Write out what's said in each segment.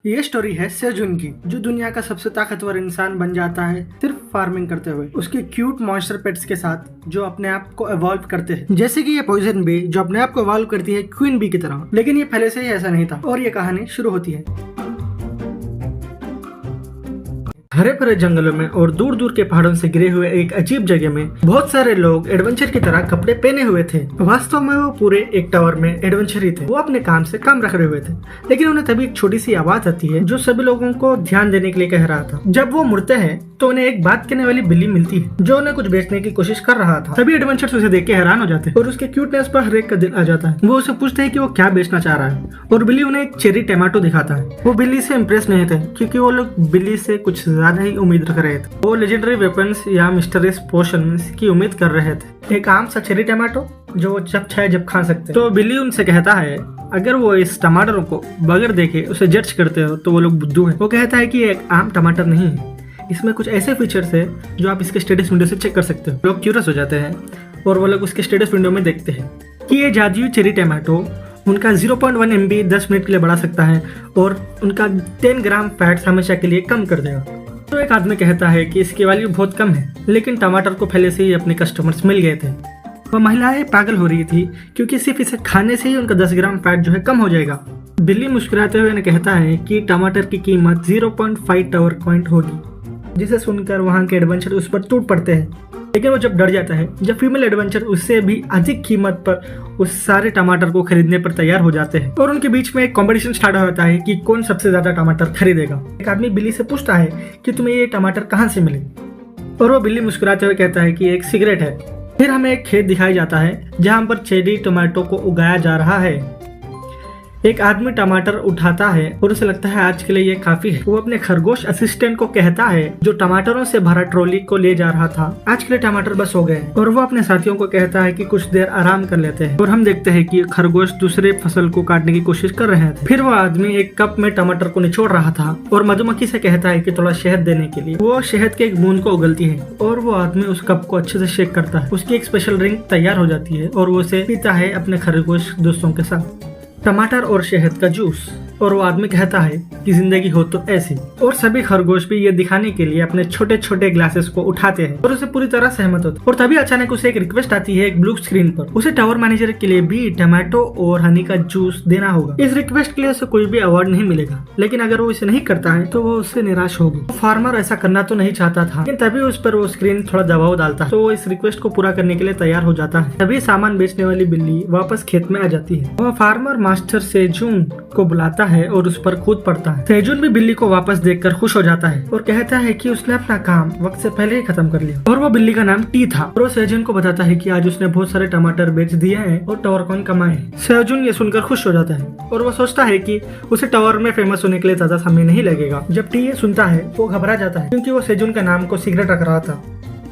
ये स्टोरी है सेजुन की, जो दुनिया का सबसे ताकतवर इंसान बन जाता है सिर्फ फार्मिंग करते हुए, उसके क्यूट मॉन्स्टर पेट्स के साथ जो अपने आप को एवॉल्व करते हैं, जैसे कि ये पॉइजन बी जो अपने आप को एवॉल्व करती है क्वीन बी की तरह। लेकिन ये पहले से ही ऐसा नहीं था और ये कहानी शुरू होती है हरे भरे जंगलों में और दूर दूर के पहाड़ों से घिरे हुए एक अजीब जगह में बहुत सारे लोग एडवेंचर की तरह कपड़े पहने हुए थे। वास्तव में वो पूरे एक टावर में एडवेंचर ही थे। वो अपने काम से काम रख रहे हुए थे, लेकिन उन्हें तभी एक छोटी सी आवाज आती है जो सभी लोगों को ध्यान देने के लिए कह रहा था। जब वो मुड़ते हैं तो उन्हें एक बात कहने वाली बिल्ली मिलती है जो उन्हें कुछ बेचने की कोशिश कर रहा था। सभी एडवेंचर्स उसे देख के हैरान हो जाते हैं और उसके क्यूटनेस पर हर एक का दिल आ जाता है। वो उसे पूछते हैं कि वो क्या बेचना चाह रहा है और बिल्ली उन्हें एक चेरी टमाटो दिखाता है। वो बिल्ली से इम्प्रेस नहीं थे क्योंकि वो लोग बिल्ली से कुछ ज्यादा ही उम्मीद रख रहे थे। वो लेजेंडरी वेपन्स या मिस्टरीज पोशंस की उम्मीद कर रहे थे, एक आम सा चेरी टमाटो जो वो जब चाहे जब खा सकते। तो बिल्ली उनसे कहता है अगर वो इस टमाटर को बगैर देखे उसे जज करते हो तो वो लोग बुद्धू हैं। वो कहता है कि एक आम टमाटर नहीं है, इसमें कुछ ऐसे फीचर्स है जो आप इसके स्टेटस विंडो से चेक कर सकते हो। लोग क्यूरियस हो जाते हैं और वो लोग उसके स्टेटस विंडो में देखते हैं कि ये जादुई चेरी टमाटो उनका 0.1 MB 10 मिनट के लिए बढ़ा सकता है और उनका 10 ग्राम फैट्स हमेशा के लिए कम कर देगा। तो एक आदमी कहता है कि इसकी वैल्यू बहुत कम है, लेकिन टमाटर को पहले से ही अपने कस्टमर्स मिल गए थे। वह महिलाएं पागल हो रही थी क्योंकि सिर्फ इसे खाने से ही उनका 10 ग्राम फैट जो है कम हो जाएगा। बिल्ली मुस्कुराते हुए ने कहता है कि टमाटर की कीमत 0.5 टावर कॉइन होगी, जिसे सुनकर वहाँ के एडवेंचर उस पर टूट पड़ते हैं। लेकिन वो जब डर जाता है जब फीमेल एडवेंचर उससे भी अधिक कीमत पर उस सारे टमाटर को खरीदने पर तैयार हो जाते हैं और उनके बीच में एक कंपटीशन स्टार्ट हो जाता है कि कौन सबसे ज्यादा टमाटर खरीदेगा। एक आदमी बिल्ली से पूछता है कि तुम्हें ये टमाटर कहाँ से मिले और वो बिल्ली मुस्कुराते हुए कहता है कि एक सिगरेट है। फिर हमें एक खेत दिखाया जाता है जहाँ पर चेरी टमाटो को उगाया जा रहा है। एक आदमी टमाटर उठाता है और उसे लगता है आज के लिए ये काफी है। वो अपने खरगोश असिस्टेंट को कहता है जो टमाटरों से भरा ट्रॉली को ले जा रहा था, आज के लिए टमाटर बस हो गए। और वो अपने साथियों को कहता है कि कुछ देर आराम कर लेते हैं और हम देखते हैं कि खरगोश दूसरे फसल को काटने की कोशिश कर रहे थे। फिर वो आदमी एक कप में टमाटर को निचोड़ रहा था और मधुमक्खी से कहता है कि थोड़ा शहद देने के लिए। वो शहद के एक बूंद को उगलती है और वो आदमी उस कप को अच्छे से शेक करता है। उसकी एक स्पेशल ड्रिंक तैयार हो जाती है और वो उसे पीता है अपने खरगोश दोस्तों के साथ, टमाटर और शहद का जूस। और वो आदमी कहता है कि जिंदगी हो तो ऐसी। और सभी खरगोश भी ये दिखाने के लिए अपने छोटे छोटे ग्लासेस को उठाते हैं और उसे पूरी तरह सहमत होते हैं। और तभी अचानक उसे एक रिक्वेस्ट आती है एक ब्लू स्क्रीन पर। उसे टावर मैनेजर के लिए भी टमाटो और हनी का जूस देना होगा। इस रिक्वेस्ट के लिए उसे कोई भी अवार्ड नहीं मिलेगा, लेकिन अगर वो इसे नहीं करता है तो वो उससे निराश होगी। फार्मर ऐसा करना तो नहीं चाहता था, लेकिन तभी उस पर वो स्क्रीन थोड़ा दबाव डालता है तो वो इस रिक्वेस्ट को पूरा करने के लिए तैयार हो जाता है। तभी सामान बेचने वाली बिल्ली वापस खेत में आ जाती है। वह फार्मर मास्टर सेजुन को बुलाता है और उस पर कूद पड़ता है। सेजुन भी बिल्ली को वापस देखकर खुश हो जाता है और कहता है कि उसने अपना काम वक्त से पहले ही खत्म कर लिया। और वो बिल्ली का नाम टी था और वो सेजुन को बताता है कि आज उसने बहुत सारे टमाटर बेच दिए हैं और टावर कॉइन कमाए हैं। सेजुन ये सुनकर खुश हो जाता है और वो सोचता है कि उसे टावर में फेमस होने के लिए ज्यादा समय नहीं लगेगा। जब टी ये सुनता है वो घबरा जाता है क्योंकि वो सेजुन का नाम को सिगरेट रख रहा था।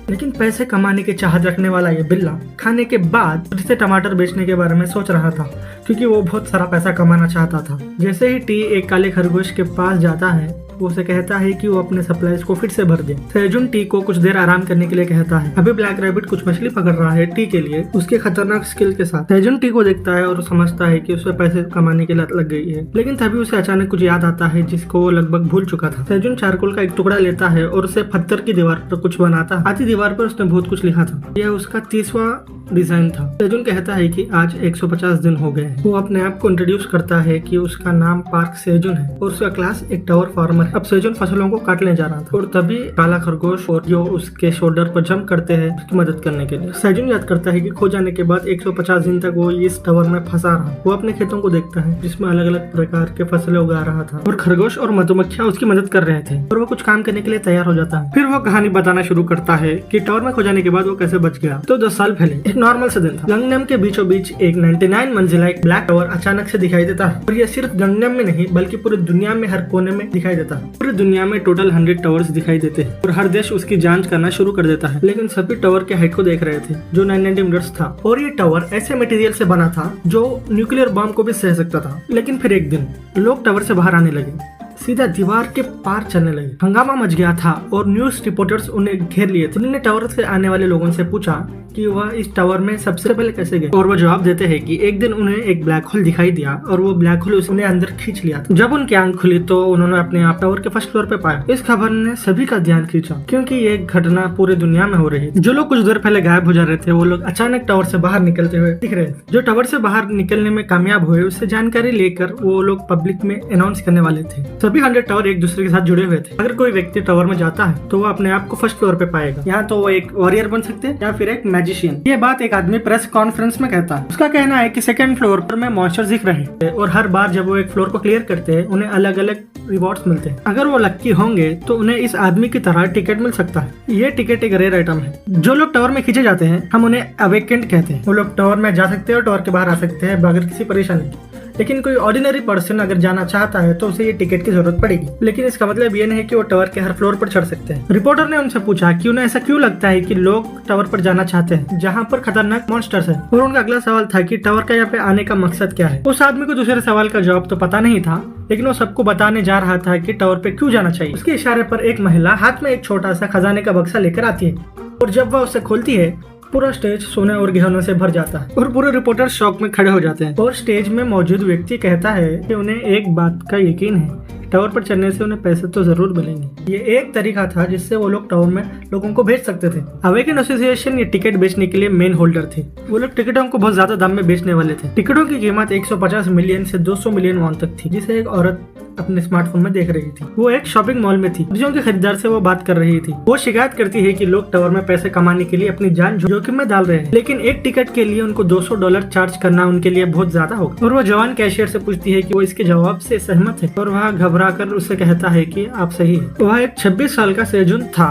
लेकिन पैसे कमाने की चाहत रखने वाला ये बिल्ला खाने के बाद फिर से टमाटर बेचने के बारे में सोच रहा था क्योंकि वो बहुत सारा पैसा कमाना चाहता था। जैसे ही टी एक काले खरगोश के पास जाता है वो उसे कहता है कि वो अपने सप्लाईज को फिर से भर दे। सेजुन टी को कुछ देर आराम करने के लिए कहता है। अभी ब्लैक रैबिट कुछ मछली पकड़ रहा है टी के लिए उसके खतरनाक स्किल के साथ। सेजुन टी को देखता है और समझता है कि उसे पैसे कमाने की लत लग गई है, लेकिन तभी उसे अचानक कुछ याद आता है जिसको वो लगभग भूल चुका था। सेजुन चारकोल का एक टुकड़ा लेता है और उसे पत्थर की दीवार पर कुछ बनाता है। आधी दीवार पर उसने बहुत कुछ लिखा था। यह उसका 30वां डिजाइन था। सेजुन कहता है कि आज 150 दिन हो गए। वो अपने आप को इंट्रोड्यूस करता है कि उसका नाम पार्क सेजुन है और उसका क्लास एक टावर फार्मर है। अब सेजुन फसलों को काटने जा रहा था और तभी काला खरगोश और जो उसके शोल्डर पर जंप करते हैं उसकी मदद करने के लिए। सेजुन याद करता है कि खो जाने के बाद 150 दिन तक वो इस टावर में फंसा रहा। वो अपने खेतों को देखता है जिसमें अलग अलग प्रकार के फसलें उगा रहा था और खरगोश और मधुमक्खियां उसकी मदद कर रहे थे और वो कुछ काम करने के लिए तैयार हो जाता है। फिर वो कहानी बताना शुरू करता है कि टावर में खो जाने के बाद वो कैसे बच गया। तो 10 साल पहले एक नॉर्मल सा दिन था। गंगनम के बीचों बीच एक 99 मंजिला एक ब्लैक टावर अचानक से दिखाई देता है और यह सिर्फ गंगनम में नहीं बल्कि पूरी दुनिया में हर कोने में दिखाई देता है। पूरी दुनिया में टोटल 100 टावर्स दिखाई देते हैं और हर देश उसकी जांच करना शुरू कर देता है। लेकिन सभी टावर के हाइट को देख रहे थे जो 990 मीटर्स था और ये टावर ऐसे मटेरियल से बना था जो न्यूक्लियर बम को भी सह सकता था। लेकिन फिर एक दिन लोग टावर से बाहर आने लगे। सीधा दीवार के पार चलने लगे। हंगामा मच गया था और न्यूज रिपोर्टर्स उन्हें घेर लिए थे। उन्होंने टावर से आने वाले लोगों से पूछा कि वह इस टावर में सबसे पहले कैसे गए, और वो जवाब देते हैं कि एक दिन उन्हें एक ब्लैक होल दिखाई दिया और वो ब्लैक होल उन्हें अंदर खींच लिया था। जब उनकी आंख खुली तो उन्होंने अपने आप टावर के फर्स्ट फ्लोर पे पाया। इस खबर ने सभी का ध्यान खींचा क्योंकि ये घटना पूरे दुनिया में हो रही थी। जो लोग कुछ देर पहले गायब हो जा रहे थे वो लोग अचानक टावर से बाहर निकलते हुए दिख रहे थे। जो टावर से बाहर निकलने में कामयाब हुए उससे जानकारी लेकर वो लोग पब्लिक में अनाउंस करने वाले थे। सभी 100 टावर एक दूसरे के साथ जुड़े हुए थे। अगर कोई व्यक्ति टावर में जाता है तो वो अपने आप को फर्स्ट फ्लोर पे पाएगा। यहाँ तो वो एक वॉरियर बन सकते हैं या फिर एक मैजिशियन। ये बात एक आदमी प्रेस कॉन्फ्रेंस में कहता है। उसका कहना है कि सेकंड फ्लोर पर में मॉन्स्टर दिख रहे हैं और हर बार जब वो एक फ्लोर को क्लियर करते हैं उन्हें अलग अलग रिवॉर्ड्स मिलते हैं। अगर वो लक्की होंगे तो उन्हें इस आदमी की तरह टिकट मिल सकता है। ये टिकट एक रेयर आइटम है। जो लोग टावर में खींचे जाते हैं हम उन्हें अवेकेंट कहते हैं। वो लोग टावर में जा सकते हैं और टावर के बाहर आ सकते हैं बगैर किसी परेशानी के। लेकिन कोई ऑर्डिनरी पर्सन अगर जाना चाहता है तो उसे ये टिकट की जरूरत पड़ेगी। लेकिन इसका मतलब ये नहीं कि वो टावर के हर फ्लोर पर चढ़ सकते हैं। रिपोर्टर ने उनसे पूछा कि उन्हें ऐसा क्यों लगता है कि लोग टावर पर जाना चाहते हैं जहाँ पर खतरनाक मॉन्स्टर्स है। और उनका अगला सवाल था कि टावर का यहाँ पे आने का मकसद क्या है। उस आदमी को दूसरे सवाल का जवाब तो पता नहीं था, लेकिन वो सबको बताने जा रहा था कि टावर पे क्यों जाना चाहिए। उसके इशारे पर एक महिला हाथ में एक छोटा सा खजाने का बक्सा लेकर आती है और जब वह उसे खोलती है पूरा स्टेज सोने और गहनों से भर जाता है और पूरे रिपोर्टर शॉक में खड़े हो जाते हैं। और स्टेज में मौजूद व्यक्ति कहता है कि उन्हें एक बात का यकीन है, टावर पर चढ़ने से उन्हें पैसे तो जरूर मिलेंगे। ये एक तरीका था जिससे वो लोग टावर में लोगों को भेज सकते थे। अवेकन एसोसिएशन ये टिकट बेचने के लिए मेन होल्डर थे। वो लोग टिकटों को बहुत ज्यादा दाम में बेचने वाले थे। टिकटों की कीमत 150 मिलियन से 200 मिलियन वॉन तक थी, जिसे एक औरत अपने स्मार्टफोन में देख रही थी। वो एक शॉपिंग मॉल में थी। सब्जियों के खरीदार से वो बात कर रही थी। वो शिकायत करती है कि लोग टावर में पैसे कमाने के लिए अपनी जान जोखिम में डाल रहे हैं, लेकिन एक टिकट के लिए उनको $200 चार्ज करना उनके लिए बहुत ज्यादा होगा। और वो जवान कैशियर से पूछती है कि वो इसके जवाब से सहमत है और वह घबरा कर उससे कहता है कि आप सही है। वह एक 26 साल का सेजुन था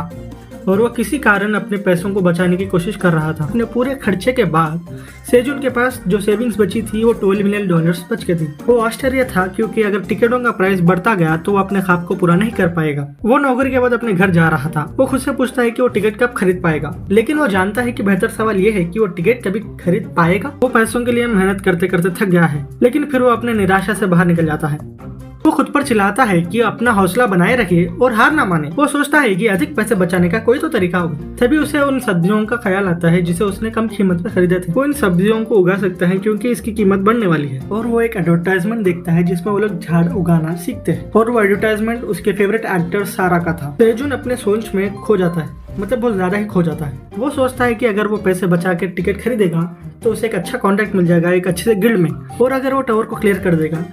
और वो किसी कारण अपने पैसों को बचाने की कोशिश कर रहा था। अपने पूरे खर्चे के बाद सेजुन के पास जो सेविंग्स बची थी वो $12 मिलियन बच के थी। वो आश्चर्य था क्योंकि अगर टिकटों का प्राइस बढ़ता गया तो वो अपने ख्वाब को पूरा नहीं कर पाएगा। वो नौकरी के बाद अपने घर जा रहा था। वो खुद से पूछता है कि वो टिकट कब खरीद पाएगा, लेकिन वो जानता है कि बेहतर सवाल ये है कि वो टिकट कभी खरीद पाएगा। वो पैसों के लिए मेहनत करते करते थक गया है, लेकिन फिर वो अपने निराशा से बाहर निकल जाता है। वो खुद पर चिल्लाता है कि अपना हौसला बनाए रखे और हार ना माने। वो सोचता है कि अधिक पैसे बचाने का कोई तो तरीका होगा। तभी उसे उन सब्जियों का ख्याल आता है जिसे उसने कम कीमत में खरीदे थे। वो इन सब्जियों को उगा सकता है क्योंकि इसकी कीमत बढ़ने वाली है। और वो एक एडवर्टाइजमेंट देखता है जिसमें वो लोग झाड़ उगाना सीखते हैं और वो एडवर्टाइजमेंट उसके फेवरेट एक्टर सारा का था। सेजुन अपने सोच में खो जाता है, मतलब बहुत ज्यादा ही खो जाता है। वो सोचता है कि अगर वो पैसे बचा के टिकट खरीदेगा तो उसे एक अच्छा कॉन्ट्रैक्ट मिल जाएगा एक अच्छे से गिल्ड में, और अगर वो टावर को क्लियर कर देगा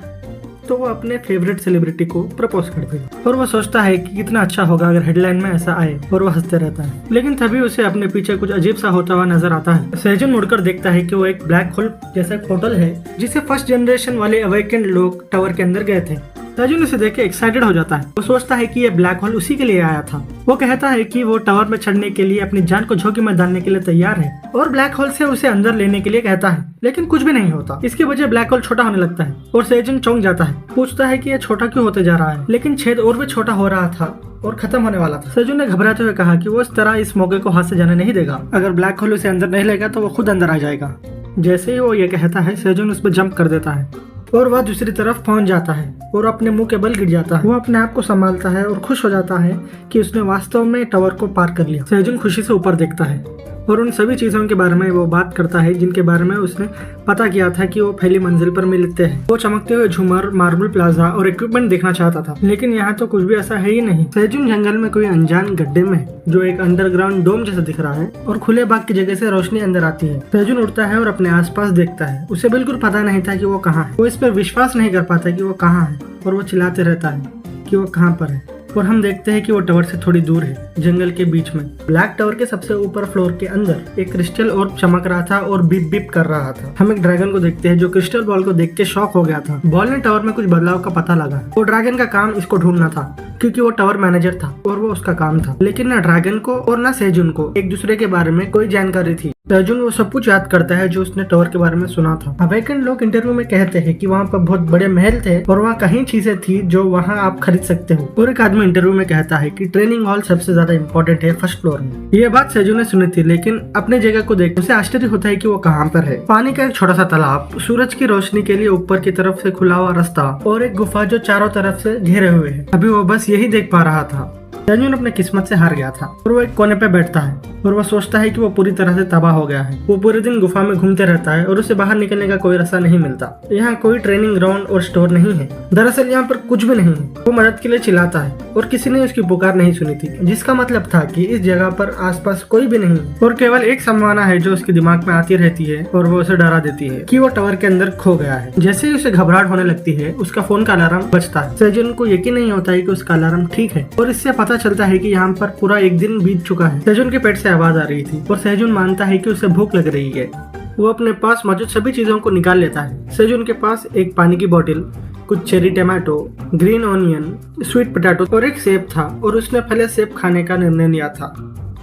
तो वो अपने फेवरेट सेलिब्रिटी को प्रपोज कर देगा। और वो सोचता है कि कितना अच्छा होगा अगर हेडलाइन में ऐसा आए, और वो हंसते रहता है। लेकिन तभी उसे अपने पीछे कुछ अजीब सा होता हुआ नजर आता है। सेजुन मुड़कर देखता है कि वो एक ब्लैक होल जैसा पोर्टल है जिसे फर्स्ट जनरेशन वाले अवेकेंड लोग टावर के अंदर गए थे। सेजुन इसे देख के एक्साइटेड हो जाता है। वो सोचता है कि ये ब्लैक होल उसी के लिए आया था। वो कहता है कि वो टावर में चढ़ने के लिए अपनी जान को जोखिम में डालने के लिए तैयार है और ब्लैक होल से उसे अंदर लेने के लिए कहता है, लेकिन कुछ भी नहीं होता। इसके वजह ब्लैक होल छोटा होने लगता है और सेजुन चौंक जाता है। पूछता है कि ये छोटा क्यों होते जा रहा है, लेकिन छेद और भी छोटा हो रहा था और खत्म होने वाला था। सेजुन ने घबराते हुए कहा कि वो इस तरह इस मौके को हाथ से जाने नहीं देगा। अगर ब्लैक होल उसे अंदर नहीं लेगा तो वो खुद अंदर आ जाएगा। जैसे ही वो ये कहता है सेजुन उस पर जंप कर देता है और वह दूसरी तरफ पहुंच जाता है और अपने मुंह के बल गिर जाता है। वो अपने आप को संभालता है और खुश हो जाता है कि उसने वास्तव में टावर को पार कर लिया। सेजुन खुशी से ऊपर देखता है और उन सभी चीजों के बारे में वो बात करता है जिनके बारे में उसने पता किया था कि वो पहली मंजिल पर मिलते हैं। वो चमकते हुए झूमर, मार्बल प्लाजा और इक्विपमेंट देखना चाहता था, लेकिन यहाँ तो कुछ भी ऐसा है ही नहीं। सेजुन जंगल में कोई अनजान गड्ढे में जो एक अंडरग्राउंड डोम जैसा दिख रहा है और खुले बाग की जगह से रोशनी अंदर आती है। सेजुन उठता है और अपने आसपास देखता है। उसे बिल्कुल पता नहीं था कि वो कहाँ है। वो इस पर विश्वास नहीं कर पाता कि वो कहाँ है और वो चिल्लाते रहता है कि वो कहाँ पर है। और हम देखते हैं कि वो टावर से थोड़ी दूर है, जंगल के बीच में। ब्लैक टावर के सबसे ऊपर फ्लोर के अंदर एक क्रिस्टल ऑर्ब चमक रहा था और बिप बिप कर रहा था। हम एक ड्रैगन को देखते हैं जो क्रिस्टल बॉल को देख के शॉक हो गया था। बॉल ने टावर में कुछ बदलाव का पता लगा। वो ड्रैगन का काम इसको ढूंढना था क्योंकि वो टावर मैनेजर था और वो उसका काम था। लेकिन न ड्रैगन को और न सेजुन को एक दूसरे के बारे में कोई जानकारी थी। अर्जुन वो सब कुछ याद करता है जो उसने टावर के बारे में सुना था। अवेकन लोग इंटरव्यू में कहते हैं कि वहाँ पर बहुत बड़े महल थे और वहाँ कहीं चीजें थी जो वहाँ आप खरीद सकते हो। और एक आदमी इंटरव्यू में कहता है कि ट्रेनिंग हॉल सबसे ज्यादा इम्पोर्टेंट है फर्स्ट फ्लोर में। ये बात सेजू ने सुनी थी, लेकिन अपने जगह को देख उसे आश्चर्य होता है कि वो कहाँ पर है। पानी का एक छोटा सा तालाब, सूरज की रोशनी के लिए ऊपर की तरफ से खुला हुआ रास्ता और एक गुफा जो चारों तरफ से घेरे हुए है। अभी वो बस यही देख पा रहा था। अर्जुन अपने किस्मत से हार गया था और वो एक कोने पे बैठता है और वो सोचता है कि वो पूरी तरह से तबाह हो गया है। वो पूरे दिन गुफा में घूमते रहता है और उसे बाहर निकलने का कोई रास्ता नहीं मिलता। यहाँ कोई ट्रेनिंग ग्राउंड और स्टोर नहीं है। दरअसल यहाँ पर कुछ भी नहीं है। वो मदद के लिए चिल्लाता है और किसी ने उसकी पुकार नहीं सुनी थी, जिसका मतलब था कि इस जगह पर आसपास कोई भी नहीं है और केवल एक संभावना है जो उसके दिमाग में आती रहती है और वो उसे डरा देती है कि वो टावर के अंदर खो गया है। जैसे ही उसे घबराहट होने लगती है, उसका फोन का अलार्म बजता है। सेजन को यकीन नहीं होता है कि उसका अलार्म ठीक है और इससे पता चलता है कि यहाँ पर पूरा एक दिन बीत चुका है। सेजन के पेट से आवाज आ रही थी और सेजन मानता है कि उसे भूख लग रही है। वो अपने पास मौजूद सभी चीजों को निकाल लेता है। सेजन के पास एक पानी की बोतल, कुछ cherry tomato, green onion, sweet potato और एक सेब था और उसने पहले सेब खाने का निर्णय लिया था।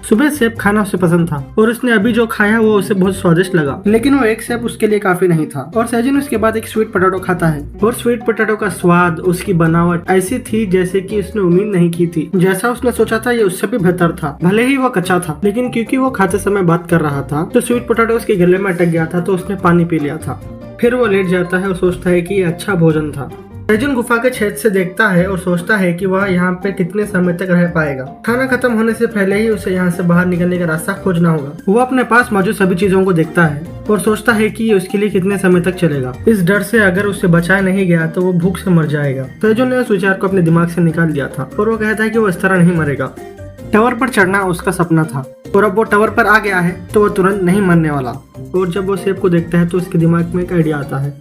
सुबह सेब खाना उसे पसंद था और उसने अभी जो खाया वो उसे बहुत स्वादिष्ट लगा, लेकिन वो एक सेब उसके लिए काफी नहीं था। और सेजन उसके बाद एक स्वीट पोटैटो खाता है और स्वीट पोटैटो का स्वाद, उसकी बनावट ऐसी थी जैसे कि उसने उम्मीद नहीं की थी। जैसा उसने सोचा था ये उससे भी बेहतर था। भले ही वो कच्चा था, लेकिन क्योंकि वो खाते समय बात कर रहा था तो स्वीट पोटैटो उसके गले में अटक गया था, तो उसने पानी पी लिया था। फिर वो लेट जाता है और सोचता है कि ये अच्छा भोजन था। सेजन गुफा के छेद से देखता है और सोचता है कि वह यहाँ पे कितने समय तक रह पाएगा। खाना खत्म होने से पहले ही उसे यहाँ से बाहर निकलने का रास्ता खोजना होगा। वो अपने पास मौजूद सभी चीजों को देखता है और सोचता है कि ये उसके लिए कितने समय तक चलेगा। इस डर से अगर उसे बचाया नहीं गया तो वो भूख से मर जाएगा। सेजन ने उस विचार को अपने दिमाग से निकाल दिया था और वो कहता है कि वो इस तरह नहीं मरेगा। टावर पर चढ़ना उसका सपना था और अब वो टावर पर आ गया है तो वो तुरंत नहीं मरने वाला। और जब वो सेब को देखता है तो उसके दिमाग में एक आइडिया आता है।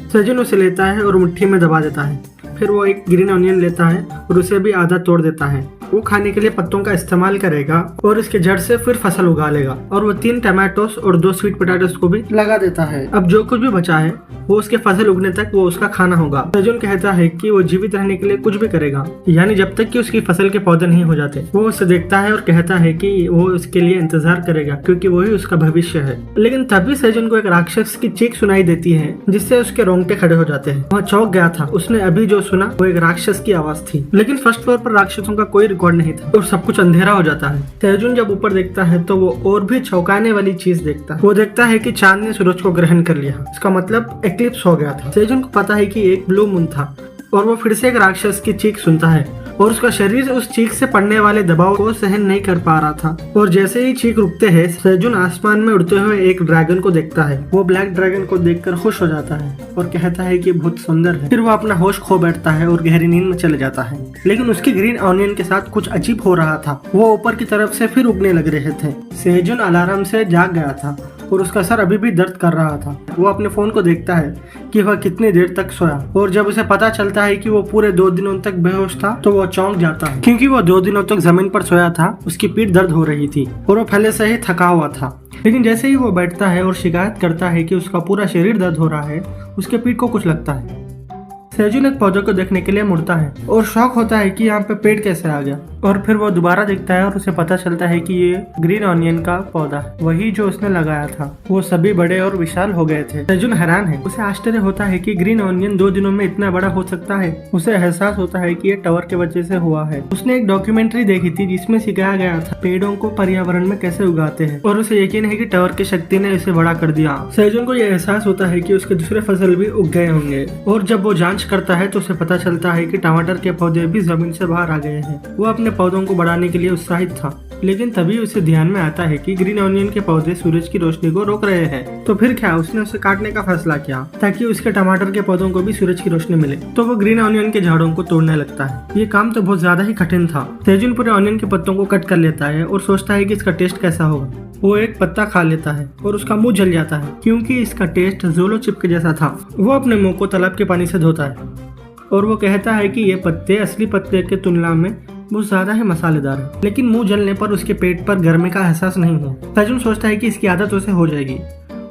सेजन उसे लेता है और मुट्ठी में दबा देता है। फिर वो एक ग्रीन ऑनियन लेता है और उसे भी आधा तोड़ देता है। वो खाने के लिए पत्तों का इस्तेमाल करेगा और इसके जड़ से फिर फसल उगा लेगा। और वो 3 टमाटोस और 2 स्वीट पोटैटोस को भी लगा देता है। अब जो कुछ भी बचा है वो उसके फसल उगने तक वो उसका खाना होगा। सेजन कहता है कि वो जीवित रहने के लिए कुछ भी करेगा, यानी जब तक कि उसकी फसल के पौधे नहीं हो जाते। वो उसे देखता है और कहता है कि वो उसके लिए इंतजार करेगा क्योंकि वही उसका भविष्य है। लेकिन तभी सेजन को एक राक्षस की चीख सुनाई देती है जिससे उसके रोंगटे खड़े हो जाते हैं। वह चौंक गया था। उसने अभी जो सुना वो एक राक्षस की आवाज थी, लेकिन फर्स्ट फ्लोर पर राक्षसों का कोई रिकॉर्ड नहीं था और सब कुछ अंधेरा हो जाता है। सेजन जब ऊपर देखता है तो वो और भी चौंकाने वाली चीज देखता है। वो देखता है कि चांद ने सूरज को ग्रहण कर लिया। इसका मतलब एक्लिप्स हो गया था। सेजन को पता है कि एक ब्लू मून था और वो फिर से एक राक्षस की चीख सुनता है और उसका शरीर उस चीख से पड़ने वाले दबाव को सहन नहीं कर पा रहा था। और जैसे ही चीख रुकते हैं, सेजन आसमान में उड़ते हुए एक ड्रैगन को देखता है। वो ब्लैक ड्रैगन को देखकर खुश हो जाता है और कहता है कि बहुत सुंदर है। फिर वो अपना होश खो बैठता है और गहरी नींद में चले जाता है। लेकिन उसकी ग्रीन ऑनियन के साथ कुछ अजीब हो रहा था। वो ऊपर की तरफ से फिर उगने लग रहे थे। सेजन अलार्म से जाग गया था और उसका सर अभी भी दर्द कर रहा था। वो अपने फोन को देखता है कि वह कितनी देर तक सोया और जब उसे पता चलता है कि वो पूरे 2 दिनों तक बेहोश था तो वो चौंक जाता है, क्योंकि वो 2 दिनों तक जमीन पर सोया था। उसकी पीठ दर्द हो रही थी और वो पहले से ही थका हुआ था। लेकिन जैसे ही वो बैठता है और शिकायत करता है कि उसका पूरा शरीर दर्द हो रहा है, उसके पीठ को कुछ लगता है। सेजन एक पौधे को देखने के लिए मुड़ता है और शौक होता है कि यहाँ पे पेड़ कैसे आ गया। और फिर वो दोबारा देखता है और उसे पता चलता है कि ये ग्रीन ऑनियन का पौधा है, वही जो उसने लगाया था। वो सभी बड़े और विशाल हो गए थे। सेजन हैरान है। उसे आश्चर्य होता है कि ग्रीन ऑनियन 2 दिनों में इतना बड़ा हो सकता है। उसे एहसास होता है कि ये टावर के वजह से हुआ है। उसने एक डॉक्यूमेंट्री देखी थी जिसमें सिखाया गया था पेड़ों को पर्यावरण में कैसे उगाते हैं और उसे यकीन है कि टावर की शक्ति ने इसे बड़ा कर दिया। सेजन को यह एहसास होता है कि उसके दूसरे फसल भी उग गए होंगे और जब वो जांच करता है तो उसे पता चलता है कि टमाटर के पौधे भी जमीन से बाहर आ गए हैं। वो अपने पौधों को बढ़ाने के लिए उत्साहित था, लेकिन तभी उसे ध्यान में आता है कि ग्रीन ऑनियन के पौधे सूरज की रोशनी को रोक रहे हैं। तो फिर क्या, उसने उसे काटने का फैसला किया ताकि उसके टमाटर के पौधों को भी सूरज की रोशनी मिले। तो वो ग्रीन ऑनियन के झाड़ों को तोड़ने लगता है। ये काम तो बहुत ज्यादा ही कठिन था। सेजन पूरे ऑनियन के पत्तों को कट कर लेता है और सोचता है कि इसका टेस्ट कैसा होगा। वो एक पत्ता खा लेता है और उसका मुंह जल जाता है क्योंकि इसका टेस्ट जोलो चिप के जैसा था। वो अपने मुंह को तालाब के पानी से धोता है और वो कहता है कि ये पत्ते असली पत्ते के तुलना में बहुत ज्यादा ही मसालेदार है। लेकिन मुंह जलने पर उसके पेट पर गर्मी का एहसास नहीं हुआ। सेजन सोचता है कि इसकी आदत उसे हो जाएगी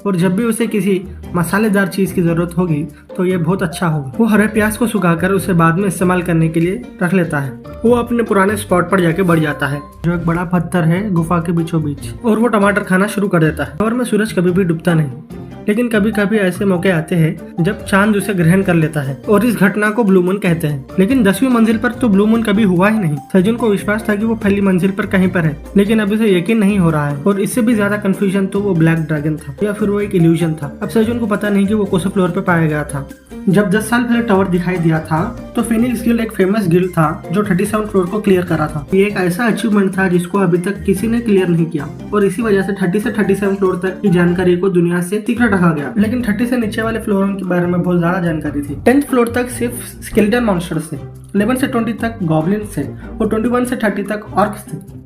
और जब भी उसे किसी मसालेदार चीज की जरूरत होगी तो ये बहुत अच्छा होगा। वो हरे प्याज को सुखाकर उसे बाद में इस्तेमाल करने के लिए रख लेता है। वो अपने पुराने स्पॉट पर जाके बढ़ जाता है जो एक बड़ा पत्थर है गुफा के बीचों बीच, और वो टमाटर खाना शुरू कर देता है। और में सूरज कभी भी डूबता नहीं, लेकिन कभी कभी ऐसे मौके आते हैं जब चांद उसे ग्रहण कर लेता है और इस घटना को ब्लू मून कहते हैं। लेकिन 10वीं मंजिल पर तो ब्लू मून कभी हुआ ही नहीं। सेजुन को विश्वास था कि वो पहली मंजिल पर कहीं पर है, लेकिन अभी उसे यकीन नहीं हो रहा है। और इससे भी ज्यादा कंफ्यूजन तो वो ब्लैक ड्रैगन था या फिर वो एक इल्यूजन था। अब सेजुन को पता नहीं कि वो कौन से फ्लोर पे पाया गया था। जब 10 साल पहले टावर दिखाई दिया था तो फिनिक्स गिल्ड एक फेमस गिल्ड था जो 37 फ्लोर को क्लियर करा था। ये एक ऐसा अचीवमेंट था जिसको अभी तक किसी ने क्लियर नहीं किया, और इसी वजह से 30 से 37 फ्लोर तक की जानकारी को दुनिया से सीक्रेट रखा गया। लेकिन 30 से नीचे वाले फ्लोरों के बारे में बहुत ज्यादा जानकारी थी। 10th फ्लोर तक सिर्फ स्केलेटन मॉन्स्टर्स थे, 11 से 20 तक गॉब्लिन्स थे और 21 से 30 तक ऑर्क्स थे।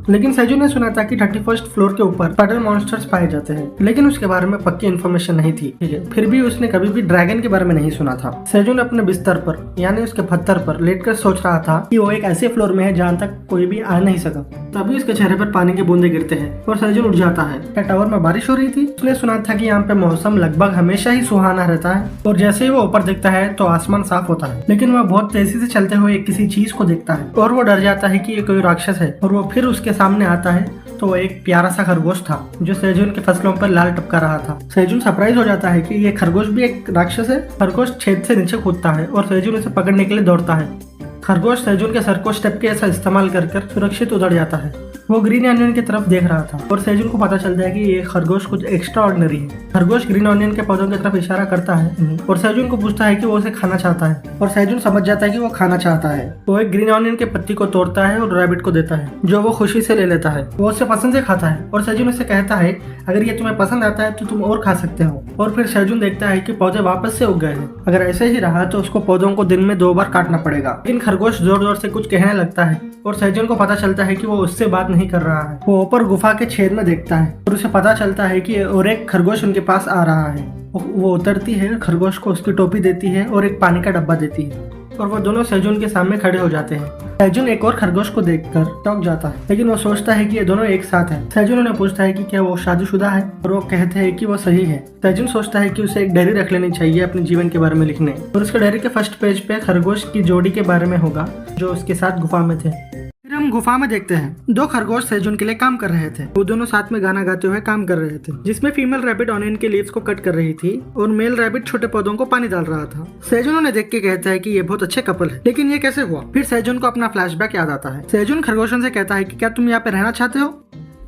लेकिन सेजू ने सुना था कि 31st फ्लोर के ऊपर स्पाइडर मॉन्स्टर्स पाए जाते हैं, लेकिन उसके बारे में पक्की इन्फॉर्मेशन नहीं थी। ठीक है, फिर भी उसने कभी भी ड्रैगन के बारे में नहीं सुना था। सेजू ने अपने बिस्तर पर यानी उसके पत्थर पर लेटकर सोच रहा था कि वो एक ऐसे फ्लोर में है जहाँ तक कोई भी आ नहीं सका। तभी उसके चेहरे पर पानी के बूंदे गिरते हैं और सेजून उठ जाता है। क्या टावर में बारिश हो रही थी? उसने सुना था कि यहाँ पे मौसम लगभग हमेशा ही सुहाना रहता है, और जैसे ही वो ऊपर देखता है तो आसमान साफ होता है। लेकिन वह बहुत तेजी से चलते हुए किसी चीज को देखता है और वो डर जाता है कि ये कोई राक्षस है, और वो फिर उसके सामने आता है तो वो एक प्यारा सा खरगोश था जो सेजुन के फसलों पर लाल टपका रहा था। सेजुन सरप्राइज हो जाता है कि ये खरगोश भी एक राक्षस है। खरगोश छेद से नीचे कूदता है और सेजुन उसे पकड़ने के लिए दौड़ता है। खरगोश सेजुन के सर को स्टेप के ऐसा इस्तेमाल कर सुरक्षित उधर जाता है। वो ग्रीन ऑनियन की तरफ देख रहा था और सेजुन को पता चलता है कि ये खरगोश कुछ एक्स्ट्रा ऑर्डिनरी है। खरगोश ग्रीन ऑनियन के पौधों की तरफ इशारा करता है और सेजुन को पूछता है कि वो उसे खाना चाहता है, और सेजुन समझ जाता है कि वो खाना चाहता है। वो एक ग्रीन ऑनियन के पत्ती को तोड़ता है और रैबिट को देता है, जो वो खुशी से ले लेता है। वो उसे पसंद से खाता है और सेजुन उसे कहता है अगर ये तुम्हें पसंद आता है तो तुम और खा सकते हो। और फिर सेजुन देखता है कि पौधे वापस से उग गए हैं। अगर ऐसे ही रहा तो उसको पौधों को दिन में 2 बार काटना पड़ेगा। लेकिन खरगोश जोर जोर से कुछ कहने लगता है और सेजुन को पता चलता है कि वो उससे बात नहीं कर रहा है। वो ऊपर गुफा के छेद में देखता है और उसे पता चलता है कि और एक खरगोश उनके पास आ रहा है। वो उतरती है, खरगोश को उसकी टोपी देती है और एक पानी का डब्बा देती है, और वो दोनों सेजुन के सामने खड़े हो जाते हैं। सेजुन एक और खरगोश को देखकर चौंक जाता है, लेकिन वो सोचता है कि ये दोनों एक साथ हैं। सेजुन उन्हें पूछता है कि क्या वो शादीशुदा है, और वो कहते हैं कि वो सही है। सेजुन सोचता है कि उसे एक डायरी रख लेनी चाहिए अपने जीवन के बारे में लिखने, और उसके डायरी के फर्स्ट पेज पे खरगोश की जोड़ी के बारे में होगा जो उसके साथ गुफा में थे। फिर हम गुफा में देखते हैं 2 खरगोश सेजुन के लिए काम कर रहे थे। वो दोनों साथ में गाना गाते हुए काम कर रहे थे, जिसमें फीमेल रैबिट ऑनियन के लीव्स को कट कर रही थी और मेल रैबिट छोटे पौधों को पानी डाल रहा था। सेजुन उन्हें देख के कहता है कि ये बहुत अच्छे कपल है, लेकिन ये कैसे हुआ? फिर सेजुन को अपना फ्लैशबैक याद आता है। सेजुन खरगोशों से कहता है कि क्या तुम यहाँ पे रहना चाहते हो,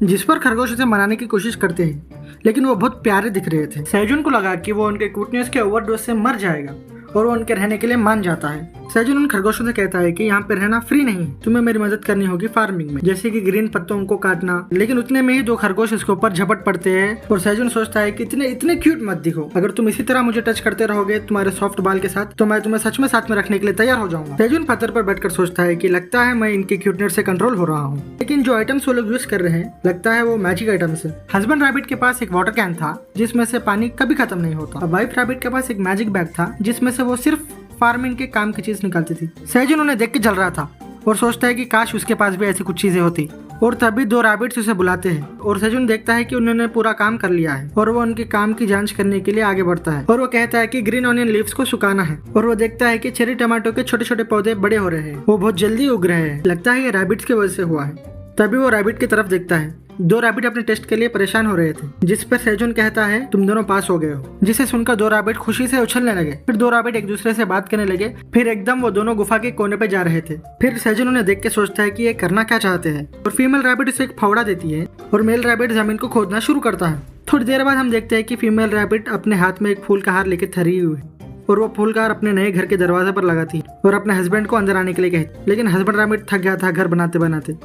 जिस पर खरगोश उसे मनाने की कोशिश करते हैं, लेकिन वो बहुत प्यारे दिख रहे थे। सेजुन को लगा कि वो उनके क्यूटनेस के ओवरडोज से मर जाएगा और वो उनके रहने के लिए मान जाता है। सेजुन उन खरगोशों से कहता है कि यहाँ पे रहना फ्री नहीं, तुम्हें मेरी मदद करनी होगी फार्मिंग में, जैसे कि ग्रीन पत्तों को काटना। लेकिन उतने में ही 2 खरगोश इसके ऊपर झपट पड़ते हैं और सेजुन सोचता है कि इतने क्यूट मत दिखो, अगर तुम इसी तरह मुझे टच करते रहोगे तुम्हारे सॉफ्ट बाल के साथ तो मैं तुम्हें सच में साथ में रखने के लिए तैयार हो जाऊंगा। सेजुन पत्थर पर बैठकर सोचता है कि लगता है मैं इनके क्यूटनेस से कंट्रोल हो रहा हूँ, लेकिन जो आइटम्स वो लोग यूज कर रहे हैं लगता है वो मैजिक आइटम्स है। हस्बैंड रैबिट के पास एक वाटर कैन था जिसमें से पानी कभी खत्म नहीं होता। वाइफ रैबिट के पास एक मैजिक बैग था जिसमें से वो सिर्फ फार्मिंग के काम की चीज निकालती थी। सेजुन उन्हें देख के जल रहा था और सोचता है कि काश उसके पास भी ऐसी कुछ चीजें होती। और तभी 2 रैबिट्स उसे बुलाते हैं और सेजुन देखता है कि उन्होंने पूरा काम कर लिया है, और वो उनके काम की जांच करने के लिए आगे बढ़ता है। और वो कहता है कि ग्रीन ऑनियन लीव्स को सुखाना है, और वो देखता है कि चेरी टमाटो के छोटे छोटे पौधे बड़े हो रहे हैं, वो बहुत जल्दी उग रहे हैं। लगता है ये रैबिट्स की वजह से हुआ है। तभी वो रैबिट की तरफ देखता है। 2 रैबिट अपने टेस्ट के लिए परेशान हो रहे थे, जिस पर सेजुन कहता है तुम दोनों पास हो गए हो, जिसे सुनकर 2 रैबिट खुशी से उछलने लगे। फिर 2 रैबिट एक दूसरे से बात करने लगे। फिर एकदम वो दोनों गुफा के कोने पे जा रहे थे। फिर सेजुन उन्हें देख के सोचता है कि ये करना क्या चाहते हैं, और फीमेल रैबिट उसे एक फावड़ा देती है और मेल रैबिट जमीन को खोदना शुरू करता है। थोड़ी देर बाद हम देखते हैं कि फीमेल रैबिट अपने हाथ में एक फूल का हार लेके ठहरी हुई है, और वो फूल का हार अपने नए घर के दरवाजे पर लगाती और अपने हस्बैंड को अंदर आने के लिए कहती, लेकिन हस्बैंड रैबिट थक गया था घर बनाते बनाते।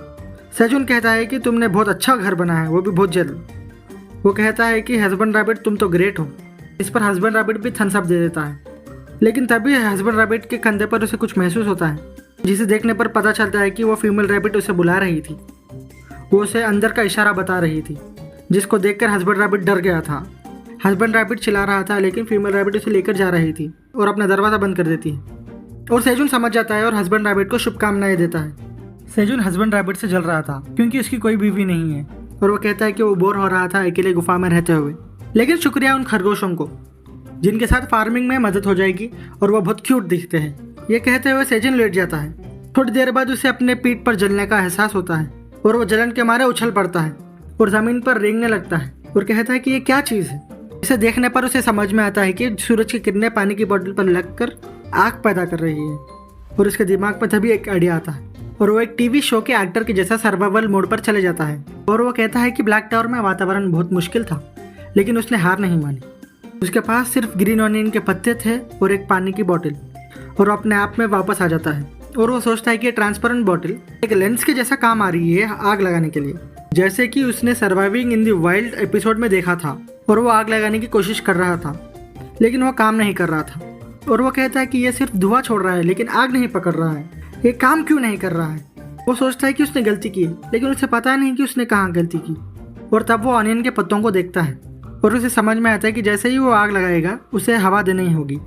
सेजुन कहता है कि तुमने बहुत अच्छा घर बनाया है, वो भी बहुत जल्द। वो कहता है कि हस्बैंड रैबिट तुम तो ग्रेट हो। इस पर हस्बैंड रैबिट भी थम्स अप दे देता है, लेकिन तभी हस्बैंड रैबिट के कंधे पर उसे कुछ महसूस होता है, जिसे देखने पर पता चलता है कि वो फीमेल रैबिट उसे बुला रही थी। वो उसे अंदर का इशारा बता रही थी, जिसको देखकर हस्बैंड रैबिट डर गया था। हस्बैंड रैबिट चिल्ला रहा था, लेकिन फीमेल रैबिट उसे लेकर जा रही थी और अपना दरवाजा बंद कर देती है, और सेजुन समझ जाता है और हस्बैंड रैबिट को शुभकामनाएं देता है। सेजुन हस्बैंड रैबिट से जल रहा था क्योंकि उसकी कोई बीवी नहीं है, और वो कहता है कि वो बोर हो रहा था अकेले गुफा में रहते हुए। लेकिन शुक्रिया उन खरगोशों को जिनके साथ फार्मिंग में मदद हो जाएगी और वो बहुत क्यूट दिखते हैं। ये कहते हुए सेजन लेट जाता है। थोड़ी देर बाद उसे अपने पीठ पर जलने का एहसास होता है और वो जलन के मारे उछल पड़ता है और जमीन पर रेंगने लगता है और कहता है कि ये क्या चीज़ है। इसे देखने पर उसे समझ में आता है कि सूरज की किरणें पानी की बोतल पर लगकर आग पैदा कर रही है और उसके दिमाग में तभी एक आइडिया आता है और वो एक टीवी शो के एक्टर के जैसा सर्वाइवल मोड पर चले जाता है और वो कहता है कि ब्लैक टावर में वातावरण बहुत मुश्किल था, लेकिन उसने हार नहीं मानी। उसके पास सिर्फ ग्रीन ऑनियन के पत्ते थे और एक पानी की बोतल और वो अपने आप में वापस आ जाता है और वो सोचता है कि ये ट्रांसपेरेंट बोतल एक लेंस के जैसा काम आ रही है आग लगाने के लिए, जैसे कि उसने surviving in the wild episode में देखा था। और वो आग लगाने की कोशिश कर रहा था लेकिन वो काम नहीं कर रहा था और वो कहता है कि ये सिर्फ धुआं छोड़ रहा है लेकिन आग नहीं पकड़ रहा है, ये काम क्यों नहीं कर रहा है। वो सोचता है कि उसने गलती की है लेकिन उसे पता नहीं कि उसने कहाँ गलती की। और तब वो ऑनियन के पत्तों को देखता है और उसे समझ में आता है कि जैसे ही वो आग लगाएगा उसे हवा देनी ही होगी।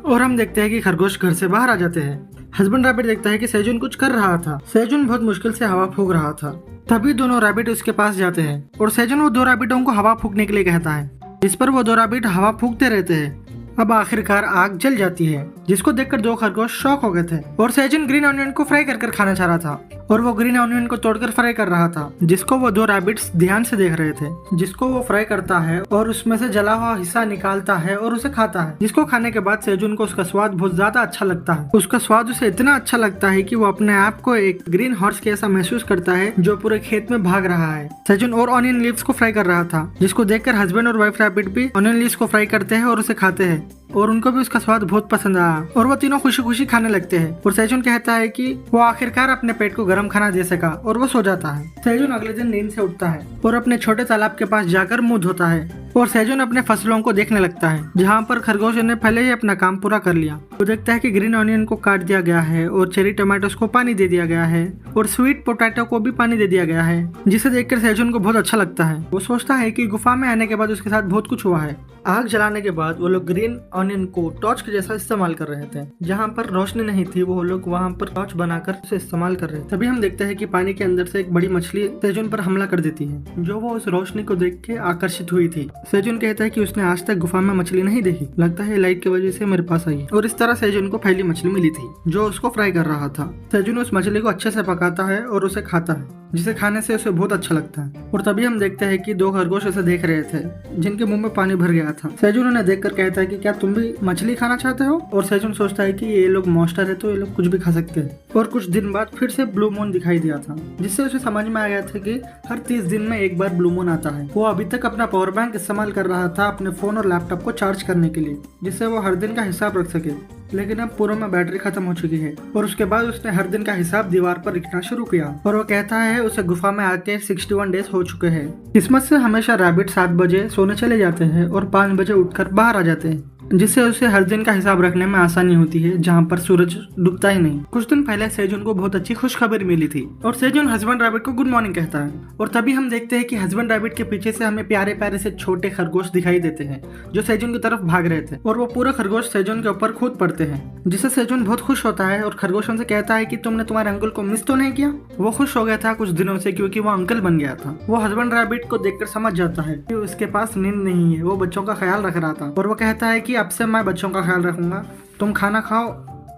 और हम देखते हैं कि खरगोश घर से बाहर आ जाते हैं। हस्बैंड रैबिट देखता है कि सेजुन कुछ कर रहा था। सेजुन बहुत मुश्किल से हवा फूंक रहा था। तभी दोनों रैबिट उसके पास जाते हैं और सेजुन वो दो रैबिटों को हवा फूंकने के लिए कहता है, जिस पर वो दो रैबिट हवा फूंकते रहते हैं। अब आखिरकार आग जल जाती है, जिसको देखकर दो खरगोश शॉक हो गए थे और सेजन ग्रीन ऑनियन को फ्राई कर खाना चाह रहा था और वो ग्रीन ऑनियन को तोड़कर फ्राई कर रहा था, जिसको वो दो रैबिट्स ध्यान से देख रहे थे। जिसको वो फ्राई करता है और उसमें से जला हुआ हिस्सा निकालता है और उसे खाता है, जिसको खाने के बाद सेजुन को उसका स्वाद बहुत ज्यादा अच्छा लगता है। उसका स्वाद उसे इतना अच्छा लगता है कि वो अपने आप को एक ग्रीन हॉर्स के ऐसा महसूस करता है जो पूरे खेत में भाग रहा है। सेजुन और ऑनियन लीव्स को फ्राई कर रहा था, जिसको देखकर हस्बैंड और वाइफ रैबिट भी ऑनियन लीव्स को फ्राई करते हैं और उसे खाते हैं और उनको भी उसका स्वाद बहुत पसंद आया और वो तीनों खुशी खुशी खाने लगते हैं। और सेजुन कहता है कि वो आखिरकार अपने पेट को गर्म खाना दे सका और वो सो जाता है। सेजुन अगले दिन नींद से उठता है और अपने छोटे तालाब के पास जाकर मुंह धोता है और सेजुन अपने फसलों को देखने लगता है, जहाँ पर खरगोश ने पहले ही अपना काम पूरा कर लिया। वो देखता है कि ग्रीन ऑनियन को काट दिया गया है और चेरी टमाटोस को पानी दे दिया गया है और स्वीट पोटैटो को भी पानी दे दिया गया है, जिसे देखकर सेजुन को बहुत अच्छा लगता है। वो सोचता है कि गुफा में आने के बाद उसके साथ बहुत कुछ हुआ है। आग जलाने के बाद वो लोग ग्रीन ऑनियन को टॉर्च के जैसा इस्तेमाल कर रहे थे। जहाँ पर रोशनी नहीं थी वो लोग वहाँ पर टॉर्च बनाकर उसे इस्तेमाल कर रहे थे। तभी हम देखते हैं कि पानी के अंदर से एक बड़ी मछली सेजुन पर हमला कर देती है, जो वो उस रोशनी को देख के आकर्षित हुई थी। सेजुन कहता है कि उसने आज तक गुफा में मछली नहीं देखी, लगता है लाइट की वजह से मेरे पास आई। और इस तरह सेजुन को पहली मछली मिली थी जो उसको फ्राई कर रहा था। सेजुन उस मछली को अच्छे से पकाता है और उसे खाता है, जिसे खाने से उसे बहुत अच्छा लगता है। और तभी हम देखते हैं कि दो खरगोश उसे देख रहे थे, जिनके मुंह में पानी भर गया था। सेजुन उन्हें देखकर कहता है कि क्या तुम भी मछली खाना चाहते हो? और सेजुन सोचता है कि ये लोग मॉन्स्टर है तो ये लोग कुछ भी खा सकते हैं। और कुछ दिन बाद फिर से ब्लू मून दिखाई दिया था, जिससे उसे समझ में आ गया था कि हर 30 दिन में एक बार ब्लू मून आता है। वो अभी तक अपना पावर बैंक इस्तेमाल कर रहा था अपने फोन और लैपटॉप को चार्ज करने के लिए, जिससे वो हर दिन का हिसाब रख सके। लेकिन अब पूरों में बैटरी खत्म हो चुकी है और उसके बाद उसने हर दिन का हिसाब दीवार पर लिखना शुरू किया। और वो कहता है उसे गुफा में आके 61 डेज हो चुके हैं। किस्मत से हमेशा रैबिट 7 बजे सोने चले जाते हैं और 5 बजे उठकर बाहर आ जाते हैं, जिससे उसे हर दिन का हिसाब रखने में आसानी होती है, जहाँ पर सूरज डूबता ही नहीं। कुछ दिन पहले सेजुन को बहुत अच्छी खुशखबरी मिली थी और सेजुन हस्बैंड रैबिट को गुड मॉर्निंग कहता है। और तभी हम देखते हैं कि हस्बैंड रैबिट के पीछे से हमें प्यारे प्यारे से छोटे खरगोश दिखाई देते हैं, जो सेजुन की तरफ भाग रहे थे। और वो पूरे खरगोश सेजुन के ऊपर कूद पड़ते हैं, जिससे सेजुन बहुत खुश होता है और खरगोशों से कहता है कि तुमने तुम्हारे अंकल को मिस तो नहीं किया। वो खुश हो गया था कुछ दिनों से, क्योंकि वो अंकल बन गया था। वो हस्बैंड रैबिट को देखकर समझ जाता है कि उसके पास नींद नहीं है, वो बच्चों का ख्याल रख रहा था। और वो कहता है कि अब से मैं बच्चों का ख्याल रखूंगा, तुम खाना खाओ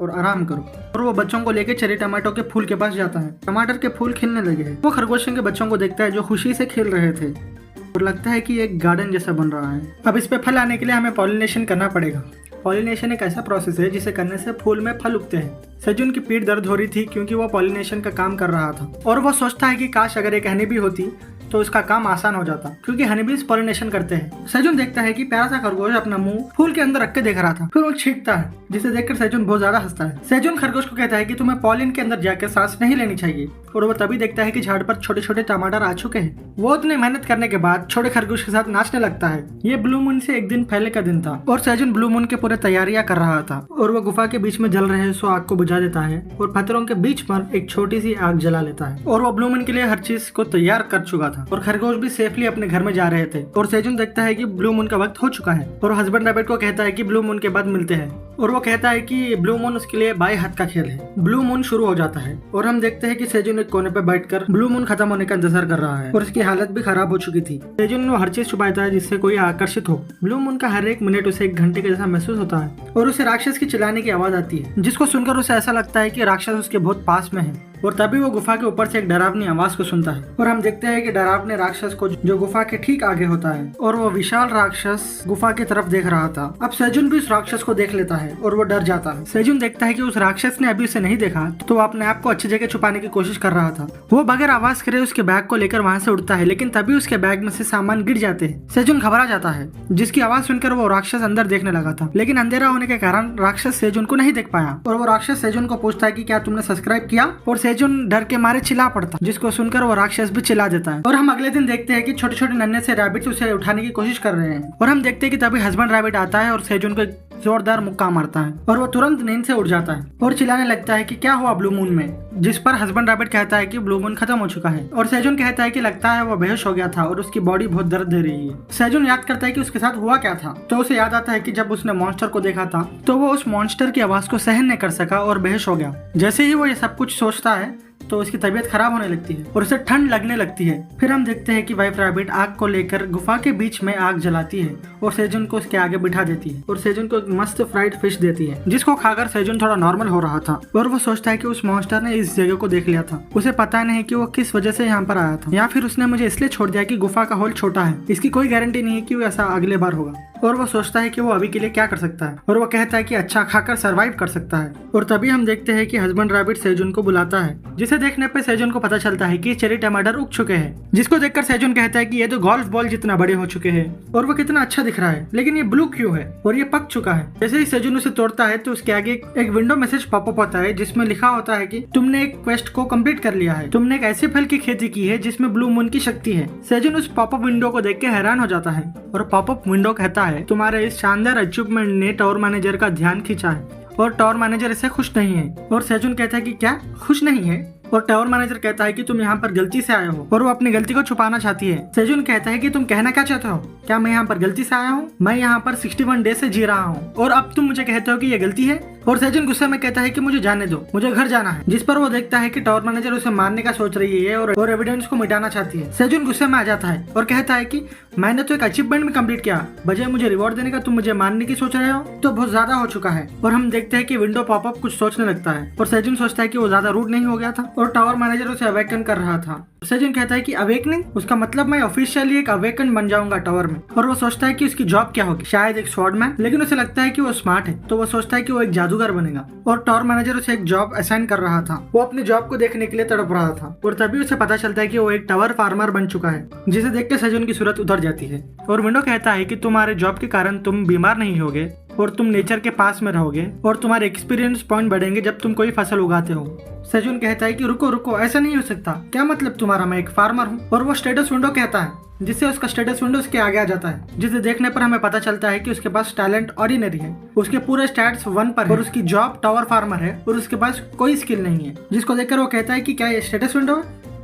और आराम करो। और वो बच्चों को लेकर चेरी टमाटो के फूल के पास जाता है। टमाटर के फूल खिलने लगे हैं। वो खरगोशों के बच्चों को देखता है जो खुशी से खेल रहे थे और लगता है कि एक गार्डन जैसा बन रहा है। अब इस पे फल आने के लिए हमें पॉलिनेशन करना पड़ेगा। पॉलिनेशन एक ऐसा प्रोसेस है जिसे करने से फूल में फल उगते हैं। सेजुन की पीठ दर्द हो रही थी क्योंकि वो पॉलिनेशन का काम कर रहा था और वो सोचता है कि काश अगर एक हनी भी होती तो उसका काम आसान हो जाता, क्योंकि हनीबीज पॉलिनेशन करते हैं। सेजुन देखता है कि प्यारा सा खरगोश अपना मुंह फूल के अंदर रख के देख रहा था, फिर वो छींकता है, जिसे देखकर सेजुन बहुत ज्यादा हंसता है। सेजुन खरगोश को कहता है कि तुम्हें पॉलिन के अंदर जाकर सांस नहीं लेनी चाहिए। और वो तभी देखता है कि झाड़ पर छोटे छोटे टमाटर आ चुके हैं। वो उतनी मेहनत करने के बाद छोटे खरगोश के साथ नाचने लगता है। ये ब्लू मून से एक दिन पहले का दिन था और सेजुन ब्लू मून के पूरे तैयारियां कर रहा था। और वो गुफा के बीच में जल रहे सो आग को बुझा देता है और पत्थरों के बीच पर एक छोटी सी आग जला लेता है। और वो ब्लू मून के लिए हर चीज को तैयार कर चुका था। था और खरगोश भी सेफली अपने घर में जा रहे थे। और सेजुन देखता है कि ब्लू मून का वक्त हो चुका है और हस्बैंड रैबिट को कहता है कि ब्लू मून के बाद मिलते हैं। और वो कहता है कि ब्लू मून उसके लिए बाएं हाथ का खेल है। ब्लू मून शुरू हो जाता है और हम देखते हैं कि सेजुन एक कोने पे बैठकर ब्लू मून खत्म होने का इंतजार कर रहा है और उसकी हालत भी खराब हो चुकी थी। सेजुन ने हर चीज छुपाता है जिससे कोई आकर्षित हो। ब्लू मून का हर एक मिनट उसे एक घंटे के जैसा महसूस होता है और उसे राक्षस की चिल्लाने की आवाज आती है, जिसको सुनकर उसे ऐसा लगता है कि राक्षस उसके बहुत पास में है। और तभी वो गुफा के ऊपर से एक डरावनी आवाज को सुनता है और हम देखते हैं कि डरावने राक्षस को जो गुफा के ठीक आगे होता है और वो विशाल राक्षस गुफा की तरफ देख रहा था। अब सेजुन भी उस राक्षस को देख लेता है और वो डर जाता है। सेजुन देखता है कि उस राक्षस ने अभी उसे नहीं देखा तो वो अपने आप को अच्छी जगह छुपाने की कोशिश कर रहा था। वो बगैर आवाज करे उसके बैग को लेकर वहाँ से उड़ता है, लेकिन तभी उसके बैग में से सामान गिर जाते हैं। सेजुन घबरा जाता है, जिसकी आवाज सुनकर वो राक्षस अंदर देखने लगा था, लेकिन अंधेरा होने के कारण राक्षस सेजुन को नहीं देख पाया। और वो राक्षस सेजुन को पूछता है कि क्या तुमने सब्सक्राइब किया, और सेजुन डर के मारे चिल्ला पड़ता, जिसको सुनकर वो राक्षस भी चिल्ला देता है। और हम अगले दिन देखते हैं कि छोटे छोटे नन्हे से रैबिट्स उसे उठाने की कोशिश कर रहे हैं और हम देखते हैं कि तभी हस्बैंड रैबिट आता है और सेजुन को जोरदार मुक्का मारता है और वो तुरंत नींद से उठ जाता है और चिल्लाने लगता है कि क्या हुआ ब्लू मून में, जिस पर हस्बैंड रैबिट कहता है कि ब्लू मून खत्म हो चुका है। और सेजुन कहता है कि लगता है वो बेहोश हो गया था और उसकी बॉडी बहुत दर्द दे रही है। सेजुन याद करता है कि उसके साथ हुआ क्या था, तो उसे याद आता है कि जब उसने मॉन्स्टर को देखा था तो वो उस मॉन्स्टर की आवाज को सहन नहीं कर सका और बेहोश हो गया। जैसे ही वो ये सब कुछ सोचता है तो उसकी तबीयत खराब होने लगती है और उसे ठंड लगने लगती है। फिर हम देखते हैं कि वाइफ रैबिट आग को लेकर गुफा के बीच में आग जलाती है और सेजुन को उसके आगे बिठा देती है और सेजुन को एक मस्त फ्राइड फिश देती है, जिसको खाकर सेजुन थोड़ा नॉर्मल हो रहा था। और वो सोचता है कि उस मॉन्स्टर ने इस जगह को देख लिया था, उसे पता नहीं कि वो किस वजह से यहाँ पर आया था, या फिर उसने मुझे इसलिए छोड़ दिया कि गुफा का होल छोटा है, इसकी कोई गारंटी नहीं है कि वो ऐसा अगले बार होगा। और वो सोचता है कि वो अभी के लिए क्या कर सकता है और वो कहता है कि अच्छा खाकर सरवाइव कर सकता है। और तभी हम देखते हैं कि हस्बैंड रैबिट सेजुन को बुलाता है, जिसे देखने पे सेजुन को पता चलता है कि चेरी टमाटर उग चुके हैं, जिसको देखकर सेजुन कहता है कि ये तो गोल्फ बॉल जितना बड़े हो चुके हैं और वो कितना अच्छा दिख रहा है, लेकिन ये ब्लू क्यों है और ये पक चुका है। जैसे ही सेजुन उसे तोड़ता है तो उसके आगे एक विंडो मैसेज पॉपअप होता है, जिसमें लिखा होता है कि तुमने एक क्वेस्ट को कंप्लीट कर लिया है, तुमने एक ऐसे फल की खेती की है जिसमें ब्लू मून की शक्ति है। सेजुन उस पॉपअप विंडो को देख के हैरान हो जाता है और पॉपअप विंडो कहता है तुम्हारे इस शानदार अचीवमेंट ने टावर मैनेजर का ध्यान खींचा है और टावर मैनेजर इससे खुश नहीं है। और सेजुन कहता है कि क्या खुश नहीं है, और टावर मैनेजर कहता है कि तुम यहाँ पर गलती से आए हो और वो अपनी गलती को छुपाना चाहती है। सेजुन कहता है कि तुम कहना क्या चाहते हो, क्या मैं यहाँ पर गलती से आया हूँ, मैं यहाँ पर 61 डे से जी रहा हूँ और अब तुम मुझे कहते हो कि ये गलती है। और सेजुन गुस्से में कहता है कि मुझे जाने दो, मुझे घर जाना है, जिस पर वो देखता है कि टावर मैनेजर उसे मारने का सोच रही है और एविडेंस को मिटाना चाहती है। सेजुन गुस्से में आ जाता है और कहता है कि मैंने तो एक अचीवमेंट में कंप्लीट किया, बजाय मुझे रिवॉर्ड देने का तुम मुझे मारने की सोच रहे हो, तो बहुत ज्यादा हो चुका है। और हम देखते हैं कि विंडो पॉपअप कुछ सोचने लगता है और सेजुन सोचता है कि वो ज्यादा रूड नहीं हो गया था और टावर मैनेजर उसे अवेकन कर रहा था। सेजुन कहता है कि अवेकनिंग, उसका मतलब मैं ऑफिशियली एक अवेकन बन जाऊंगा टावर में। और वो सोचता है कि उसकी जॉब क्या होगी, शायद एक स्वॉर्डमैन, लेकिन उसे लगता है कि वो स्मार्ट है तो वो सोचता है कि वो एक जादूगर बनेगा। और टावर मैनेजर उसे एक जॉब असाइन कर रहा था, वो अपनी जॉब को देखने के लिए तड़प रहा था और तभी उसे पता चलता है कि वो एक टावर फार्मर बन चुका है, जिसे देख के सेजुन की सूरत उतर जाती है। और विंडो कहता है कि तुम्हारे जॉब के कारण तुम बीमार नहीं होगे और तुम नेचर के पास में रहोगे और तुम्हारे एक्सपीरियंस पॉइंट बढ़ेंगे जब तुम कोई फसल उगाते हो। सेजुन कहता है कि रुको रुको, ऐसा नहीं हो सकता, क्या मतलब तुम्हारा, मैं एक फार्मर हूँ। और वो स्टेटस विंडो कहता है, जिससे उसका स्टेटस विंडो उसके आगे आ जाता है, जिसे देखने पर हमें पता चलता है कि उसके पास टैलेंट ऑर्डिनरी है, उसके पूरे स्टैट्स 1 पर है और उसकी जॉब टावर फार्मर है और उसके पास कोई स्किल नहीं है। जिसको देखकर वो कहता है कि क्या ये स्टेटस विंडो है,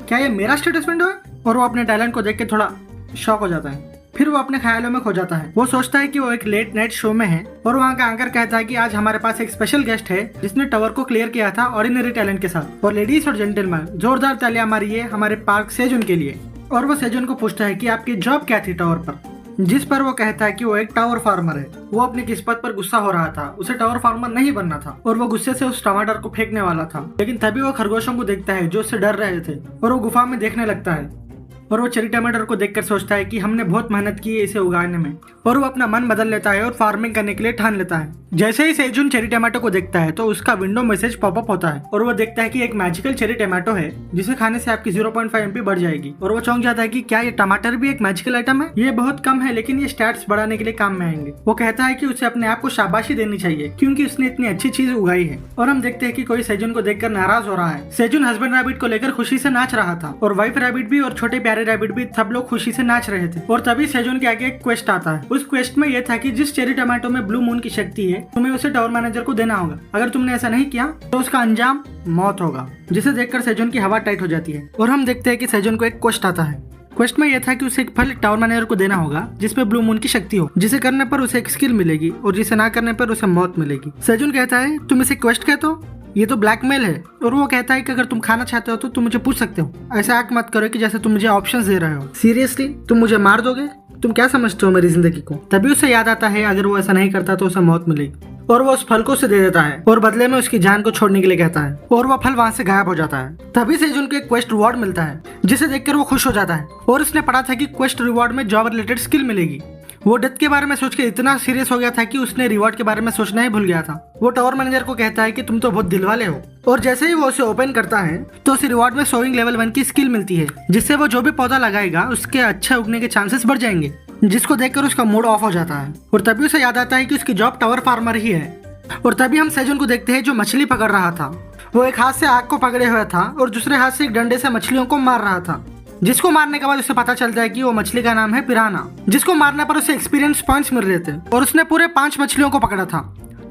क्या ये मेरा स्टेटस विंडो है। और वो अपने टैलेंट को देख के थोड़ा शॉक हो जाता है। फिर वो अपने ख्यालों में खो जाता है। वो सोचता है कि वो एक लेट नाइट शो में है और वहाँ का एंकर कहता है कि आज हमारे पास एक स्पेशल गेस्ट है जिसने टावर को क्लियर किया था ऑर्डिनरी टैलेंट के साथ। और लेडीज और जेंटलमैन, जोरदार तालियां मारिए हमारे पार्क सेजुन के लिए। और वो सेजुन को पूछता है कि आपकी जॉब क्या थी टावर पर, जिस पर वो कहता है कि वो एक टावर फार्मर है। वो अपनी किस्मत पर गुस्सा हो रहा था, उसे टावर फार्मर नहीं बनना था और वो गुस्से से उस टमाटर को फेंकने वाला था, लेकिन तभी वो खरगोशों को देखता है जो उससे डर रहे थे और वो गुफा में देखने लगता है। और वो चेरी टमाटर को देखकर सोचता है कि हमने बहुत मेहनत की है इसे उगाने में, और वो अपना मन बदल लेता है और फार्मिंग करने के लिए ठान लेता है। जैसे ही सेजुन चेरी टमाटो को देखता है तो उसका विंडो मैसेज पॉपअप होता है और वो देखता है कि एक मैजिकल चेरी टमाटो है जिसे खाने से आपकी 0.5 MP बढ़ जाएगी। और वो चौंक जाता है कि क्या ये टमाटर भी एक मैजिकल आइटम है, ये बहुत कम है लेकिन ये स्टैट्स बढ़ाने के लिए काम में आएंगे। वो कहता है कि उसे अपने आप को शाबाशी देनी चाहिए क्योंकि उसने इतनी अच्छी चीज उगाई है। और हम देखते हैं कि कोई सेजुन को देखकर नाराज हो रहा है। सेजुन हस्बैंड रैबिट को लेकर खुशी से नाच रहा था और वाइफ रैबिट भी और छोटे प्यारे रैबिट भी, सब लोग खुशी से नाच रहे थे। और तभी सेजुन के आगे एक क्वेस्ट आता है। उस क्वेस्ट में यह था कि जिस चेरी टमाटो में ब्लू मून की शक्ति है तुम्हें उसे टावर मैनेजर को देना होगा। अगर तुमने ऐसा नहीं किया तो उसका अंजाम मौत होगा। जिसे देखकर सेजुन की हवा टाइट हो जाती है और हम देखते हैं कि सेजुन को एक क्वेस्ट आता है। क्वेस्ट में यह था कि उसे एक फल टावर मैनेजर को देना होगा जिसमें ब्लू मून की शक्ति हो, जिसे करने पर उसे एक स्किल मिलेगी और जिसे ना करने पर उसे मौत मिलेगी। सेजुन कहता है तुम इसे क्वेस्ट कहते हो, ये तो ब्लैकमेल है। और वो कहता है कि अगर तुम खाना चाहते हो तो तुम मुझे पूछ सकते हो, ऐसा एक्ट मत करो कि जैसे तुम मुझे ऑप्शंस दे रहे हो। सीरियसली तुम मुझे मार दोगे? तुम क्या समझते हो मेरी जिंदगी को? तभी उसे याद आता है अगर वो ऐसा नहीं करता तो उसे मौत मिलेगी, और वो उस फल को उसे दे देता है और बदले में उसकी जान को छोड़ने के लिए कहता है, और वो फल वहाँ से गायब हो जाता है। तभी सेजुन को एक क्वेस्ट रिवॉर्ड मिलता है जिसे देखकर वो खुश हो जाता है, और उसने पढ़ा था कि क्वेस्ट रिवॉर्ड में जॉब रिलेटेड स्किल मिलेगी। वो डेथ के बारे में सोच के इतना सीरियस हो गया था कि उसने रिवॉर्ड के बारे में सोचना ही भूल गया था। वो टावर मैनेजर को कहता है कि तुम तो बहुत दिलवाले हो, और जैसे ही वो उसे ओपन करता है तो उसे रिवॉर्ड में सोइंग लेवल 1 की स्किल मिलती है, जिससे वो जो भी पौधा लगाएगा उसके अच्छे उगने के चांसेस बढ़ जाएंगे, जिसको देखकर उसका मूड ऑफ हो जाता है। और तभी उसे याद आता है कि उसकी जॉब टावर फार्मर ही है। और तभी हम सेजुन को देखते हैं जो मछली पकड़ रहा था। वो एक हाथ से आग को पकड़े हुए था और दूसरे हाथ से एक डंडे से मछलियों को मार रहा था, जिसको मारने के बाद उसे पता चलता है कि वो मछली का नाम है पिराना, जिसको मारने पर उसे एक्सपीरियंस पॉइंट्स मिल रहे थे। और उसने पूरे 5 मछलियों को पकड़ा था,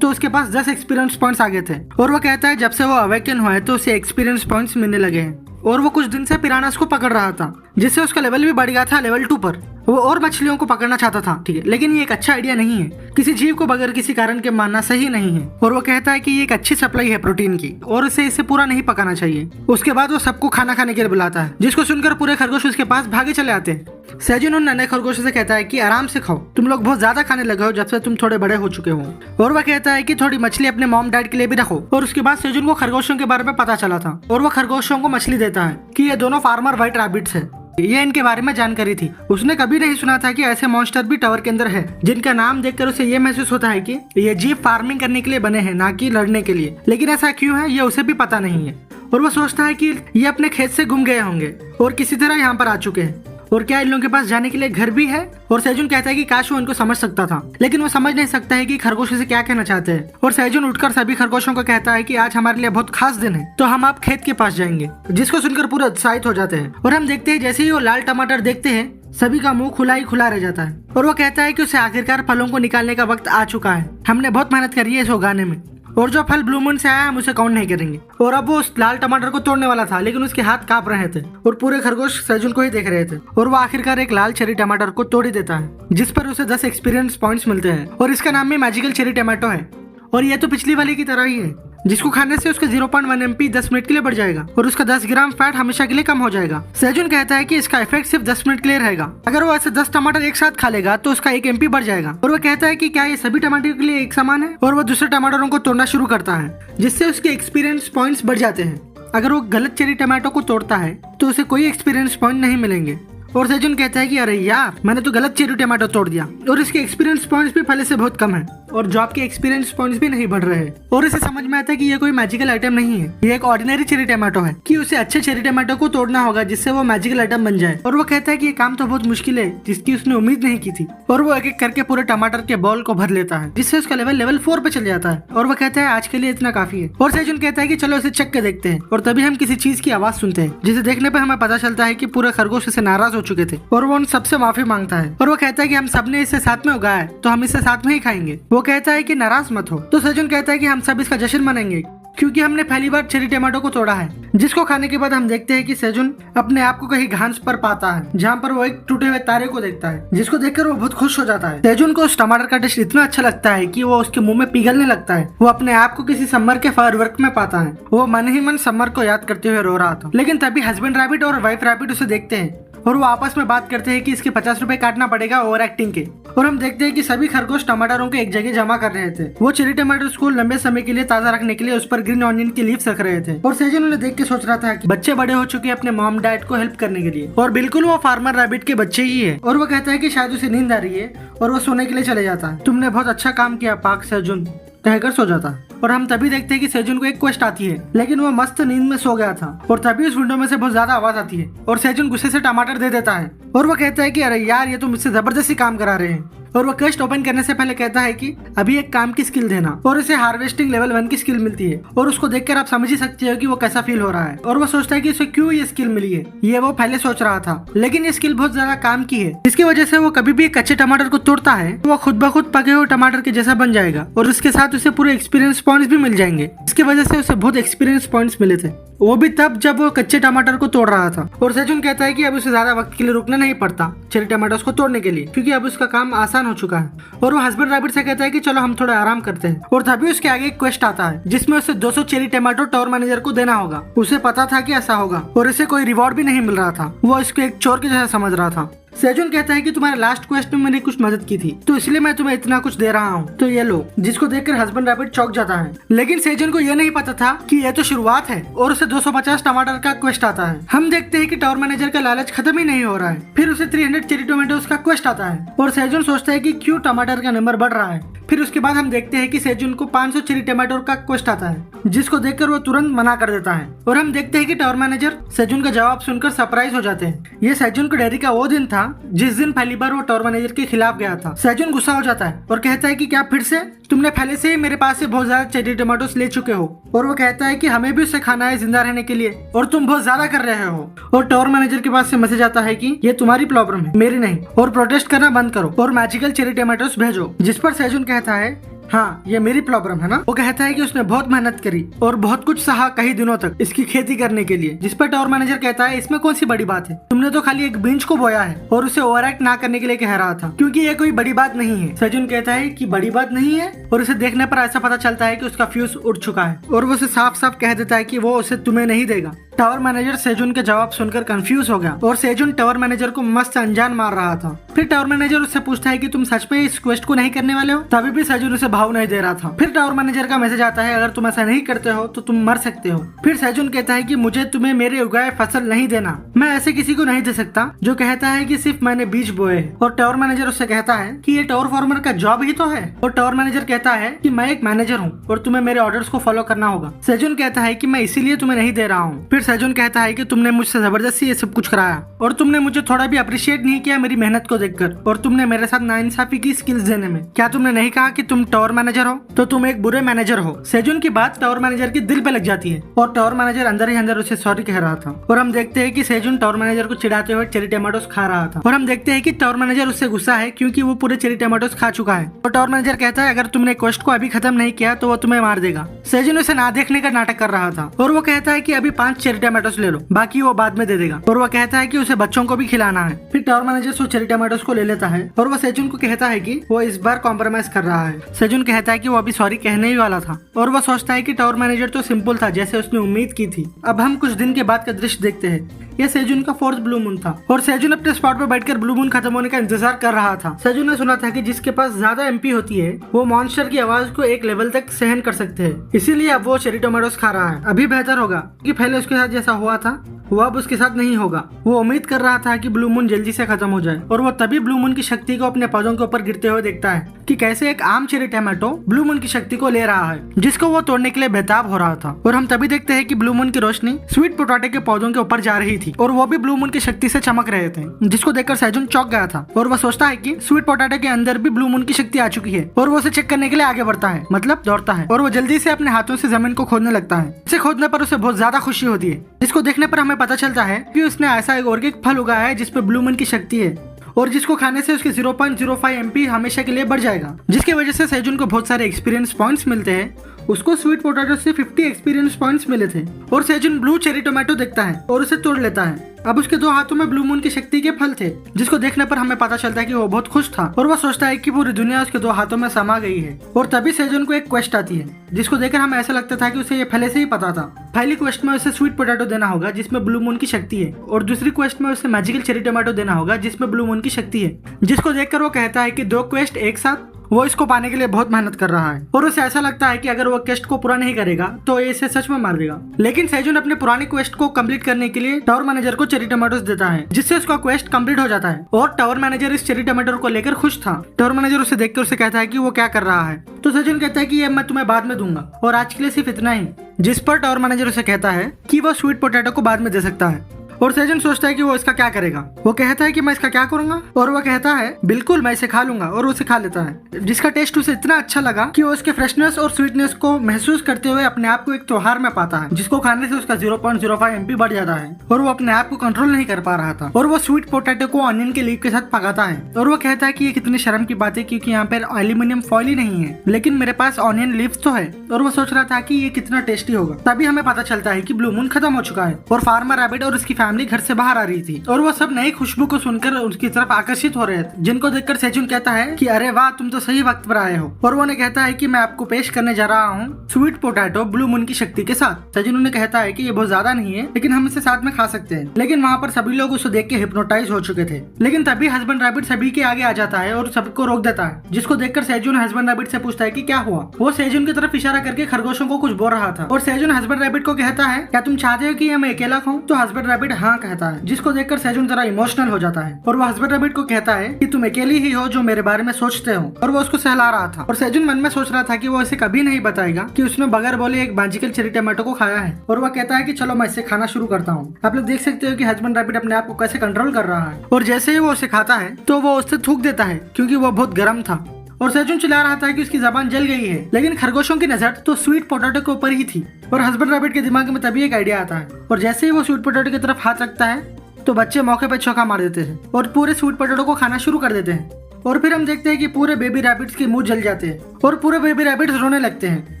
तो उसके पास 10 एक्सपीरियंस पॉइंट्स आ गए थे। और वो कहता है जब से वो अवेकन हुआ है तो उसे एक्सपीरियंस पॉइंट्स मिलने लगे हैं। और वो कुछ दिन से पिरानास को पकड़ रहा था, जिससे उसका लेवल भी बढ़ गया था लेवल 2 पर। वो और मछलियों को पकड़ना चाहता था, ठीक है, लेकिन ये एक अच्छा आइडिया नहीं है। किसी जीव को बगैर किसी कारण के मारना सही नहीं है। और वो कहता है कि ये एक अच्छी सप्लाई है प्रोटीन की और उसे इसे पूरा नहीं पकाना चाहिए। उसके बाद वो सबको खाना खाने के लिए बुलाता है, जिसको सुनकर पूरे खरगोश उसके पास भागे चले आते हैं। सेजुन उन नन्हे खरगोशों से कहता है कि आराम से खाओ, तुम लोग बहुत ज्यादा खाने लगे हो जब से तुम थोड़े बड़े हो चुके हो। और वह कहता है कि थोड़ी मछली अपने मॉम डैड के लिए भी रखो। और उसके बाद सेजुन को खरगोशों के बारे में पता चला था, और वो खरगोशों को मछली देता है कि ये दोनों फार्मर व्हाइट रैबिट्स है। ये इनके बारे में जानकारी थी। उसने कभी नहीं सुना था कि ऐसे मॉन्स्टर भी टावर के अंदर है, जिनका नाम देखकर उसे ये महसूस होता है कि ये जीव फार्मिंग करने के लिए बने हैं, ना कि लड़ने के लिए। लेकिन ऐसा क्यों है ये उसे भी पता नहीं है। और वो सोचता है कि ये अपने खेत से गुम गए होंगे और किसी तरह यहाँ पर आ चुके हैं, और क्या इन लोगों के पास जाने के लिए घर भी है। और सेजुन कहता है कि काश वो इनको समझ सकता था, लेकिन वो समझ नहीं सकता है कि खरगोश से क्या कहना चाहते हैं। और सेजुन उठकर सभी खरगोशों को कहता है कि आज हमारे लिए बहुत खास दिन है, तो हम आप खेत के पास जाएंगे, जिसको सुनकर पूरे उत्साहित हो जाते हैं। और हम देखते हैं जैसे ही वो लाल टमाटर देखते हैं सभी का मुंह खुला ही खुला रह जाता है। और वो कहता है कि उसे आखिरकार फलों को निकालने का वक्त आ चुका है। हमने बहुत मेहनत करी है इसे उगाने में, और जो फल ब्लू मून से आया हम उसे काउंट नहीं करेंगे। और अब वो उस लाल टमाटर को तोड़ने वाला था, लेकिन उसके हाथ कांप रहे थे और पूरे खरगोश सेजुन को ही देख रहे थे। और वो आखिरकार एक लाल चेरी टमाटर को तोड़ ही देता है, जिस पर उसे 10 एक्सपीरियंस पॉइंट्स मिलते हैं। और इसका नाम भी मैजिकल चेरी टमाटो है। और ये तो पिछली वाली की तरह ही है, जिसको खाने से उसका 0.1 MP 10 मिनट के लिए बढ़ जाएगा और उसका 10 ग्राम फैट हमेशा के लिए कम हो जाएगा। सेजुन कहता है कि इसका इफेक्ट सिर्फ 10 मिनट के लिए रहेगा। अगर वो ऐसे 10 टमाटर एक साथ खा लेगा तो उसका 1 MP बढ़ जाएगा। और वो कहता है कि क्या ये सभी टमाटर के लिए एक समान है। और वो दूसरे टमाटरों को तोड़ना शुरू करता है, जिससे उसके एक्सपीरियंस पॉइंट्स बढ़ जाते हैं। अगर वो गलत चेरी टमाटो को तोड़ता है तो उसे कोई एक्सपीरियंस पॉइंट नहीं मिलेंगे। और सेजुन कहता है कि अरे यार, मैंने तो गलत चेरी टमाटो तोड़ दिया, और इसके एक्सपीरियंस पॉइंट्स भी पहले से बहुत कम है, और जॉब के एक्सपीरियंस पॉइंट्स भी नहीं बढ़ रहे हैं। और इसे समझ में आता है कि ये कोई मैजिकल आइटम नहीं है, ये एक ऑर्डिनरी चेरी टमाटो है, कि उसे अच्छे चेरी टमाटो को तोड़ना होगा जिससे वो मैजिकल आइटम बन जाए। और वो कहता है कि ये काम तो बहुत मुश्किल है, जिसकी उसने उम्मीद नहीं की थी। और वो एक एक करके पूरे टमाटर के बॉल को भर लेता है, जिससे उसका लेवल 4 पे चल जाता है। और वो कहता है आज के लिए इतना काफी है। और सेजुन कहता है कि चलो इसे चेक के देखते हैं। और तभी हम किसी चीज की आवाज सुनते हैं, जिसे देखने पर हमें पता चलता है कि पूरे खरगोश से नाराज हो चुके थे, और वो उन सबसे माफी मांगता है। और वो कहता है कि हम सबने इसे साथ में उगाया है, तो हम इसे साथ में ही खाएंगे। वो कहता है कि नाराज मत हो। तो सेजुन कहता है कि हम सब इसका जश्न मनाएंगे, क्योंकि हमने पहली बार चेरी टमाटो को तोड़ा है। जिसको खाने के बाद हम देखते हैं कि सेजुन अपने आप को कहीं घास पर पाता है, जहाँ पर वो एक टूटे हुए तारे को देखता है, जिसको देखकर वो बहुत खुश हो जाता है। सेजुन को उस टमाटर का टेस्ट इतना अच्छा लगता है कि वो उसके मुंह में पिघलने लगता है। वो अपने आप को किसी समर के फायरवर्क में पाता है। वो मन ही मन समर को याद करते हुए रो रहा था। लेकिन तभी हस्बैंड रैबिट और वाइफ रैबिट उसे देखते हैं, और वो आपस में बात करते हैं कि इसके 50 रुपए काटना पड़ेगा ओवर एक्टिंग के। और हम देखते हैं कि सभी खरगोश टमाटरों को एक जगह जमा कर रहे थे। वो चेरी टमाटर को लंबे समय के लिए ताजा रखने के लिए उस पर ग्रीन ऑनियन की लीव्स रख रहे थे। और सेजुन उन्हें देख के सोच रहा था कि बच्चे बड़े हो चुके हैं अपने मॉम डैड को हेल्प करने के लिए, और बिल्कुल वो फार्मर रैबिट के बच्चे ही है। और वो कहता है कि शायद उसे नींद आ रही है, और वो सोने के लिए चले जाता है। तुमने बहुत अच्छा काम किया पाक सेजुन, कहकर सो जाता है। और हम तभी देखते हैं कि सेजुन को एक क्वेस्ट आती है, लेकिन वो मस्त नींद में सो गया था। और तभी उस विंडो में से बहुत ज्यादा आवाज आती है, और सेजुन गुस्से से टमाटर दे देता है। और वो कहता है कि अरे यार, ये तो मुझसे जबरदस्ती काम करा रहे हैं। और वो क्वेस्ट ओपन करने से पहले कहता है कि अभी एक काम की स्किल देना, और उसे हार्वेस्टिंग लेवल 1 की स्किल मिलती है। और उसको देखकर आप समझ ही सकते हो कि वो कैसा फील हो रहा है। और वो सोचता है कि उसे क्यों ये स्किल मिली है, ये वो पहले सोच रहा था, लेकिन ये स्किल बहुत ज्यादा काम की है, जिसकी वजह से वो कभी भी एक कच्चे टमाटर को तोड़ता है वो खुद ब खुद पके हुए टमाटर के जैसा बन जाएगा। और उसके साथ उसे पूरे एक्सपीरियंस पॉइंट्स भी मिल जाएंगे, इसकी वजह से उसे बहुत एक्सपीरियंस पॉइंट्स मिले थे। वो भी तब जब वो कच्चे टमाटर को तोड़ रहा था। और सेजुन कहता है कि अब उसे ज्यादा वक्त के लिए रुकना नहीं पड़ता चेरी टमाटोस को तोड़ने के लिए, क्योंकि अब उसका काम आसान हो चुका है। और वो हस्बैंड रैबिट से कहता है कि चलो हम थोड़ा आराम करते हैं। और तभी उसके आगे एक क्वेस्ट आता है जिसमें उसे 200 चेरी टमाटो टावर मैनेजर को देना होगा। उसे पता था कि ऐसा होगा और इसे कोई रिवॉर्ड भी नहीं मिल रहा था। वो इसको एक चोर के जैसा समझ रहा था। सेजुन कहता है कि तुम्हारे लास्ट क्वेस्ट में मैंने कुछ मदद की थी, तो इसलिए मैं तुम्हें इतना कुछ दे रहा हूँ, तो ये लो। जिसको देखकर हस्बैंड रैबिट चौंक जाता है। लेकिन सेजुन को ये नहीं पता था कि ये तो शुरुआत है और उसे 250 टमाटर का क्वेस्ट आता है। हम देखते हैं कि टावर मैनेजर का लालच खत्म ही नहीं हो रहा है। फिर उसे 300 चेरी टोमेटोस का क्वेस्ट आता है और सेजुन सोचता है कि क्यों टमाटर का नंबर बढ़ रहा है। फिर उसके बाद हम देखते हैं कि सेजुन को 500 चेरी टमाटर का क्वेस्ट आता है, जिसको देखकर वो तुरंत मना कर देता है। और हम देखते हैं कि टावर मैनेजर सेजुन का जवाब सुनकर सरप्राइज हो जाते हैं। ये सेजुन को डेयरी का वो दिन था जिस दिन पहली बार वो टावर मैनेजर के खिलाफ गया था। सेजुन गुस्सा हो जाता है और कहता है कि क्या फिर से तुमने पहले से ही मेरे पास से बहुत ज्यादा चेरी टमाटोस ले चुके हो। और वो कहता है कि हमें भी उससे खाना है जिंदा रहने के लिए और तुम बहुत ज्यादा कर रहे हो। और टावर मैनेजर के पास से मैसेज आता है कि ये तुम्हारी प्रॉब्लम है, मेरी नहीं, और प्रोटेस्ट करना बंद करो और मैजिकल चेरी टमाटोस भेजो। जिस पर सेजुन कहता है हाँ ये मेरी प्रॉब्लम है ना। वो कहता है कि उसने बहुत मेहनत करी और बहुत कुछ सहा कई दिनों तक इसकी खेती करने के लिए। जिस पर टावर मैनेजर कहता है इसमें कौन सी बड़ी बात है, तुमने तो खाली एक बीज को बोया है। और उसे ओवरएक्ट ना करने के लिए कह रहा था क्योंकि ये कोई बड़ी बात नहीं है। सेजुन कहता है कि बड़ी बात नहीं है और उसे देखने पर ऐसा पता चलता है कि उसका फ्यूज उड़ चुका है और वो उसे साफ साफ कह देता है कि वो उसे तुम्हें नहीं देगा। टावर मैनेजर सेजुन के जवाब सुनकर कंफ्यूज हो गया और सेजुन टावर मैनेजर को मस्त अनजान मार रहा था। फिर टावर मैनेजर उससे पूछता है कि तुम सच में इस क्वेस्ट को नहीं करने वाले हो। तभी भी सेजुन उसे भाव नहीं दे रहा था। फिर टावर मैनेजर का मैसेज आता है अगर तुम ऐसा नहीं करते हो तो तुम मर सकते हो। फिर सेजुन कहता है कि मुझे तुम्हें मेरे उगाए फसल नहीं देना, मैं ऐसे किसी को नहीं दे सकता जो कहता है कि सिर्फ मैंने बीज बोए हैं। और टावर मैनेजर उससे कहता है कि ये टावर फार्मर का जॉब ही तो है। और टावर मैनेजर कहता है कि मैं एक मैनेजर हूँ और तुम्हें मेरे ऑर्डर्स को फॉलो करना होगा। सेजुन कहता है कि मैं इसीलिए तुम्हें नहीं दे रहा हूँ। फिर सेजुन कहता है कि तुमने मुझसे जबरदस्ती ये सब कुछ कराया और तुमने मुझे थोड़ा भी अप्रिशिएट नहीं किया मेरी मेहनत को देखकर, और तुमने मेरे साथ नाइंसाफी की स्किल्स देने में। क्या तुमने नहीं कहा कि तुम टावर मैनेजर हो, तो तुम एक बुरे मैनेजर हो। सेजुन की बात टावर मैनेजर के दिल पे लग जाती है और टावर मैनेजर अंदर ही अंदर उसे सॉरी कह रहा था। और हम देखते हैं कि सेजुन टावर मैनेजर को चिढ़ाते हुए चेरी टमाटोस खा रहा था। और हम देखते हैं कि टावर मैनेजर उससे गुस्सा है क्योंकि वो पूरे चेरी टमाटोस खा चुका है। और टावर मैनेजर कहता है अगर तुमने क्वेस्ट को अभी खत्म नहीं किया तो वो तुम्हें मार देगा। सेजुन उसे ना देखने का नाटक कर रहा था और वो कहता है कि अभी 5 चेरी टमाटोस ले लो, बाकी वो बाद में दे देगा। और वो कहता है कि उसे बच्चों को भी खिलाना है। फिर tower manager so cherry tomatoes को ले लेता है और वो सेजुन को कहता है कि वो इस बार कॉम्प्रोमाइज कर रहा है। सेजुन कहता है कि वो अभी सॉरी कहने ही वाला था और वो सोचता है कि टावर मैनेजर तो सिंपल था जैसे उसने उम्मीद की थी। अब हम कुछ दिन के बाद का दृश्य देखते हैं। यह सेजुन का 4th ब्लू मून था और सेजुन अपने स्पॉट पर बैठकर ब्लू मून खत्म होने का इंतजार कर रहा था। सेजुन ने सुना था कि जिसके पास ज्यादा एमपी होती है वो मॉन्स्टर की आवाज को एक लेवल तक सहन कर सकते हैं, इसीलिए अब वो चेरी टोमेटोस खा रहा है। अभी बेहतर होगा कि पहले उसके साथ जैसा हुआ था वो अब उसके साथ नहीं होगा। वो उम्मीद कर रहा था कि ब्लू मून जल्दी से खत्म हो जाए और वो तभी ब्लू मून की शक्ति को अपने पौधों के ऊपर गिरते हुए देखता है कि कैसे एक आम चेरी टमाटो ब्लू मून की शक्ति को ले रहा है, जिसको वो तोड़ने के लिए बेताब हो रहा था। और हम तभी देखते हैं कि ब्लू मून की रोशनी स्वीट पोटैटो के पौधों के ऊपर जा रही थी और वो भी ब्लू मून की शक्ति से चमक रहे थे, जिसको देखकर सेजुन चौंक गया था और वह सोचता है कि स्वीट पोटैटो के अंदर भी ब्लू मून की शक्ति आ चुकी है। और वो उसे चेक करने के लिए आगे बढ़ता है, मतलब दौड़ता है, और वो जल्दी से अपने हाथों से जमीन को खोदने लगता है। इसे खोदने पर उसे बहुत ज्यादा खुशी होती है, जिसको देखने पर हमें पता चलता है कि उसने ऐसा एक ऑर्गेनिक फल उगाया है जिसपे ब्लू मून की शक्ति है और जिसको खाने से उसके 0.05 एमपी हमेशा के लिए बढ़ जाएगा, जिसकी वजह से सेजुन को बहुत सारे एक्सपीरियंस पॉइंट्स मिलते हैं। उसको स्वीट पोटैटो से 50 एक्सपीरियंस पॉइंट्स मिले थे। और सेजुन ब्लू चेरी टोमेटो देखता है और उसे तोड़ लेता है। अब उसके 2 हाथों में ब्लू मून की शक्ति के फल थे, जिसको देखने पर हमें पता चलता है कि वो बहुत खुश था और वो सोचता है कि पूरी दुनिया उसके 2 हाथों में समा गई है। और तभी सेजुन को एक क्वेस्ट आती है, जिसको देखकर हमें ऐसा लगता था कि उसे ये पहले से ही पता था। पहली क्वेस्ट में उसे स्वीट पोटैटो देना होगा जिसमें ब्लू मून की शक्ति है, और दूसरी क्वेस्ट में उसे मैजिकल चेरी टोमेटो देना होगा जिसमें ब्लू मून की शक्ति है। जिसको देखकर वो कहता है कि 2 क्वेस्ट एक साथ वो इसको पाने के लिए बहुत मेहनत कर रहा है और उसे ऐसा लगता है कि अगर वो क्वेस्ट को पूरा नहीं करेगा तो ये इसे सच में मार देगा। लेकिन सेजुन अपने पुरानी क्वेस्ट को कंप्लीट करने के लिए टावर मैनेजर को चेरी टमाटोस देता है, जिससे उसका क्वेस्ट कंप्लीट हो जाता है। और टावर मैनेजर इस चेरी टमाटर को लेकर खुश था। टावर मैनेजर उसे देखकर उसे कहता है कि वो क्या कर रहा है, तो सेजुन कहता है कि ये मैं तुम्हें बाद में दूंगा और आज के लिए सिर्फ इतना ही। जिस पर टावर मैनेजर उसे कहता है कि वो स्वीट पोटैटो को बाद में दे सकता है। और सेजन सोचता है कि वो इसका क्या करेगा। वो कहता है कि मैं इसका क्या करूंगा, और वो कहता है बिल्कुल मैं इसे खा लूंगा, और उसे खा लेता है, जिसका टेस्ट उसे इतना अच्छा लगा कि वो उसके फ्रेशनेस और स्वीटनेस को महसूस करते हुए अपने आप को एक त्योहार में पाता है, जिसको खाने से उसका 0.05 MP बढ़ जाता है, और वो अपने आप को कंट्रोल नहीं कर पा रहा था। और वो स्वीट पोटैटो को ऑनियन के लीफ के साथ पकाता है, और वो कहता है कि ये कितनी शर्म की बात है क्योंकि यहाँ पर एल्यूमिनियम फॉइल ही नहीं है, लेकिन मेरे पास ऑनियन लीव्स तो है। और वो सोच रहा था कि ये कितना टेस्टी होगा। तभी हमें पता चलता है कि ब्लू मून खत्म हो चुका है और फार्मर रैबिट और उसकी फैमिली घर से बाहर आ रही थी, और वो सब नई खुशबू को सुनकर उसकी तरफ आकर्षित हो रहे थे, जिनको देखकर सेजुन कहता है कि अरे वाह, तुम तो सही वक्त पर आए हो। और वो उन्हें कहता है कि मैं आपको पेश करने जा रहा हूँ स्वीट पोटैटो ब्लू मून की शक्ति के साथ। सेजुन उन्हें कहता है कि ये बहुत ज्यादा नहीं है, लेकिन हम इसे साथ में खा सकते हैं। लेकिन वहाँ पर सभी लोग उसे देख के हिप्नोटाइज हो चुके थे। लेकिन तभी हस्बैंड रैबिट सभी के आगे आ जाता है और सबको रोक देता है, जिसको देखकर सेजुन हस्बैंड रैबिट से पूछता है कि क्या हुआ। वो सेजुन की तरफ इशारा करके खरगोशों को कुछ बोल रहा था, और सेजुन हस्बैंड रैबिट को कहता है क्या तुम चाहते हो कि मैं अकेला खाऊं? तो हस्बैंड रैबिट हाँ कहता है, जिसको देखकर सेजुन जरा इमोशनल हो जाता है, और वो हस्बैंड रैबिट को कहता है कि तुम अकेली ही हो जो मेरे बारे में सोचते हो। और वो उसको सहला रहा था, और सेजुन मन में सोच रहा था कि वो इसे कभी नहीं बताएगा कि उसने बगैर बोले एक मैजिकल चेरी टमाटो को खाया है। और वह कहता है कि चलो मैं इसे खाना शुरू करता हूँ। आप लोग देख सकते हो कि हस्बैंड रैबिट अपने आप को कैसे कंट्रोल कर रहा है, और जैसे ही वो उसे खाता है तो वो उससे थूक देता है क्योंकि वो बहुत गर्म था। और सेजुन चिल्ला रहा था कि उसकी जबान जल गई है, लेकिन खरगोशों की नजर तो स्वीट पोटैटो के ऊपर ही थी। और हस्बैंड रैबिट के दिमाग में तभी एक आइडिया आता है, और जैसे ही वो स्वीट पोटैटो की तरफ हाथ रखता है तो बच्चे मौके पर चौका मार देते हैं और पूरे स्वीट पोटैटो को खाना शुरू कर देते हैं। और फिर हम देखते हैं कि पूरे बेबी रैबिट्स के मुंह जल जाते हैं और पूरे बेबी रैबिट्स रोने लगते हैं।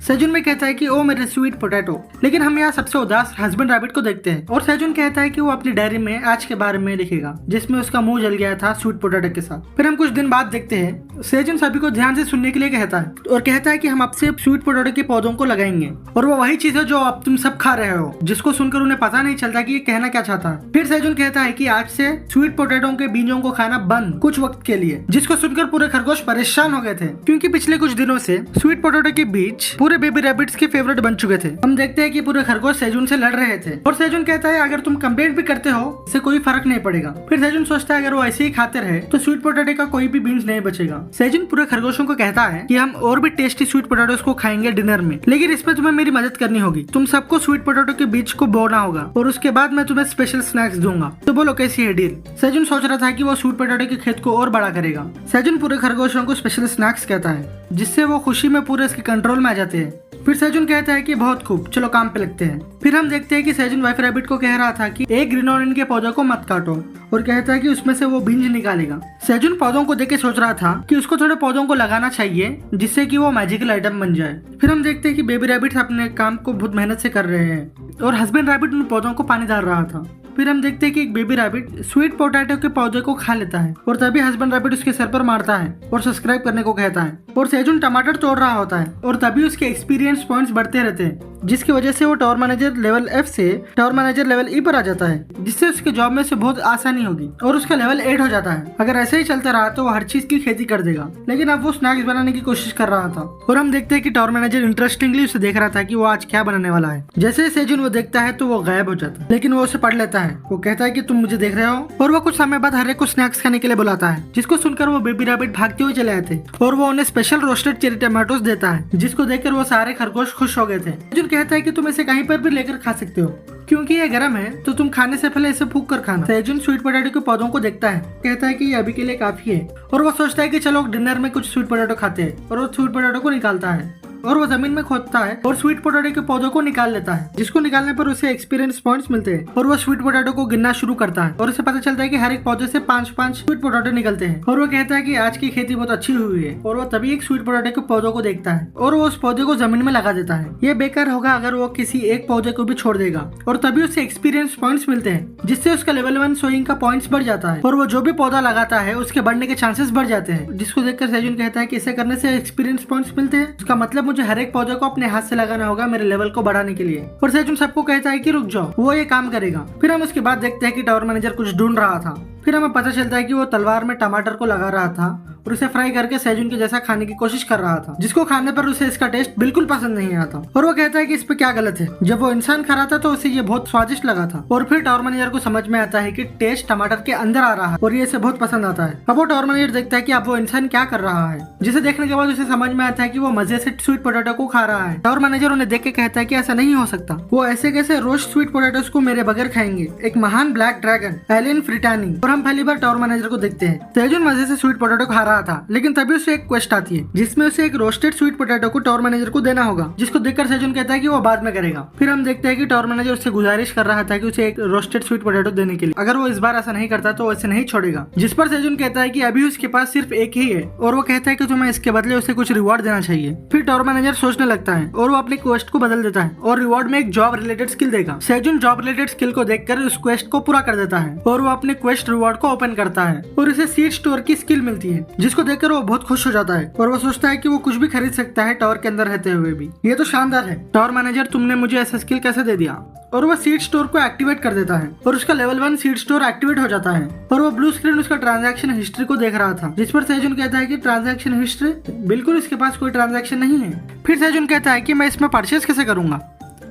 सेजुन में कहता है कि ओ मेरे स्वीट पोटैटो। लेकिन हम यहाँ सबसे उदास हस्बैंड रैबिट को देखते हैं, और सेजुन कहता है कि वो अपनी डायरी में आज के बारे में लिखेगा जिसमें उसका मुंह जल गया था स्वीट पोटैटो के साथ। फिर हम कुछ दिन बाद देखते हैं सेजुन सभी को ध्यान से सुनने के लिए कहता है, और कहता है कि हम अब से स्वीट पोटैटो के पौधों को लगाएंगे, और वो वही चीज है जो अब तुम सब खा रहे हो, जिसको सुनकर उन्हें पता नहीं चलता कि ये कहना क्या चाहता है। फिर सेजुन कहता है कि आज से स्वीट पोटैटो के बीजों को खाना बंद कुछ वक्त के लिए, जिसको सुनकर पूरे खरगोश परेशान हो गए थे क्योंकि पिछले कुछ दिनों से स्वीट पोटैटो के बीज पूरे बेबी रैबिट्स के फेवरेट बन चुके थे। हम देखते हैं कि पूरे खरगोश सेजुन से लड़ रहे थे, और सेजुन कहता है अगर तुम कंप्लेंट भी करते हो इससे कोई फर्क नहीं पड़ेगा। फिर सेजुन सोचता है अगर वो ऐसे ही खाते रहे तो स्वीट पोटैटो का कोई भी बीन्स नहीं बचेगा। सेजुन पूरे खरगोशों को कहता है कि हम और भी टेस्टी स्वीट पोटैटोस को खाएंगे डिनर में, लेकिन इसमें तुम्हें मेरी मदद करनी होगी। तुम सबको स्वीट पोटैटो के बीज को बोना होगा और उसके बाद मैं तुम्हें स्पेशल स्नैक्स दूंगा। तो बोलो कैसी है डील? सेजुन सोच रहा था कि वो स्वीट पोटैटो के खेत को और बड़ा करेगा। सेजुन पूरे खरगोशों को स्पेशल स्नैक्स कहता है, जिससे वो खुशी में पूरे इसके कंट्रोल में आ जाते हैं। फिर सेजुन कहता है कि बहुत खूब, चलो काम पे लगते हैं। फिर हम देखते हैं कि सेजुन वाइफ रैबिट को कह रहा था कि एक ग्रीन ऑनियन के पौधों को मत काटो, और कहता है कि उसमें से वो बीज निकालेगा। सेजुन पौधों को देख के सोच रहा था कि उसको थोड़े पौधों को लगाना चाहिए जिससे कि वो मैजिकल आइटम बन जाए। फिर हम देखते हैं कि बेबी रैबिट अपने काम को बहुत मेहनत से कर रहे हैं, और हस्बैंड रैबिट उन पौधों को पानी डाल रहा था। फिर हम देखते हैं कि एक बेबी रैबिट स्वीट पोटैटो के पौधे को खा लेता है, और तभी हस्बैंड रैबिट उसके सर पर मारता है और सब्सक्राइब करने को कहता है। और सेजुन टमाटर तोड़ रहा होता है, और तभी उसके एक्सपीरियंस पॉइंट्स बढ़ते रहते हैं, जिसकी वजह से वो टावर मैनेजर लेवल F से टावर मैनेजर लेवल E पर आ जाता है, जिससे उसके जॉब में से बहुत आसानी होगी, और उसका लेवल 8 हो जाता है। अगर ऐसे ही चलता रहा तो वो हर चीज की खेती कर देगा, लेकिन अब वो स्नैक्स बनाने की कोशिश कर रहा था। और हम देखते हैं कि टावर मैनेजर इंटरेस्टिंगली उसे देख रहा था कि वो आज क्या बनाने वाला है। जैसे ही सेजुन वो देखता है तो वो गायब हो जाता है, लेकिन वो उसे पढ़ लेता है। वो कहता है कि तुम मुझे देख रहे हो, और वो कुछ समय बाद हर एक को स्नैक्स खाने के लिए बुलाता है, जिसको सुनकर वो बेबी रैबिट भागते हुए चले आते, और वो उन्हें स्पेशल रोस्टेड चेरी टमाटोस देता है, जिसको देखकर वो सारे खरगोश खुश हो गए थे। सेजुन कहता है कि तुम इसे कहीं पर भी लेकर खा सकते हो क्योंकि ये गर्म है, तो तुम खाने से पहले इसे फूंक कर खाना। सेजुन स्वीट पोटैटो के पौधों को देखता है, कहता है कि ये अभी के लिए काफी है, और वो सोचता है कि चलो डिनर में कुछ स्वीट पोटैटो खाते हैं, और वो स्वीट पोटैटो को निकालता है, और वो जमीन में खोदता है और स्वीट पोटैटो के पौधों को निकाल लेता है, जिसको निकालने पर उसे एक्सपीरियंस पॉइंट्स मिलते हैं, और वो स्वीट पोटैटो को गिनना शुरू करता है, और उसे पता चलता है कि हर एक पौधे से 5-5 स्वीट पोटैटो निकलते हैं। और वो कहता है कि आज की खेती बहुत अच्छी हुई है, और वो तभी एक स्वीट पोटैटो के पौधों को देखता है, और वो उस पौधे को जमीन में लगा देता है। ये बेकार होगा अगर वो किसी एक पौधे को भी छोड़ देगा, और तभी उसे एक्सपीरियंस पॉइंट्स मिलते हैं, जिससे उसका लेवल 1 सोइंग का पॉइंट्स बढ़ जाता है, और वो जो भी पौधा लगाता है उसके बढ़ने के चांसेस बढ़ जाते हैं, जिसको देखकर सेजुन कहता है कि इसे करने से एक्सपीरियंस पॉइंट्स मिलते हैं। उसका मतलब मुझे हर एक पौधे को अपने हाथ से लगाना होगा मेरे लेवल को बढ़ाने के लिए। और सेजुन सबको कहता है कि रुक जाओ, वो ये काम करेगा। फिर हम उसके बाद देखते हैं कि टावर मैनेजर कुछ ढूंढ रहा था। फिर हमें पता चलता है कि वो तलवार में टमाटर को लगा रहा था, और उसे फ्राई करके सेजुन के जैसा खाने की कोशिश कर रहा था, जिसको खाने पर उसे इसका टेस्ट बिल्कुल पसंद नहीं आता और वो कहता है कि इस पे क्या गलत है। जब वो इंसान खा रहा था तो उसे ये बहुत स्वादिष्ट लगा था और फिर टावर मैनेजर को समझ में आता है कि टेस्ट टमाटर के अंदर आ रहा है और ये इसे बहुत पसंद आता है। अब वो टावर मैनेजर देखता है कि अब वो इंसान क्या कर रहा है, जिसे देखने के बाद उसे समझ में आता है कि वो मजे से स्वीट पोटैटो को खा रहा है। टावर मैनेजर उन्हें देख के कहता है कि ऐसा नहीं हो सकता, वो ऐसे कैसे रोस्ट स्वीट पोटैटोस को मेरे बगैर खाएंगे। एक महान ब्लैक ड्रैगन एलियन फ्रिटानी। और हम पहली बार टावर मैनेजर को देखते हैं। सेजुन मजे से स्वीट पोटैटो खा रहा था, लेकिन तभी उसे एक क्वेस्ट आती है जिसमें उसे एक रोस्टेड स्वीट पोटैटो को टावर मैनेजर को देना होगा, जिसको देखकर सेजुन कहता है कि वो बाद में करेगा। फिर हम देखते हैं कि टावर मैनेजर उससे गुजारिश कर रहा था कि उसे एक रोस्टेड स्वीट पोटैटो देने के लिए, अगर वो इस बार ऐसा नहीं करता तो उसे नहीं छोड़ेगा। जिस पर सेजुन कहता है कि अभी उसके पास सिर्फ एक ही है और वो कहता है कि तुम्हें इसके बदले उसे कुछ रिवॉर्ड देना चाहिए। फिर टावर मैनेजर सोचने लगता है और वो अपनी क्वेस्ट को बदल देता है और रिवॉर्ड में एक जॉब रिलेटेड स्किल देगा। सेजुन जॉब रिलेटेड स्किल को देखकर उस क्वेस्ट को पूरा कर देता है और वो अपने क्वेस्ट रिवॉर्ड को ओपन करता है और उसे सीड स्टोर की स्किल मिलती है, जिसको देखकर वो बहुत खुश हो जाता है और वो सोचता है कि वो कुछ भी खरीद सकता है टावर के अंदर रहते हुए भी। ये तो शानदार है टावर मैनेजर, तुमने मुझे ऐसा स्किल कैसे दे दिया। और वो सीड स्टोर को एक्टिवेट कर देता है और उसका लेवल 1 सीड स्टोर एक्टिवेट हो जाता है और वो ब्लू स्क्रीन उसका ट्रांजैक्शन हिस्ट्री को देख रहा था, जिस पर सेजुन कहता है कि ट्रांजैक्शन हिस्ट्री, बिल्कुल इसके पास कोई ट्रांजैक्शन नहीं है। फिर सेजुन कहता है कि मैं इसमें परचेज कैसे करूंगा,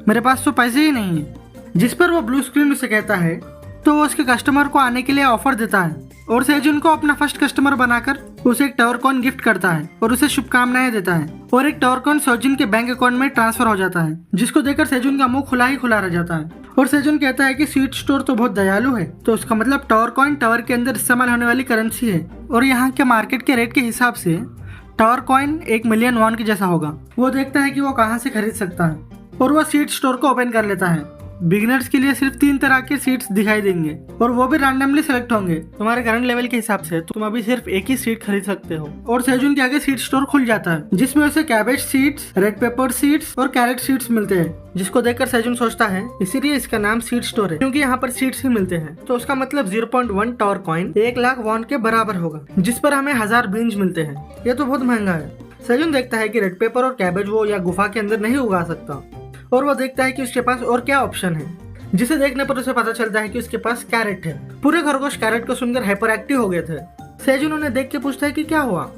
मेरे पास तो पैसे ही नहीं है। जिस पर वो ब्लू स्क्रीन उसे कहता है तो वो उसके कस्टमर को आने के लिए ऑफर देता है और सेजुन को अपना फर्स्ट कस्टमर बनाकर उसे एक टावर कॉइन गिफ्ट करता है और उसे शुभकामनाएं देता है और एक टावर कॉइन सेजुन के बैंक अकाउंट में ट्रांसफर हो जाता है, जिसको देखकर सेजुन का मुंह खुला ही खुला रह जाता है। और सेजुन कहता है कि स्वीट स्टोर तो बहुत दयालु है, तो उसका मतलब टावर कॉइन टावर के अंदर इस्तेमाल होने वाली करेंसी है और यहाँ के मार्केट के रेट के हिसाब से टावर कॉइन 1 मिलियन वॉन के जैसा होगा। वो देखता है कि वो कहाँ से खरीद सकता है और वो सीड स्टोर को ओपन कर लेता है। बिगिनर्स के लिए सिर्फ 3 तरह के सीड्स दिखाई देंगे और वो भी रैंडमली सेलेक्ट होंगे तुम्हारे करंट लेवल के हिसाब से, तो तुम अभी सिर्फ एक ही सीड खरीद सकते हो। और सेजुन के आगे सीड स्टोर खुल जाता है जिसमें उसे cabbage seeds, red pepper seeds और कैरेट सीड्स मिलते हैं, जिसको देखकर सेजुन सोचता है इसीलिए इसका नाम सीड स्टोर है, क्योंकि यहाँ पर सीड्स ही मिलते हैं। तो उसका मतलब 0.1 टावर कॉइन 1 लाख वॉन के बराबर होगा, जिस पर हमें 1000 बीन्स मिलते हैं। ये तो बहुत महंगा है। सेजुन देखता है कि रेड पेपर और कैबेज वो या गुफा के अंदर नहीं उगा सकता और वो देखता है कि उसके पास और क्या ऑप्शन है, जिसे देखने पर उसे पता चलता है कि उसके पास कैरेट है। पूरे खरगोश कैरेट को सुनकर हाइपर एक्टिव हो गए थे। सेजुन उन्हें देख के पूछता है कि क्या हुआ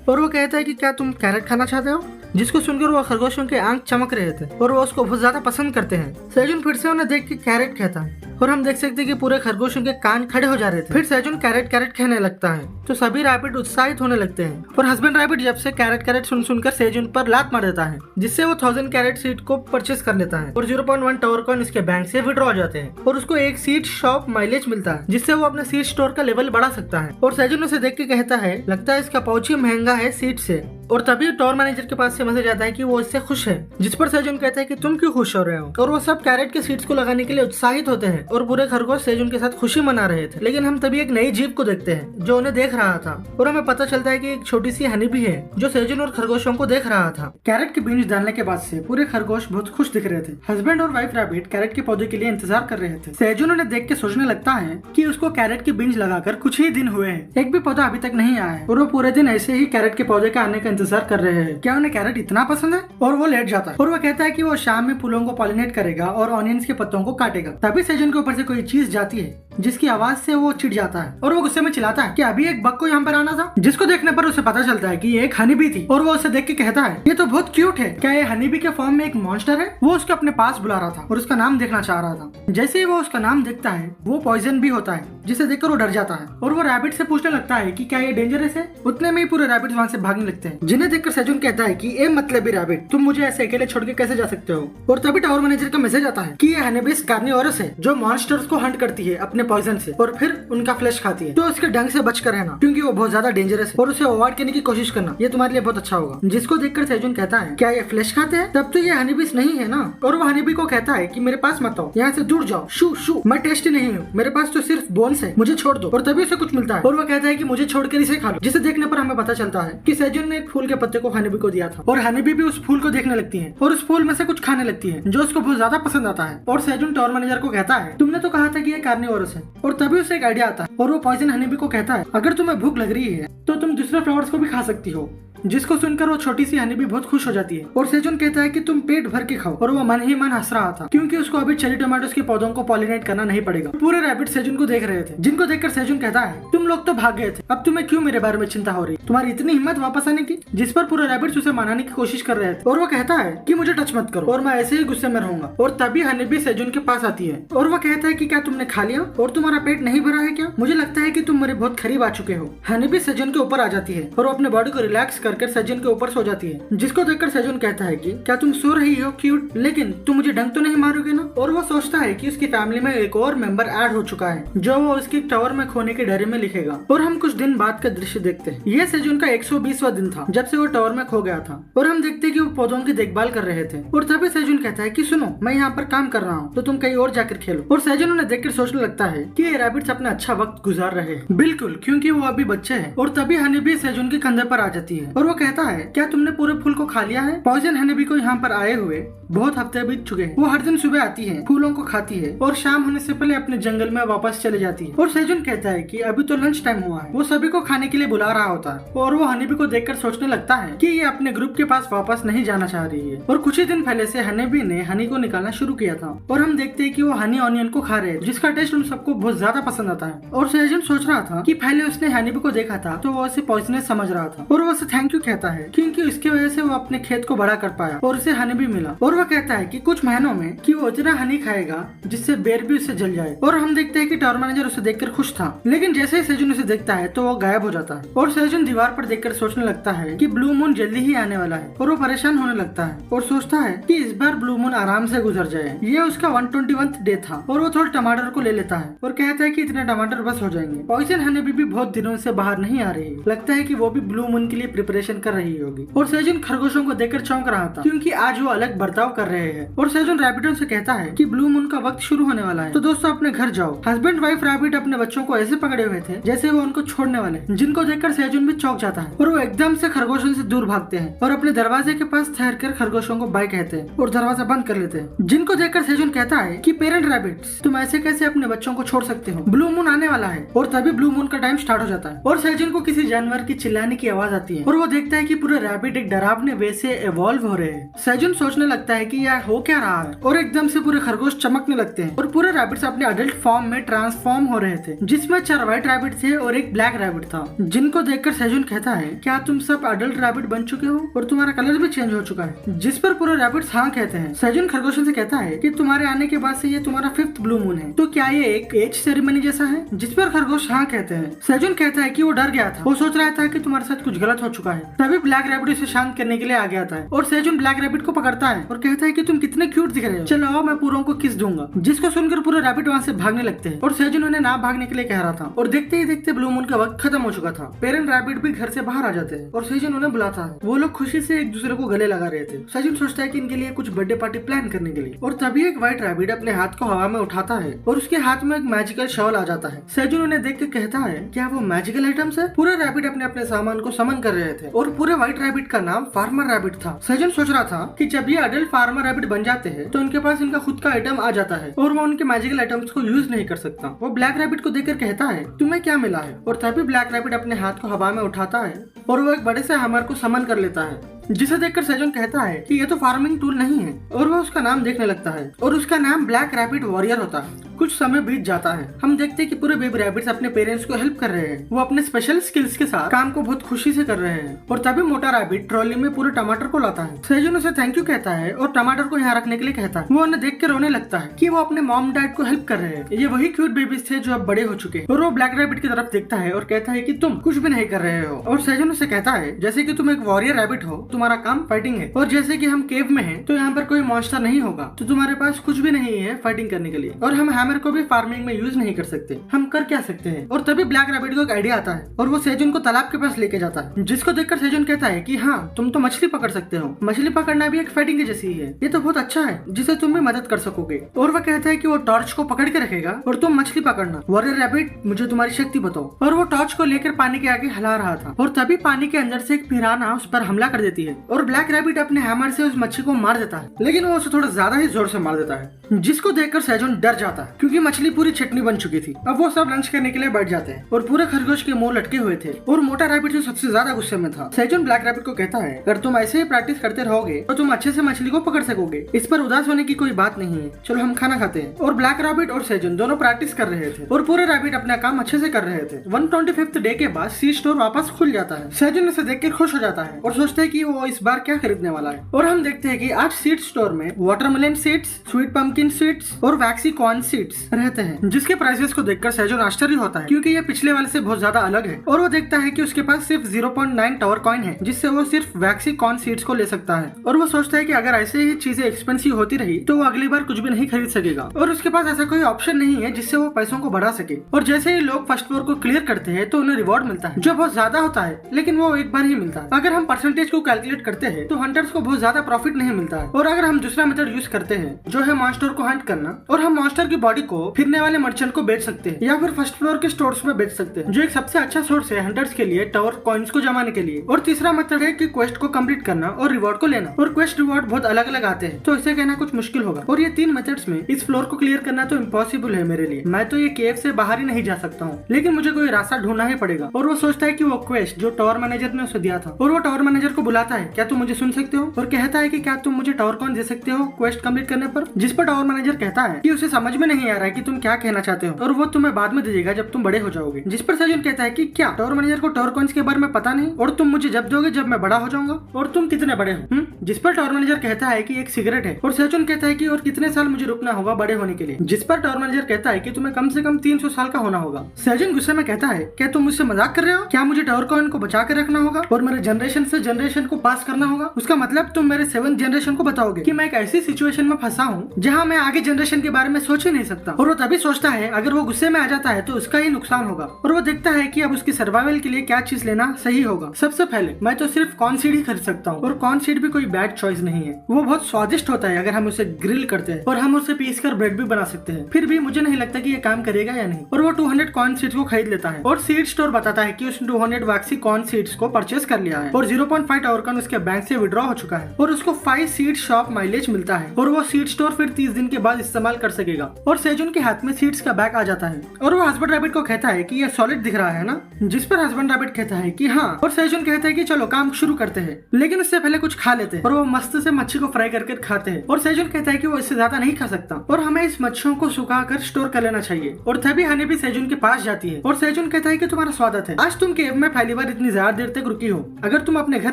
और वो कहता है कि क्या तुम कैरेट खाना चाहते हो, जिसको सुनकर वो खरगोशों के आंख चमक रहे थे और वो उसको बहुत ज्यादा पसंद करते हैं। सेजुन फिर से उन्हें देख के कैरेट कहता है और हम देख सकते हैं कि पूरे खरगोशों के कान खड़े हो जा रहे थे। फिर सेजुन कैरेट कैरेट कहने लगता है तो सभी रैबिट उत्साहित होने लगते हैं और हस्बैंड रैबिट जब से कैरेट कैरेट सुन सुनकर सेजुन पर लात मार देता है, जिससे वो 1000 कैरेट सीड को परचेस कर लेता है और 0.1 टावर कॉइन इसके बैंक से विड्रॉ हो जाते हैं और उसको एक सीड शॉप माइलेज मिलता है, जिससे वो अपने सीड स्टोर का लेवल बढ़ा सकता है। और सेजुन उसे देख के कहता है लगता है इसका पाउच ही महंगा है सीड से। और तभी टावर मैनेजर के पास से मैसेज आता है कि वो इससे खुश है, जिस पर सेजुन कहता है कि तुम क्यों खुश हो रहे हो। और वो सब कैरेट के सीड्स को लगाने के लिए उत्साहित होते हैं और पूरे खरगोश सेजुन के साथ खुशी मना रहे थे। लेकिन हम तभी एक नई जीव को देखते हैं जो उन्हें देख रहा था और हमें पता चलता है कि एक छोटी सी हनी भी है जो सेजुन और खरगोशों को देख रहा था। कैरेट के बीज डालने के बाद से पूरे खरगोश बहुत खुश दिख रहे थे। हस्बैंड और वाइफ रैबिट कैरेट के पौधे के लिए इंतजार कर रहे थे। सेजुन उन्हें देख के सोचने लगता है कि उसको कैरेट के बीज लगाकर कुछ ही दिन हुए हैं, एक भी पौधा अभी तक नहीं आया है और वो पूरे दिन ऐसे ही कैरेट के पौधे के आने का इंतजार कर रहे हैं। क्या उन्हें कैरेट इतना पसंद है? और वो लेट जाता है और वो कहता है कि वो शाम में फूलों को पॉलिनेट करेगा और ऑनियंस के पत्तों को काटेगा। तभी सेजुन के ऊपर से कोई चीज जाती है जिसकी आवाज से वो चिढ़ जाता है और वो गुस्से में चिल्लाता है कि अभी एक बग को यहाँ पर आना था, जिसको देखने पर उसे पता चलता है कि ये एक हनी बी थी और वो उसे देख के कहता है ये तो बहुत क्यूट है, क्या ये हनी बी के फॉर्म में एक मॉन्स्टर है? वो उसको अपने पास बुला रहा था और उसका नाम देखना चाह रहा था। जैसे ही वो उसका नाम देखता है वो पॉइजन भी होता है, जिसे देखकर वो डर जाता है और वो रैबिट से पूछने लगता है कि क्या ये डेंजरस है। उतने में ही पूरे रैबिट वहाँ से भागने लगते हैं, जिन्हें देखकर सेजुन कहता है कि ए मतलबी रैबिट, तुम मुझे ऐसे अकेले छोड़ के कैसे जा सकते हो। और तभी टावर मैनेजर का मैसेज आता है कि ये हनीबीज कार्निवोरस है जो मॉन्स्टर्स को हंट करती है अपने पॉइजन से और फिर उनका फ्लैश खाती है। तो उसके ढंग से बच कर रहना क्योंकि वो बहुत ज्यादा डेंजरस है और उसे अवॉइड करने की कोशिश करना, ये तुम्हारे लिए बहुत अच्छा होगा। जिसको देखकर सेजुन कहता है क्या ये फ्लैश खाते हैं? तब तो ये हनीबीज नहीं है ना। और वो हनीबी को कहता है कि मेरे पास मत आओ, यहाँ से दूर जाओ, शू शू, मैं टेस्टी नहीं हूँ, मेरे पास तो सिर्फ बोन्स है, मुझे छोड़ दो। और तभी उसे कुछ मिलता है और वो कहता है कि मुझे छोड़कर इसे खा लो, जिसे देखने पर हमें पता चलता है कि सेजुन ने एक फूल के पत्ते को हनीबी को दिया था और हनीबी भी उस फूल को देखने लगती है और उस फूल में से कुछ खाने लगती है जो उसको बहुत ज्यादा पसंद आता है। और सेजुन टावर मैनेजर को कहता है तुमने तो कहा था कि ये कार्निवोरस है। और तभी उसे एक आइडिया आता है और वो पॉइजन हनीबी को कहता है अगर तुम्हें भूख लग रही है तो तुम दूसरे फ्लावर्स को भी खा सकती हो, जिसको सुनकर वो छोटी सी हनी भी बहुत खुश हो जाती है और सेजुन कहता है कि तुम पेट भर के खाओ, और वो मन ही मन हंस रहा था क्योंकि उसको अभी चेरी टोमेटोस के पौधों को पॉलिनेट करना नहीं पड़ेगा। पूरे रैबिट सेजुन को देख रहे थे, जिनको देखकर सेजुन कहता है तुम लोग तो भाग गए थे, अब तुम्हें क्यों मेरे बारे में चिंता हो रही, तुम्हारी इतनी हिम्मत वापस आने की। जिस पर पूरे रैबिट्स उसे मनाने की कोशिश कर रहे थे और वो कहता है कि मुझे टच मत करो और मैं ऐसे ही गुस्से में रहूंगा। और तभी हनी भी सेजुन के पास आती है और वो कहता है कि क्या तुमने खा लिया और तुम्हारा पेट नहीं भरा है क्या, मुझे लगता है कि तुम मेरे बहुत करीब आ चुके हो। हनी भी सेजुन के ऊपर आ जाती है और वो अपने बॉडी को रिलैक्स करके सेजुन के ऊपर सो जाती है, जिसको देखकर सेजुन कहता है कि क्या तुम सो रही हो क्यूट, लेकिन तुम मुझे डंक तो नहीं मारोगे ना। और वो सोचता है कि उसकी फैमिली में एक और मेंबर ऐड हो चुका है जो वो उसकी टावर में खोने की डायरी में लिखेगा। और हम कुछ दिन बाद का दृश्य देखते हैं। ये सेजुन का 120वां दिन था जब से वो टावर में खो गया था और हम देखते हैं कि वो पौधों की देखभाल कर रहे थे। और तभी सेजुन कहता है कि सुनो, मैं यहाँ पर काम कर रहा हूँ तो तुम कहीं और जाकर खेलो। और सेजुन उन्हें देखकर सोचने लगता है कि ये रैबिट्स अपना अच्छा वक्त गुजार रहे हैं, बिल्कुल, क्योंकि वो अभी बच्चे हैं। और तभी हनी भी सेजुन के कंधे पर आ जाती है और वो कहता है क्या तुमने पूरे फूल को खा लिया है। पॉइजन हनी भी को यहाँ पर आए हुए बहुत हफ्ते बीत चुके हैं। वो हर दिन सुबह आती है, फूलों को खाती है और शाम होने से पहले अपने जंगल में वापस चले जाती है। और सेजुन कहता है कि अभी तो लंच टाइम हुआ है, वो सभी को खाने के लिए बुला रहा होता है। और वो हनीबी को देखकर सोचने लगता है कि ये अपने ग्रुप के पास वापस नहीं जाना चाह रही है। और कुछ ही दिन पहले से हनीबी ने हनी को निकालना शुरू किया था और हम देखते हैं कि वो हनी ऑनियन को खा रहे हैं, जिसका टेस्ट उन सबको बहुत ज्यादा पसंद आता है। और सेजुन सोच रहा था कि पहले उसने हनीबी को देखा था तो वो उसे पॉइजनस समझ रहा था और वो उसे थैंक यू कहता है क्योंकि उसकी वजह से वो अपने खेत को बड़ा कर पाया और उसे हनीबी मिला। और वो कहता है कि कुछ महीनों में कि वो इतना हनी खाएगा जिससे बेर भी उससे जल जाए। और हम देखते हैं कि टावर मैनेजर उसे देखकर खुश था, लेकिन जैसे ही सेजुन उसे देखता है तो वो गायब हो जाता है। और सेजुन दीवार पर देखकर सोचने लगता है कि ब्लू मून जल्दी ही आने वाला है और वो परेशान होने लगता है और सोचता है कि इस बार ब्लू मून आराम से गुजर जाए। ये उसका 121th डे था और वो थोड़ा टमाटर को ले लेता है और कहता है कि इतने टमाटर बस हो जाएंगे। पॉइजन हनी भी बहुत दिनों से बाहर नहीं आ रही, लगता है कि वो भी ब्लू मून के लिए प्रिपरेशन कर रही होगी। और सेजुन खरगोशों को देखकर चौंक रहा था क्योंकि आज वो अलग बर्ताव कर रहे हैं। और सेजुन रैबिटों से कहता है कि ब्लू मून का वक्त शुरू होने वाला है, तो दोस्तों अपने घर जाओ। हस्बैंड वाइफ रैबिट अपने बच्चों को ऐसे पकड़े हुए थे जैसे वो उनको छोड़ने वाले, जिनको देखकर सेजुन भी चौंक जाता है और वो एकदम से खरगोशों से दूर भागते हैं और अपने दरवाजे के पास ठहर कर खरगोशों को बाय कहते हैं और दरवाजा बंद कर लेते हैं, जिनको देखकर सेजुन कहता है कि पेरेंट रैबिट्स, तुम ऐसे कैसे अपने बच्चों को छोड़ सकते हो, ब्लू मून आने वाला है। और तभी ब्लू मून का टाइम स्टार्ट हो जाता है और सेजुन को किसी जानवर की चिल्लाने की आवाज आती है और वो देखता है कि पूरे रैबिट एक डरावने वे से इवॉल्व हो रहे हैं। सेजुन सोचने लगता है कि यार हो क्या रहा है और एकदम से पूरे खरगोश चमकने लगते हैं और पूरे रैबिट्स अपने अडल्ट फॉर्म में ट्रांसफॉर्म हो रहे थे, जिसमें 4 व्हाइट रैबिट थे और एक ब्लैक रैबिट था, जिनको देखकर सेजुन कहता है क्या तुम सब अडल्ट रैबिट बन चुके हो और तुम्हारा कलर भी चेंज हो चुका है। जिस पर पूरे रैबिट्स हाँ कहते हैं। सेजुन खरगोशों से कहता है कि तुम्हारे आने के बाद से ये तुम्हारा 5th ब्लू मून है, तो क्या ये एक एज सेरेमनी जैसा है। जिस पर खरगोश हाँ कहते हैं। सेजुन कहता है कि वो डर गया था, वो सोच रहा था कि तुम्हारे साथ कुछ गलत हो चुका है। तभी ब्लैक रैबिट उसे शांत करने के लिए आ गया था और सेजुन ब्लैक रैबिट को पकड़ता है और कहता है कि तुम कितने क्यूट दिख रहे हो, चलो आओ मैं पूरों को किस दूंगा। जिसको सुनकर पूरे रैबिट वहाँ से भागने लगते हैं और सेजुन उन्हें ना भागने के लिए कह रहा था और देखते ही देखते ब्लू मून का वक्त खत्म हो चुका था। पेरेंट रैबिट भी घर से बाहर आ जाते हैं और सेजुन उन्हें बुलाता है। वो लोग खुशी से एक दूसरे को गले लगा रहे थे। सेजुन सोचता है कि इनके लिए कुछ बर्थडे पार्टी प्लान करने के लिए। और तभी एक व्हाइट रैबिट अपने हाथ को हवा में उठाता है और उसके हाथ में एक मैजिकल शॉल आ जाता है। सेजुन उन्हें देख के कहता है क्या वो मैजिकल आइटम्स है। पूरे रैबिट अपने अपने सामान को समन कर रहे थे और पूरे व्हाइट रैबिट का नाम फार्मर रैबिट था। सेजुन सोच रहा था कि जब ये अडल्ट फार्मर रैबिट बन जाते हैं तो उनके पास इनका खुद का आइटम आ जाता है और वो उनके मैजिकल आइटम्स को यूज नहीं कर सकता। वो ब्लैक रैबिट को देखकर कहता है तुम्हें क्या मिला है। और तभी ब्लैक रैबिट अपने हाथ को हवा में उठाता है और वो एक बड़े से हैमर को समन कर लेता है, जिसे देखकर सेजुन कहता है कि ये तो फार्मिंग टूल नहीं है और वो उसका नाम देखने लगता है और उसका नाम ब्लैक रैबिट वॉरियर होता है। कुछ समय बीत जाता है। हम देखते हैं कि पूरे बेबी रैबिट्स अपने पेरेंट्स को हेल्प कर रहे हैं। वो अपने स्पेशल स्किल्स के साथ काम को बहुत खुशी से कर रहे हैं। और तभी मोटा रैबिट ट्रॉली में पूरे टमाटर को लाता है। सेजुन उसे थैंक यू कहता है और टमाटर को यहाँ रखने के लिए कहता है। वो उन्हें देख कर रोने लगता है कि वो अपने मॉम डैड को हेल्प कर रहे हैं। ये वही क्यूट बेबीज थे जो अब बड़े हो चुके हैं। और वो ब्लैक रैबिट की तरफ देखता है और कहता है कि तुम कुछ भी नहीं कर रहे हो। और सेजुन उसे कहता है जैसे कि तुम एक वॉरियर रैबिट हो, तुम्हारा काम फाइटिंग है और जैसे कि हम केव में हैं तो यहाँ पर कोई मॉन्स्टर नहीं होगा, तो तुम्हारे पास कुछ भी नहीं है फाइटिंग करने के लिए। और हम हैमर को भी फार्मिंग में यूज नहीं कर सकते, हम कर क्या सकते हैं। और तभी ब्लैक रैबिट को एक आइडिया आता है और वो सेजुन को तालाब के पास लेके जाता है, जिसको देखकर सेजुन कहता है कि हाँ तुम तो मछली पकड़ सकते हो, मछली पकड़ना भी एक फाइटिंग के जैसी ही है, ये तो बहुत अच्छा है जिसे तुम भी मदद कर सकोगे। और वह कहता है कि वो टॉर्च को पकड़ के रखेगा और तुम मछली पकड़ना। वॉरियर रैबिट मुझे तुम्हारी शक्ति बताओ। और वो टॉर्च को लेकर पानी के आगे हिला रहा था और तभी पानी के अंदर से एक पिराना उस पर हमला कर देती है और ब्लैक रैबिट अपने हैमर से उस मच्छी को मार देता है, लेकिन वो उसे थोड़ा ज्यादा ही जोर से मार देता है, जिसको देखकर सेजोन डर जाता है क्योंकि मछली पूरी चटनी बन चुकी थी। अब वो सब लंच करने के लिए बैठ जाते हैं और पूरे खरगोश के मुंह लटके हुए थे और मोटा रैबिट जो सबसे ज्यादा गुस्से में था। सेजोन ब्लैक रैबिट को कहता है, अगर तुम ऐसे ही प्रैक्टिस करते रहोगे तो तुम अच्छे से मछली को पकड़ सकोगे, इस पर उदास होने की कोई बात नहीं है, चलो हम खाना खाते हैं। और ब्लैक रैबिट और सेजोन दोनों प्रैक्टिस कर रहे थे और पूरे रैबिट अपना काम अच्छे से कर रहे थे। 125th डे के बाद सीड स्टोर वापस खुल जाता है। सेजोन इसे देखकर खुश हो जाता है और सोचते हैं कि वो इस बार क्या खरीदने वाला है। और हम देखते हैं कि आज सीड स्टोर में watermelon seeds, sweet pumpkin seeds और वैक्सी कॉर्न सीड्स रहते हैं, जिसके प्राइसेस को देखकर सेजोन आश्चर्य होता है क्योंकि ये पिछले वाले से बहुत ज्यादा अलग है। और वो देखता है कि उसके पास सिर्फ 0.9 टावर कॉइन है, जिससे वो सिर्फ वैक्सी कॉर्न सीड्स को ले सकता है। और वो सोचता है कि अगर ऐसे ही चीजें एक्सपेंसिव होती रही तो वो अगली बार कुछ भी नहीं खरीद सकेगा और उसके पास ऐसा कोई ऑप्शन नहीं है जिससे वो पैसों को बढ़ा सके। और जैसे ही लोग फर्स्ट फ्लोर को क्लियर करते हैं तो उन्हें रिवॉर्ड मिलता है जो बहुत ज्यादा होता है, लेकिन वो एक बार ही मिलता है। अगर हम परसेंटेज को कैलकुलेट करते हैं तो हंटर्स को बहुत ज्यादा प्रॉफिट नहीं मिलता है। और अगर हम दूसरा मेथड यूज करते हैं जो है मॉन्स्टर को हंट करना, और हम मॉन्स्टर की बॉडी को फिरने वाले मर्चेंट को बेच सकते हैं या फिर फर्स्ट फ्लोर के स्टोर्स में बेच सकते हैं, जो एक सबसे अच्छा सोर्स है हंटर्स के लिए टावर कॉइन्स को जमाने के लिए। और तीसरा मेथड है कि क्वेस्ट को कंप्लीट करना और रिवॉर्ड को लेना, और क्वेस्ट रिवॉर्ड बहुत अलग अलग आते हैं तो इसे कहना कुछ मुश्किल होगा। और ये तीन मेथड्स में इस फ्लोर को क्लियर करना तो इम्पॉसिबल है मेरे लिए, मैं तो ये केव से बाहर ही नहीं जा सकता हूँ, लेकिन मुझे कोई रास्ता ढूंढना ही पड़ेगा। और वो सोचता है कि वो क्वेस्ट जो टावर मैनेजर ने उसे दिया था, और वो टावर मैनेजर को बुलाता है, क्या तुम मुझे सुन सकते हो, और कहता है कि क्या तुम मुझे टावर कॉइन दे सकते हो क्वेस्ट कंप्लीट करने पर। जिस पर टावर मैनेजर कहता है कि उसे समझ में नहीं आ रहा है कि तुम क्या कहना चाहते हो और वो तुम्हें बाद में दे देगा जब तुम बड़े हो जाओगे। जिस पर सेजन कहता है कि क्या टावर मैनेजर को टावर कॉइन्स के बारे में पता नहीं और तुम मुझे जब दोगे जब मैं बड़ा हो जाऊंगा, और तुम कितने बड़े हो। जिस पर टावर मैनेजर कहता है कि एक सिगरेट है, और सेजन कहता है कि और कितने साल मुझे रुकना होगा बड़े होने के लिए। जिस पर टावर मैनेजर कहता है कि तुम्हें कम से कम 300 साल का होना होगा। सेजन गुस्से में कहता है, क्या तुम मुझसे मजाक कर रहे हो, क्या मुझे टावर कॉइन को बचा के रखना होगा और मेरे जनरेशन से जनरेशन को पास करना होगा। उसका मतलब तुम मेरे 7th जनरेशन को बताओगे कि मैं एक ऐसी सिचुएशन में फंसा हूँ जहाँ मैं आगे जनरेशन के बारे में सोच ही नहीं सकता। और वो तभी सोचता है अगर वो गुस्से में आ जाता है तो उसका ही नुकसान होगा। और वो देखता है कि अब उसकी सर्वाइवल के लिए क्या चीज लेना सही होगा। सबसे पहले मैं तो सिर्फ कॉर्न सीड ही खरीद सकता हूँ, और कॉर्न सीड भी कोई बैड चॉइस नहीं है, वो बहुत स्वादिष्ट होता है अगर हम उसे ग्रिल करते हैं और हम उसे पीस कर ब्रेड भी बना सकते हैं। फिर भी मुझे नहीं लगता कि ये काम करेगा या नहीं। और वो 200 कॉर्न सीड्स को खरीद लेता है और सीड स्टोर बताता है कि उसने 200 वैक्सी कॉर्न सीड्स को परचेस कर लिया है और 0.5 टावर कॉइन उसके बैंक से विड्रॉ हो चुका है और उसको 5 सीड शॉप माइलेज मिलता है और वो सीड स्टोर फिर 30 दिन के बाद इस्तेमाल कर सकेगा। और सेजन के हाथ में सीड्स का बैग आ जाता है और वो हस्बैंड रैबिट को कहता है कि ये सॉलिड दिख रहा है ना, जिस पर हस्बैंड रैबिट कहता है कि हाँ, और सेजन कहता है कि चलो काम शुरू करते हैं, लेकिन उससे पहले कुछ खा लेते हैं। और वो मस्त से मच्छी को फ्राई करके खाते हैं और सेजन कहता है कि वो इससे ज्यादा नहीं खा सकता और हमें इस मच्छियों को सुखा कर स्टोर कर लेना चाहिए। और तभी हनी भी सेजन के पास जाती है और सेजन कहता है कि तुम्हारा स्वागत है, आज तुम केव में पहली बार इतनी ज्यादा देर तक रुकी हो, अगर तुम अपने घर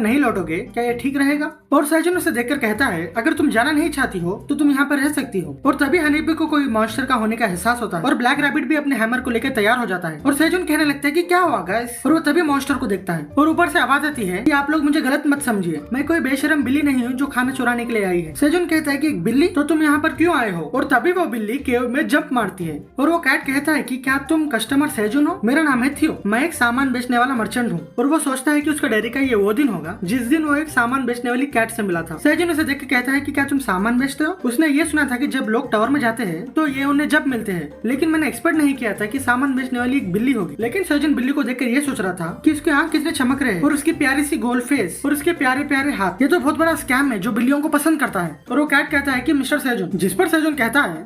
नहीं लौटोगे क्या ये ठीक रहेगा। और सेजन उसे देखकर कहता है अगर तुम जाना नहीं चाहती हो तो तुम यहाँ पर रह सकती हो। और तभी हनीबी को कोई मॉन्स्टर का होने का एहसास होता है और ब्लैक रैबिट भी अपने हैमर को लेकर तैयार हो जाता है और सेजन कहने लगता है कि क्या हुआ गाइस। और वो तभी मॉन्स्टर को देखता है और ऊपर से आवाज आती है कि आप लोग मुझे गलत मत समझिए, मैं कोई बेशरम बिल्ली नहीं हूँ जो खाना चुराने के लिए आई है। सेजन कहता है कि एक बिल्ली, तो तुम यहाँ पर क्यों आए हो। और तभी वो बिल्ली केव में जंप मारती है और वो कैट कहता है कि क्या तुम कस्टमर सेजन हो, मेरा नाम है थियो, मैं एक सामान बेचने वाला मर्चेंट हूँ। और वो सोचता है कि उसका डेयरी का ये वो दिन होगा जिस दिन वो एक सामान बेचने वाली कैट से मिला था। सेजन उसे देख के कहता है कि क्या तुम सामान बेचते हो। उसने ये सुना था कि जब लोग टावर में जाते हैं तो ये उन्हें जब मिलते हैं, लेकिन मैंने एक्सपेक्ट नहीं किया था कि सामान बेचने वाली एक बिल्ली होगी। लेकिन सेजन बिल्ली को देखकर ये सोच रहा था कि उसके आंख कितने चमक रहे हैं और उसकी प्यारी सी गोल फेस और उसके प्यारे प्यारे हाथ, ये तो बहुत बड़ा स्कैम है जो बिल्लियों को पसंद करता है। और वो कैट कहता है कि मिस्टर सेजन, जिस पर सेजन कहता है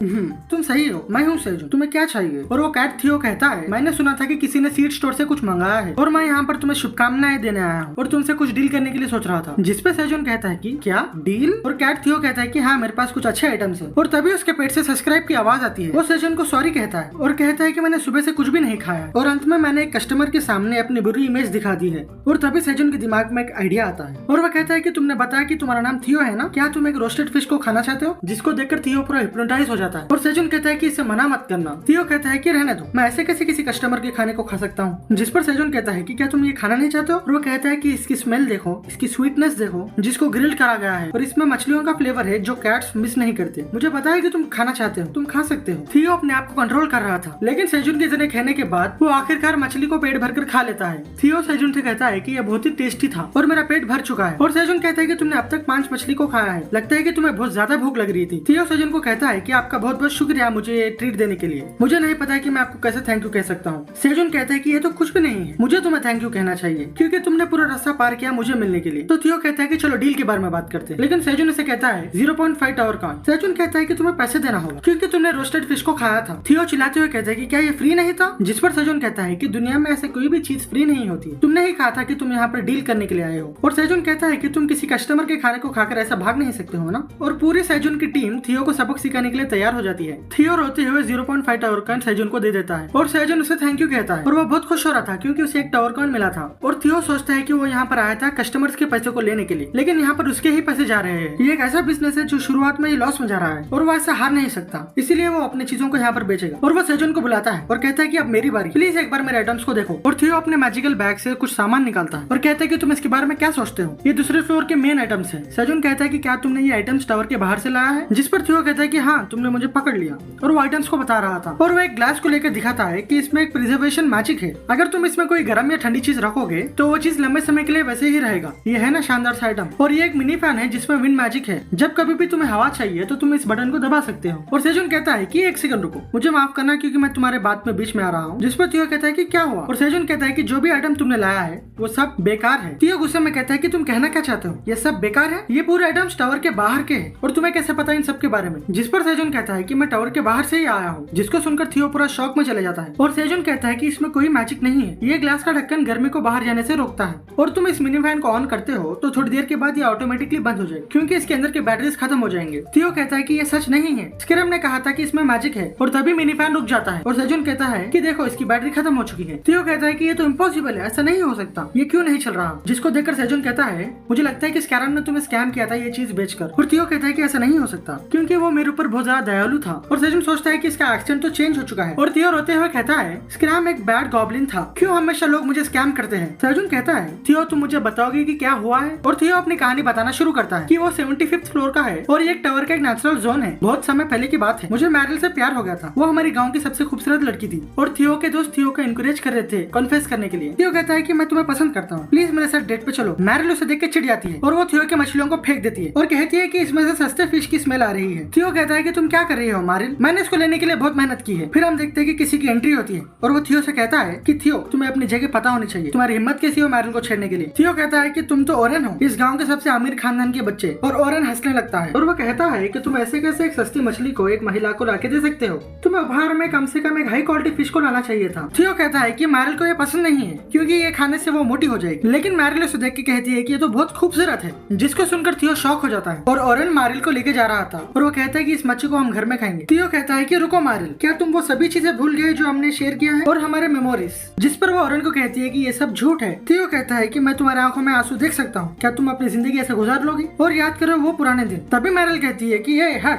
तुम सही हो, मैं हूँ सेजन, तुम्हें क्या चाहिए। और वो कैट थियो कहता है मैंने सुना था कि किसी ने सीड स्टोर से कुछ मंगाया है और मैं यहाँ पर तुम्हें शुभकामनाएं देने आया हूँ और तुमसे कुछ डील करने के लिए सोच रहा था। जिस पे सेजन कहता है कि क्या डील। और कैट थियो कहता है कि हाँ मेरे पास कुछ अच्छे आइटम्स है। और तभी उसके पेट से सब्सक्राइब की आवाज आती है। वो सेजन को सॉरी कहता है और कहता है कि मैंने सुबह से कुछ भी नहीं खाया और अंत में मैंने एक कस्टमर के सामने अपनी बुरी इमेज दिखा दी है। और तभी सेजन के दिमाग में एक आइडिया आता है और वह कहता है कि तुमने बताया कि तुम्हारा नाम थियो है ना, क्या तुम एक रोस्टेड फिश को खाना चाहते हो। जिसको देखकर थियो पूरा हिप्नोटाइज हो जाता है और सेजन कहता है कि इसे मना मत करना। थियो कहता है कि रहने दो, मैं ऐसे कैसे किसी कस्टमर के खाने को खा सकता हूँ। जिस पर सेजन कहता है कि क्या तुम ये खाना नहीं चाहते हो। और वो कहता है कि इसकी स्मेल देखो, इसकी स्वीटनेस देखो, जिसको ग्रिल करा गया है और इसमें मछलियों का फ्लेवर है जो कैट्स मिस नहीं करते। मुझे पता है कि तुम खाना चाहते हो, तुम खा सकते हो। थियो अपने आप को कंट्रोल कर रहा था, लेकिन सेजन के इतने कहने के बाद वो आखिरकार मछली को पेट भरकर खा लेता है। थियो सेजन से कहता है कि यह बहुत ही टेस्टी था और मेरा पेट भर चुका है। और सेजन कहता है कि तुमने अब तक 5 मछली को खाया है, लगता है कि तुम्हें बहुत ज्यादा भूख लग रही थी। थियो सेजन को कहता है कि आपका बहुत बहुत शुक्रिया मुझे ट्रीट देने के लिए, मुझे नहीं पता कि मैं आपको कैसे थैंक यू कह सकता हूँ। सेजन कहता है कि ये तो कुछ भी नहीं है, मुझे तुम्हें थैंक यू कहना चाहिए क्योंकि तुमने पूरा रास्ता पार किया मुझे मिलने के लिए। लिए। तो थियो कहता है कि चलो डील के बारे में बात करते हैं, लेकिन सेजुन उसे कहता है 0.5 टावर कॉइन। सेजुन कहता है कि तुम्हें पैसे देना होगा क्योंकि तुमने रोस्टेड फिश को खाया था। थियो चिल्लाते हुए कहता है कि क्या ये फ्री नहीं था, जिस पर सेजुन कहता है कि दुनिया में ऐसे कोई भी चीज फ्री नहीं होती, तुमने ही कहा था कि तुम यहाँ पर डील करने के लिए आए हो। और सेजुन कहता है कि तुम किसी कस्टमर के खाने को खाकर ऐसा भाग नहीं सकते हो ना। और पूरी सेजुन की टीम थियो को सबक सिखाने के लिए तैयार हो जाती है। थियो रोते हुए 0.5 टावर कॉइन सेजुन को दे देता है और सेजुन उसे थैंक यू कहता है और वो बहुत खुश हो रहा था क्योंकि उसे एक टावर कॉइन मिला था। और थियो सोचता है कि वो यहाँ पर आया था कस्टमर्स के पैसे को लेने के लिए, लेकिन यहाँ पर उसके ही पैसे जा रहे हैं। ये एक ऐसा बिजनेस है जो शुरुआत में ही लॉस में जा रहा है और वो ऐसा हार नहीं सकता, इसीलिए वो अपनी चीजों को यहाँ पर बेचेगा। और वो सेजुन को बुलाता है और कहता है कि अब मेरी बारी, प्लीज एक बार मेरे आइटम्स को देखो। और थियो अपने मैजिकल बैग से कुछ सामान निकालता है और कहता है कि तुम इसके बारे में क्या सोचते हो, ये दूसरे फ्लोर के मेन आइटम्स है। सेजुन कहता है कि क्या तुमने ये आइटम्स टावर के बाहर से लाया है, जिस पर थियो कहता है कि हाँ, तुमने मुझे पकड़ लिया। और वो आइटम्स को बता रहा था और वो एक ग्लास को लेकर दिखाता है कि इसमें एक प्रिजर्वेशन मैजिक है। अगर तुम इसमें कोई गर्म या ठंडी चीज रखोगे तो वो चीज लंबे समय के लिए वैसे ही रहेगा। ये है ना शानदार सा आइटम। और ये एक मिनी फैन है जिसमें विंड मैजिक है, जब कभी भी तुम्हें हवा चाहिए तो तुम इस बटन को दबा सकते हो। और सेजुन कहता है कि एक सेकंड रुको, मुझे माफ करना क्योंकि मैं तुम्हारे बात में बीच में आ रहा हूँ। जिस पर थियो कहता है कि क्या हुआ। और सेजुन कहता है कि जो भी आइटम तुमने लाया है वो सब बेकार है। थियो गुस्से में कहता है कि तुम कहना क्या चाहते हो, ये सब बेकार है, ये पूरे आइटम्स टावर के बाहर के हैं और तुम्हें कैसे पता इन सब के बारे में। जिस पर सेजुन कहता है कि मैं टावर के बाहर से ही आया हूँ, जिसको सुनकर थियो पूरा शॉक में चले जाता है। और सेजुन कहता है कि इसमें कोई मैजिक नहीं है, ये ग्लास का ढक्कन गर्मी को बाहर जाने से रोकता है और तुम इस मिनी फैन को ऑन करते हो तो थोड़ी देर के बाद ये ऑटोमेटिकली बंद हो जाएगी क्योंकि इसके अंदर के बैटरीज खत्म हो जाएंगे। थियो कहता है कि ये सच नहीं है, स्क्रैम ने कहा था कि इसमें मैजिक है। और तभी मिनी फैन रुक जाता है और सेजुन कहता है कि देखो इसकी बैटरी खत्म हो चुकी है। थियो कहता है कि ये तो इम्पॉसिबल है, ऐसा नहीं हो सकता, ये क्यों नहीं चल रहा। जिसको देखकर सेजुन कहता है मुझे लगता है कि स्कैरम ने तुम्हें स्कैम किया था ये चीज बेचकर। और थियो कहता है कि ऐसा नहीं हो सकता क्योंकि वो मेरे ऊपर बहुत ज्यादा दयालु था। और सेजुन सोचता है कि इसका एक्सेंट तो चेंज हो चुका है। और थियो रोते हुए कहता है स्क्रैम एक बैड गॉब्लिन था, क्यों हमेशा लोग मुझे स्कैम करते हैं। सेजुन कहता है थियो तुम मुझे बताओगे कि क्या हुआ है। और थियो अपनी कहानी बताना शुरू करता है कि वो 75th फ्लोर का है और ये एक टावर का एक नेचुरल जोन है। बहुत समय पहले की बात है, मुझे मैरिल से प्यार हो गया था, वो हमारी गांव की सबसे खूबसूरत लड़की थी। और थियो के दोस्त थियो को एनकरेज कर रहे थे कॉन्फेस करने के लिए। थियो कहता है कि मैं तुम्हें पसंद करता हूँ, प्लीज मेरे साथ डेट पे चलो। मैरिल उसे देख के चिढ़ जाती है और वो थियो के मछलियों को फेंक देती है और कहती है कि इसमें से सस्ते फिश की स्मेल आ रही है। थियो कहता है कि तुम क्या कर रही हो मैरिल, मैंने इसको लेने के लिए बहुत मेहनत की है। फिर हम देखते हैं कि किसी की एंट्री होती है और वो थियो से कहता है कि थियो तुम्हें अपनी जगह पता होनी चाहिए, तुम्हारी हिम्मत कैसी हो मैरिल को छेड़ने के लिए। थियो कहता है कि तुम तो ओरेन हो, इस गांव के सबसे अमीर खानदान के बच्चे। और ओरेन हंसने लगता है और वो कहता है कि तुम ऐसे कैसे एक सस्ती मछली को एक महिला को लाके दे सकते हो, तुम्हें उपहार में कम से कम एक हाई क्वालिटी फिश को लाना चाहिए था। थियो कहता है कि मैरिल को ये पसंद नहीं है क्योंकि ये खाने से वो मोटी हो जाएगी, लेकिन मैरिल उसे देख के कहती है कि ये तो बहुत खूबसूरत है, जिसको सुनकर थियो शॉक हो जाता है। और ओरेन मैरिल को लेके जा रहा था और वो कहता है कि इस मच्छी को हम घर में खाएंगे। थियो कहता है कि रुको मैरिल, क्या तुम वो सभी चीजें भूल गए जो हमने शेयर किया है और हमारे मेमोरीज। जिस पर वो ओरेन को कहती है कि ये सब झूठ है। थियो कहता है कि मैं तुम्हारी आंखों में आंसू देख सकता हूँ, क्या तुम अपनी जिंदगी ऐसे गुजार लोगी और याद करो वो पुराने दिन। तभी मैरिल कहती है कि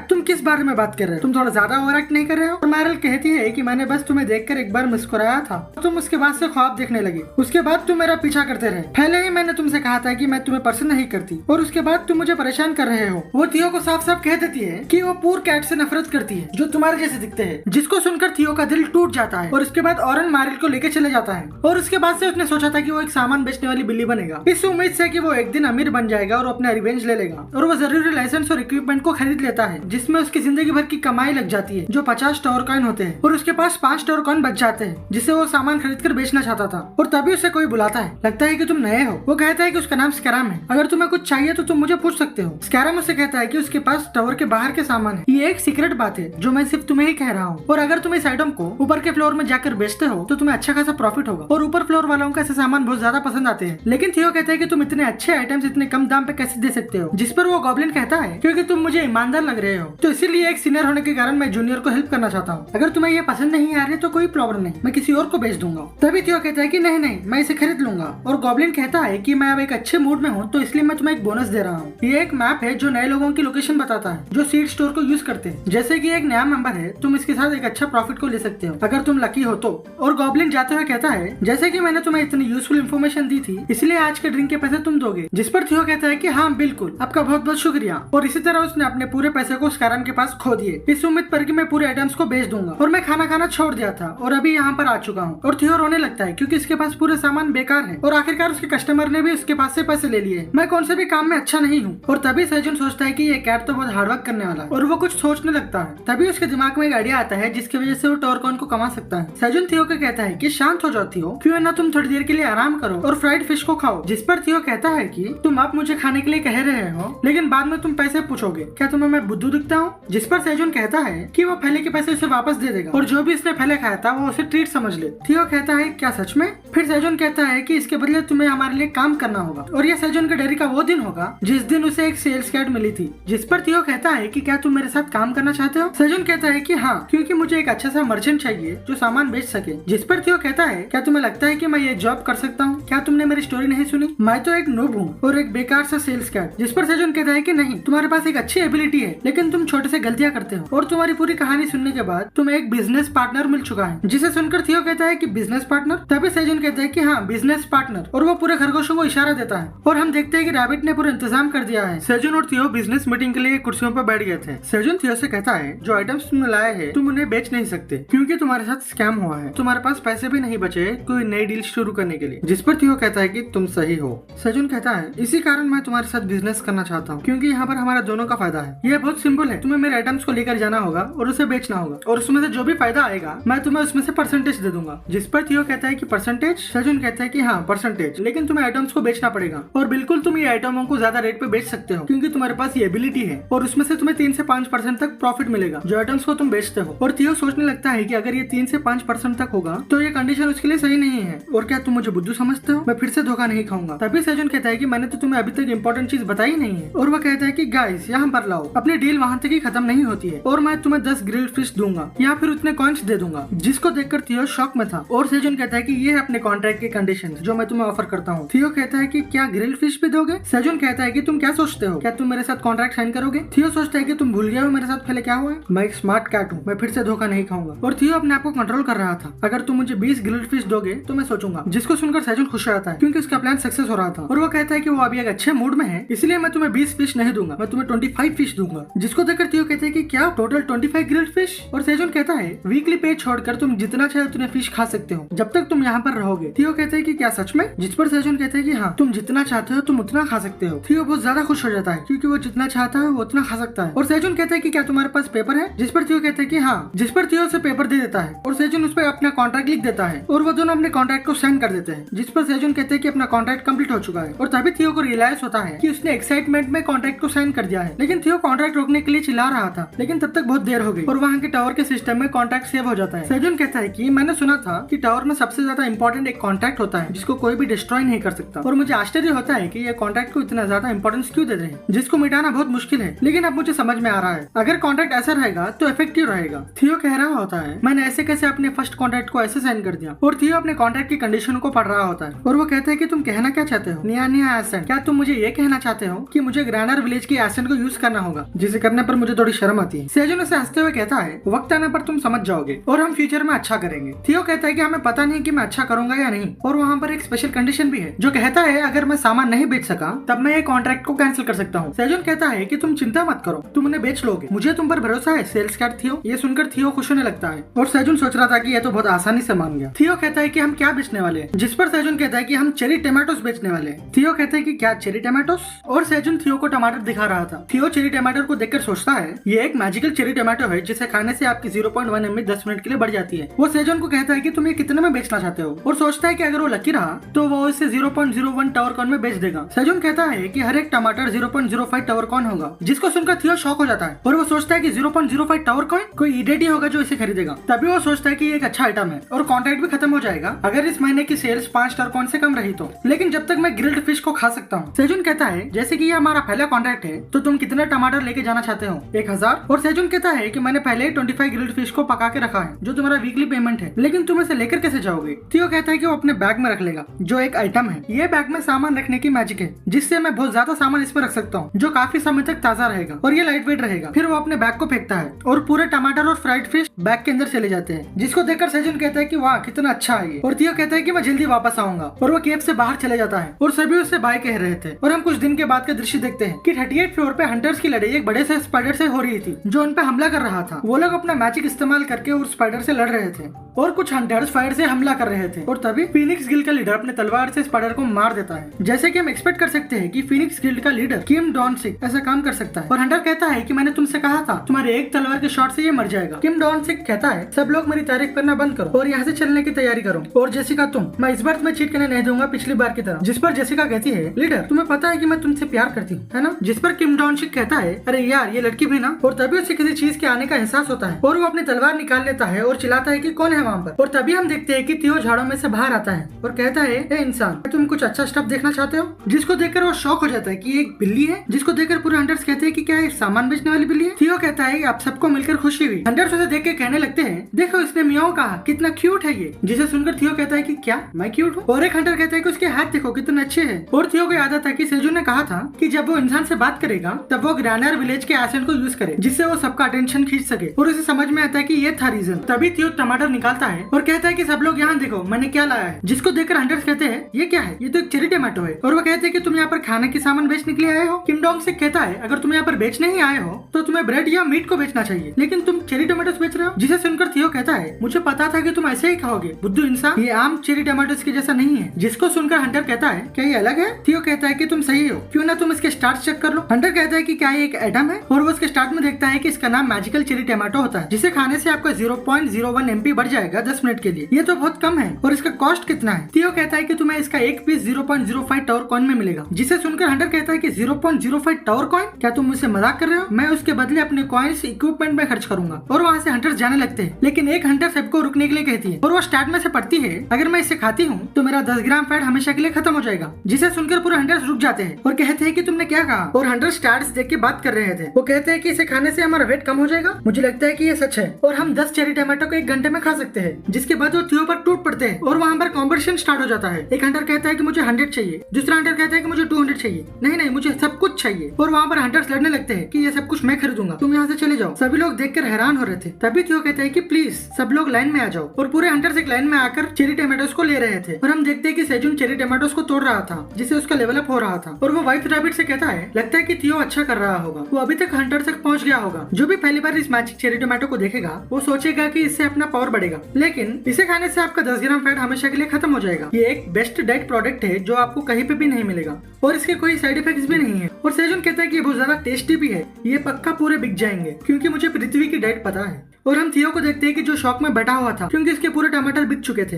तुम किस बारे में बात कर रहे हो, तुम थोड़ा ज्यादा ओवर एक्ट नहीं कर रहे हो। और मैरिल कहती है कि मैंने बस तुम्हें देखकर एक बार मुस्कुराया था, तुम उसके बाद से ख्वाब देखने लगे, उसके बाद तुम मेरा पीछा करते रहे। पहले ही मैंने तुमसे कहा था कि मैं तुम्हें पसंद नहीं करती और उसके बाद तुम मुझे परेशान कर रहे हो। वो थियो को साफ साफ कह देती है कि वो पूर कैट से नफरत करती है जो तुम्हारे जैसे दिखते हैं, जिसको सुनकर थियो का दिल टूट जाता है। और उसके बाद ओरेन मैरिल को लेकर चले जाता है और उसके बाद से उसने सोचा था कि वो एक सामान बेचने वाली बिल्ली बनेगा, इस उम्मीद से कि वो एक दिन अमीर बन जाएगा और अपना रिवेंज ले लेगा। और वो जरूरी लाइसेंस और इक्विपमेंट को खरीद लेता है जिसमें उसकी जिंदगी भर की कमाई लग जाती है, जो 50 टावर कॉइन होते हैं। और उसके पास 5 टावर कॉइन बच जाते हैं जिसे वो सामान खरीद कर बेचना चाहता था। और तभी उसे कोई बुलाता है, लगता है कि तुम नए हो। वो कहता है कि उसका नाम स्कैरम है, अगर तुम्हें कुछ चाहिए तो तुम मुझे पूछ सकते हो। स्कैरम उसे कहता है कि उसके पास टावर के बाहर के सामान है, ये एक सीक्रेट बात है जो मैं सिर्फ तुम्हें ही कह रहा हूँ, और अगर तुम इस आइटम को ऊपर के फ्लोर में जाकर बेचते हो तो तुम्हें अच्छा खासा प्रॉफिट होगा। और ऊपर फ्लोर वालों को ऐसे सामान बहुत ज्यादा पसंद आते हैं। लेकिन थियो कहता है कि तुम इतने अच्छे आइटम्स इतने कम दाम पे कैसे दे सकते हो। जिस पर वो गॉब्लिन कहता है क्योंकि तुम मुझे ईमानदार लग रहे हो, तो इसीलिए एक सीनियर होने के कारण मैं जूनियर को हेल्प करना चाहता हूँ। अगर तुम्हें ये पसंद नहीं आ रही तो कोई प्रॉब्लम नहीं, मैं किसी और को बेच दूंगा। तभी थियो कहता है कि नहीं नहीं, मैं इसे खरीद लूंगा। और गॉब्लिन कहता है कि मैं अब एक अच्छे मूड में हूँ तो इसलिए मैं तुम्हें एक बोनस दे रहा हूँ। ये एक मैप है जो नए लोगों की लोकेशन बताता है जो सीड स्टोर को यूज करते हैं। जैसे कि एक नया मेंबर है, तुम इसके साथ एक अच्छा प्रॉफिट को ले सकते हो अगर तुम लकी हो तो। और गॉब्लिन जाते हुए कहता है जैसे कि मैंने तुम्हें इतनी यूजफुल इन्फॉर्मेशन दी थी इसलिए आज के ड्रिंक के पैसे तुम दोगे। जिस पर थियो कहता है कि हाँ बिल्कुल, आपका बहुत बहुत शुक्रिया। और इसी तरह उसने अपने पूरे पैसे को स्कैरम के पास खो दिए इस उम्मीद पर कि मैं पूरे आइटम्स को बेच दूंगा। और मैं खाना खाना छोड़ दिया था और अभी यहाँ पर आ चुका हूँ। और थियो रोने लगता है क्योंकि इसके पास पूरे सामान बेकार है और आखिरकार उसके कस्टमर ने भी उसके पास से पैसे ले लिए। मैं कौन से भी काम में अच्छा नहीं हूँ। और तभी सेजुन सोचता है कि ये कैट तो बहुत हार्डवर्क करने वाला है और वो कुछ सोचने लगता है। तभी उसके दिमाग में एक आइडिया आता है जिसकी वजह से वो टावर कॉइन को कमा सकता है। सेजुन थियो को कहता है कि शांत हो जाओ थियो, क्यों ना तुम थोड़ी देर के लिए आराम करो और फ्राइड फिश को खाओ। जिस पर थियो कहता है कि तुम आप मुझे खाने के लिए कह रहे हो, लेकिन बाद में तुम पैसे पूछोगे, क्या तुम्हें मैं बुद्धू दिखता हूँ? जिस पर सेजोन कहता है कि वो पहले के पैसे उसे वापस दे देगा और जो भी इसने पहले खाया था वो उसे ट्रीट समझ ले। थियो कहता है क्या सच में? फिर सेजोन कहता है कि इसके बदले तुम्हें हमारे लिए काम करना होगा और ये सेजोन के डेयरी का वो दिन होगा जिस दिन उसे एक सेल्स कैट मिली थी। जिस पर थियो कहता है कि क्या तुम मेरे साथ काम करना चाहते हो? सेजोन कहता है कि हाँ, क्योंकि मुझे एक अच्छा सा मर्चेंट चाहिए जो सामान बेच सके। जिस पर थियो कहता है क्या तुम्हें लगता है कि मैं ये जॉब कर सकता हूँ? क्या तुमने मेरी स्टोरी नहीं सुनी? मैं तो एक नूब हूँ और एक बेकार सा सेल्स कैट। जिस पर सेजोन कहता है कि नहीं, तुम्हारे पास एक अच्छी एबिलिटी है, लेकिन तुम छोटे से गलतियां करते हो और तुम्हारी पूरी कहानी सुनने के बाद तुम्हें एक बिजनेस पार्टनर मिल चुका है। जिसे सुनकर थियो कहता है कि बिजनेस पार्टनर? तभी सेजोन कहता है कि हाँ, बिजनेस पार्टनर, और वो पूरे खरगोशों को इशारा देता है और हम देखते हैं कि रैबिट ने पूरा इंतजाम कर दिया है। सेजोन और थियो बिजनेस मीटिंग के लिए कुर्सियों पर बैठ गए थे। सेजोन थियो से कहता है जो आइटम्स तुमने लाए हैं तुम उन्हें बेच नहीं सकते क्योंकि तुम्हारे साथ स्कैम हुआ है, तुम्हारे पास पैसे भी नहीं बचे कोई नई डील शुरू करने के लिए। जिस पर थियो कहता है कि तुम सही हो। सेजोन कहता है इसी कारण मैं तुम्हारे साथ बिजनेस करना चाहता हूँ क्योंकि यहाँ पर हमारा दोनों का फायदा है। यह बहुत सिंपल है, तुम्हें मेरे आइटम्स को लेकर जाना होगा और उसे बेचना होगा और उसमें से जो भी फायदा आएगा मैं तुम्हें उसमें से परसेंटेज दे दूंगा। जिस पर थियो कहता है कि परसेंटेज? सेजोन कहता है कि हाँ परसेंटेज, लेकिन तुम्हें आइटम्स को बेचना पड़ेगा और बिल्कुल तुम ये आइटमों को ज्यादा रेट पे बेच सकते हो क्योंकि तुम्हारे पास ये एबिलिटी है और उसमें से तुम्हें 3 से 5% तक प्रॉफिट मिलेगा जो आइटम्स को तुम बेचते हो। और थियो सोचने लगता है कि अगर ये 3 से 5% तक होगा तो ये कंडीशन उसके लिए सही नहीं है और क्या तुम मुझे बुद्धू समझते हो? मैं फिर से धोखा नहीं खाऊंगा। तभी सेजोन कहता है कि मैंने तो तुम्हें अभी तक इंपॉर्टेंट चीज बताई नहीं है और वह कहता है कि गाइस यहाँ पर लाओ, अपनी डील वहाँ तक ही खत्म नहीं होती है और मैं तुम्हें 10 ग्रिल्ड फिश दूंगा या फिर उतने कॉइन्स दे दूंगा। जिसको देखकर थियो शॉक में था और सेजोन कहता है कि ये है अपने कॉन्ट्रैक्ट के कंडीशन जो मैं तुम्हें ऑफर करता हूँ। थियो कहता है कि क्या ग्रिल्ड फिश भी दोगे? सेजोन कहता है कि तुम क्या सोचते हो, क्या तुम मेरे साथ कॉन्ट्रैक्ट साइन करोगे? थियो सोचता है कि तुम भूल गए हो मेरे साथ पहले क्या हुआ है, मैं एक स्मार्ट कैट हूँ, मैं फिर से धोखा नहीं खाऊंगा। और थियो अपने आप को कंट्रोल कर रहा था, अगर तुम मुझे 20 ग्रिल्ड फिश दोगे तो मैं सोचूंगा। जिसको सुनकर सेजोन खुश रहता है क्योंकि उसका प्लान सक्सेस हो रहा था और वो कहता है कि वो अभी एक अच्छे मूड में है इसलिए मैं तुम्हें 20 फिश नहीं दूंगा, मैं तुम्हें 25 फिश दूंगा। जिसको देखकर थियो कहते हैं कि क्या टोटल 25 ग्रिल्ड फिश? और सेजोन कहता है वीकली पे छोड़कर तुम जितना चाहे उतने फिश खा सकते हो जब तक तुम यहाँ पर रहोगे। थियो कहते हैं कि क्या सच में? जिस पर सेजोन कहते हैं कि हाँ, तुम जितना चाहते हो तुम उतना खा सकते हो। थियो बहुत ज्यादा खुश हो जाता है क्योंकि वो जितना चाहता है वो उतना खा सकता है। और सेजोन कहता है कि क्या तुम्हारे पास पेपर है? जिस पर थियो कहते हैं कि हाँ। जिस पर थियो उसे पेपर दे देता है और सेजोन उस पर अपना कॉन्ट्रैक्ट लिख देता है और वो दोनों अपने कॉन्ट्रैक्ट को साइन कर देते हैं। जिस पर सेजोन कहते हैं कि अपना कॉन्ट्रैक्ट कंप्लीट हो चुका है और तभी थियो को रियलाइज होता है कि उसने एक्साइटमेंट में कॉन्ट्रैक्ट को साइन कर दिया है। लेकिन थियो कॉन्ट्रैक्ट रोकने के लिए चिल्ला रहा था लेकिन तब तक बहुत देर हो गई और वहाँ के टावर के सिस्टम में कॉन्ट्रैक्ट सेव हो जाता है। सेजोन कहता है कि मैंने सुना था कि टावर में सबसे ज्यादा इंपॉर्टेंट एक कॉन्ट्रैक्ट होता है जिसको कोई भी डिस्ट्रॉय नहीं कर सकता और मुझे आश्चर्य होता है कि ये कॉन्ट्रैक्ट को इतना ज्यादा इंपॉर्टेंस क्यों दे रहे हैं जिसको मिटाना बहुत मुश्किल है। लेकिन अब मुझे समझ में आ रहा है अगर कॉन्ट्रैक्ट ऐसा रहेगा तो इफेक्टिव रहेगा। थियो कह रहा होता है मैंने ऐसे कैसे अपने फर्स्ट कॉन्ट्रैक्ट को ऐसे साइन कर दिया और थियो अपने कॉन्ट्रैक्ट की कंडीशन को पढ़ रहा होता है और वो कहता है कि तुम कहना क्या चाहते हो? निया एसेंट? क्या तुम मुझे ये कहना चाहते हो कि मुझे ग्रैंडर विलेज की एसेंट को यूज करना होगा जिसे करने पर मुझे थोड़ी शर्म आती है। सेजोन उसे हंसते हुए कहता है वक्त आने पर तुम समझ जाओगे और हम फ्यूचर में अच्छा करेंगे। थियो कहता है कि हमें पता नहीं कि मैं अच्छा करूंगा या नहीं और वहाँ पर एक स्पेशल कंडीशन भी है जो कहता है अगर मैं सामान नहीं बेच सका तब मैं ये कॉन्ट्रैक्ट को कैंसिल कर सकता हूँ। सेजोन कहता है कि तुम चिंता मत करो, तुम उन्हें बेच लोगे, मुझे तुम पर भरोसा है सेल्स कैट थियो। ये सुनकर थियो खुश होने लगता है और सेजोन सोच रहा था कि ये तो बहुत आसानी से मान गया। थियो कहता है कि हम क्या बेचने वाले हैं? जिस पर सेजोन कहता है कि हम चेरी टमाटोस बेचने वाले हैं। थियो कहता है कि क्या चेरी टमाटोस? और सेजोन थियो को टमाटर दिखा रहा था। थियो चेरी टमाटर को देखकर सोचता है ये एक मैजिकल चेरी टमाटो है जिसे खाने से आपकी 0.1 एमबी 10 मिनट के लिए बढ़ जाती है। वो सेजोन को कहता है कि तुम ये कितने में बेचना चाहते हो और सोचता है कि अगर वो लकी रहा तो वो इसे 0.01 टावर कॉइन में बेच देगा। सेजोन कहता है कि हर एक टमाटर 0.05 टावर कॉइन होगा। जिसको सुनकर थियो शॉक हो जाता है और वो सोचता है कि 0.05 टावर कॉइन, कोई इडियट ही होगा जो इसे खरीदेगा। तभी वो सोचता है कि ये एक अच्छा आइटम है और कॉन्ट्रैक्ट भी खत्म हो जाएगा अगर इस महीने की सेल्स 5 टावर कॉइन से कम रही तो, लेकिन जब तक मैं ग्रिल्ड फिश को खा सकता हूँ। सेजोन कहता है जैसे कि ये हमारा पहला कॉन्ट्रैक्ट है तो तुम कितने टमाटर लेके जाना चाहते हो? 1000। और सेजोन कहता है कि मैंने पहले 25 ग्रिल्ड फिश को पका के रखा है जो तुम्हारा वीकली पेमेंट है, लेकिन तुम इसे लेकर कैसे जाओगे? थियो कहता है कि वो अपने बैग में रख लेगा जो एक आइटम है। ये बैग में सामान रखने की मैजिक है जिससे मैं बहुत ज्यादा सामान इसमें रख सकता हूँ जो काफी समय तक ताजा रहेगा और ये लाइट वेट रहेगा। फिर वो अपने बैग को फेंकता है और पूरे टमाटर और फ्राइड फिश बैग के अंदर चले जाते हैं। जिसको देखकर सेजोन कहता है कि वाह कितना अच्छा है ये, और थियो कहता है कि मैं जल्दी वापस आऊंगा और वो केव से बाहर चले जाता है और सभी उससे बाय कह रहे थे। और हम कुछ दिन के बाद का दृश्य देखते हैं कि 38 फ्लोर पे हंटर्स की लड़ाई एक बड़े से स्पाइडर से हो रही थी जो उन पे हमला कर रहा था। वो लोग अपना मैजिक इस्तेमाल करके उस स्पाइडर से लड़ रहे थे और कुछ हंटर्स फायर से हमला कर रहे थे और तभी फीनिक्स गिल्ड का लीडर अपने तलवार से स्पाइडर को मार देता है। जैसे कि हम एक्सपेक्ट कर सकते हैं कि फीनिक्स गिल्ड का लीडर किम डॉनसिक ऐसा काम कर सकता है। और हंटर कहता है कि मैंने तुमसे कहा था तुम्हारे एक तलवार के शॉट से ये मर जाएगा। किम डॉनसिक कहता है सब लोग मेरी तारीफ करना बंद करो और यहाँ से चलने की तैयारी करो और जेसिका तुम, मैं इस बार तुम्हें चीट करने नहीं दूंगा पिछली बार की तरह। जिस पर पर जेसिका कहती है, लीडर तुम्हें पता है कि मैं तुमसे प्यार करती हूँ, है ना? जिस पर किम डॉन शिक कहता है, अरे यार ये लड़की भी ना। और तभी उसे किसी चीज के आने का एहसास होता है और वो अपनी तलवार निकाल लेता है और चिल्लाता है कि कौन है वहाँ पर। और तभी हम देखते हैं कि थियो झाड़ों में से बाहर आता है और कहता है, ए इंसान, तुम कुछ अच्छा स्टफ देखना चाहते हो? जिसको देखकर वो शॉक हो जाता है कि एक बिल्ली है, जिसको देखकर पूरे हंटर्स कहते हैं कि क्या ये सामान बेचने वाली बिल्ली है? थियो कहता है आप सबको मिलकर खुशी हुई। हंटर्स उसे देख के कहने लगते हैं, देखो इसने मियाओ कहा, कितना क्यूट है ये। जिसे सुनकर थियो कहता है कि क्या मैं क्यूट हूँ? और एक हंटर कहता है कि उसके हाथ देखो कितने अच्छे हैं। और थियो को याद आता है कि सेजू ने कहा था कि जब वो इंसान से बात करेगा तब वो ग्रैनर विलेज के एसेंट को यूज करे जिससे वो सबका अटेंशन खींच सके। और उसे समझ में आता है कि ये था रीजन। तभी थियो टमाटर निकालता है और कहता है कि सब लोग यहाँ देखो मैंने क्या लाया है। जिसको देखकर हंटर्स कहते हैं, ये क्या है? ये तो एक चेरी टमाटो है। और वो कहते हैं कि तुम यहाँ पर खाने के सामान बेचने के लिए आए हो? किम डोंग सिक कहता है, अगर तुम यहाँ पर बेचने ही आए हो तो तुम्हें ब्रेड या मीट को बेचना चाहिए, लेकिन तुम चेरी टमाटोस बेच रहे हो। जिसे सुनकर थियो कहता है, मुझे पता था कि तुम ऐसे ही खाओगे बुद्धू इंसान, ये आम चेरी टमाटोस के जैसा नहीं है। जिसको सुनकर हंटर कहता है, क्या ये अलग है? थियो कहता है कि तुम सही हो, क्यों ना तुम इसके स्टार्ट चेक कर लो। हंटर कहता है कि क्या ये एक एटम है? और वो उसके स्टार्ट में देखता है कि इसका नाम मैजिकल चेरी टमाटो होता है, जिसे खाने से आपका 0.01 MP बढ़ जाएगा 10 मिनट के लिए। ये तो बहुत कम है। और इसका कॉस्ट कितना है? थियो कहता है कि तुम्हें इसका एक पीस 0.05 टावर कॉइन में मिलेगा। जिसे सुनकर हंटर कहता है कि 0.05 टावर कॉइन? क्या तुम मुझसे मजाक कर रहे हो? मैं उसके बदले अपने कॉइन्स इक्विपमेंट में खर्च करूंगा। और वहाँ से हंटर्स जाने लगते हैं, लेकिन एक हंटर सबको रुकने के लिए कहती है और वो स्टार्ट में से पढ़ती है, अगर मैं इसे खाती हूँ तो मेरा 10 ग्राम फैट हमेशा के लिए खत्म हो जाएगा। जिसे सुनकर पूरे हंटर्स रुक जाते हैं और कहते हैं कि तुमने क्या कहा? और हंटर स्टार्स देख के बात कर रहे थे। वो कहते हैं कि इसे खाने से हमारा वेट कम हो जाएगा। मुझे लगता है कि ये सच है और हम 10 चेरी टमाटो को 1 घंटे में खा सकते हैं। जिसके बाद वो थियो पर टूट पड़ते हैं और वहाँ पर कॉम्पिटिशन स्टार्ट हो जाता है। एक हंटर कहता है कि मुझे 100 चाहिए, दूसरा हंटर कहता है कि मुझे 200 चाहिए। नहीं मुझे सब कुछ चाहिए। और वहाँ पर हंटर्स लड़ने लगते हैं कि ये सब कुछ मैं खरीदूंगा, तुम यहाँ से चले जाओ। सभी लोग देखकर हैरान हो रहे थे। तभी थियो कहता है कि प्लीज सब लोग लाइन में आ जाओ। और पूरे हंटर्स एक लाइन में आकर चेरी टमाटोस को ले रहे थे और हम देखते हैं कि सेजुन चेरी टमाटोस को तोड़ रहा था, जिससे उसका लेवल अप हो रहा था। और वो व्हाइट रैबिट से कहता है, लगता है कि थियो अच्छा कर रहा होगा, वो अभी तक हंटर तक पहुंच गया होगा। जो भी पहली बार इस मैजिक चेरी टमाटो को देखेगा वो सोचेगा कि इससे अपना पावर बढ़ेगा, लेकिन इसे खाने से आपका 10 ग्राम फैट हमेशा के लिए खत्म हो जाएगा। ये एक बेस्ट डाइट प्रोडक्ट है जो आपको कहीं पे भी नहीं मिलेगा और इसके कोई साइड इफेक्ट्स भी नहीं है। और सेजुन कहता है कि ये बहुत ज्यादा टेस्टी भी है, ये पक्का पूरे बिक जाएंगे क्योंकि मुझे पृथ्वी की डाइट पता है। और हम थियो को देखते हैं कि जो शॉक में बैठा हुआ था क्योंकि इसके पूरे टमाटर बिक चुके थे।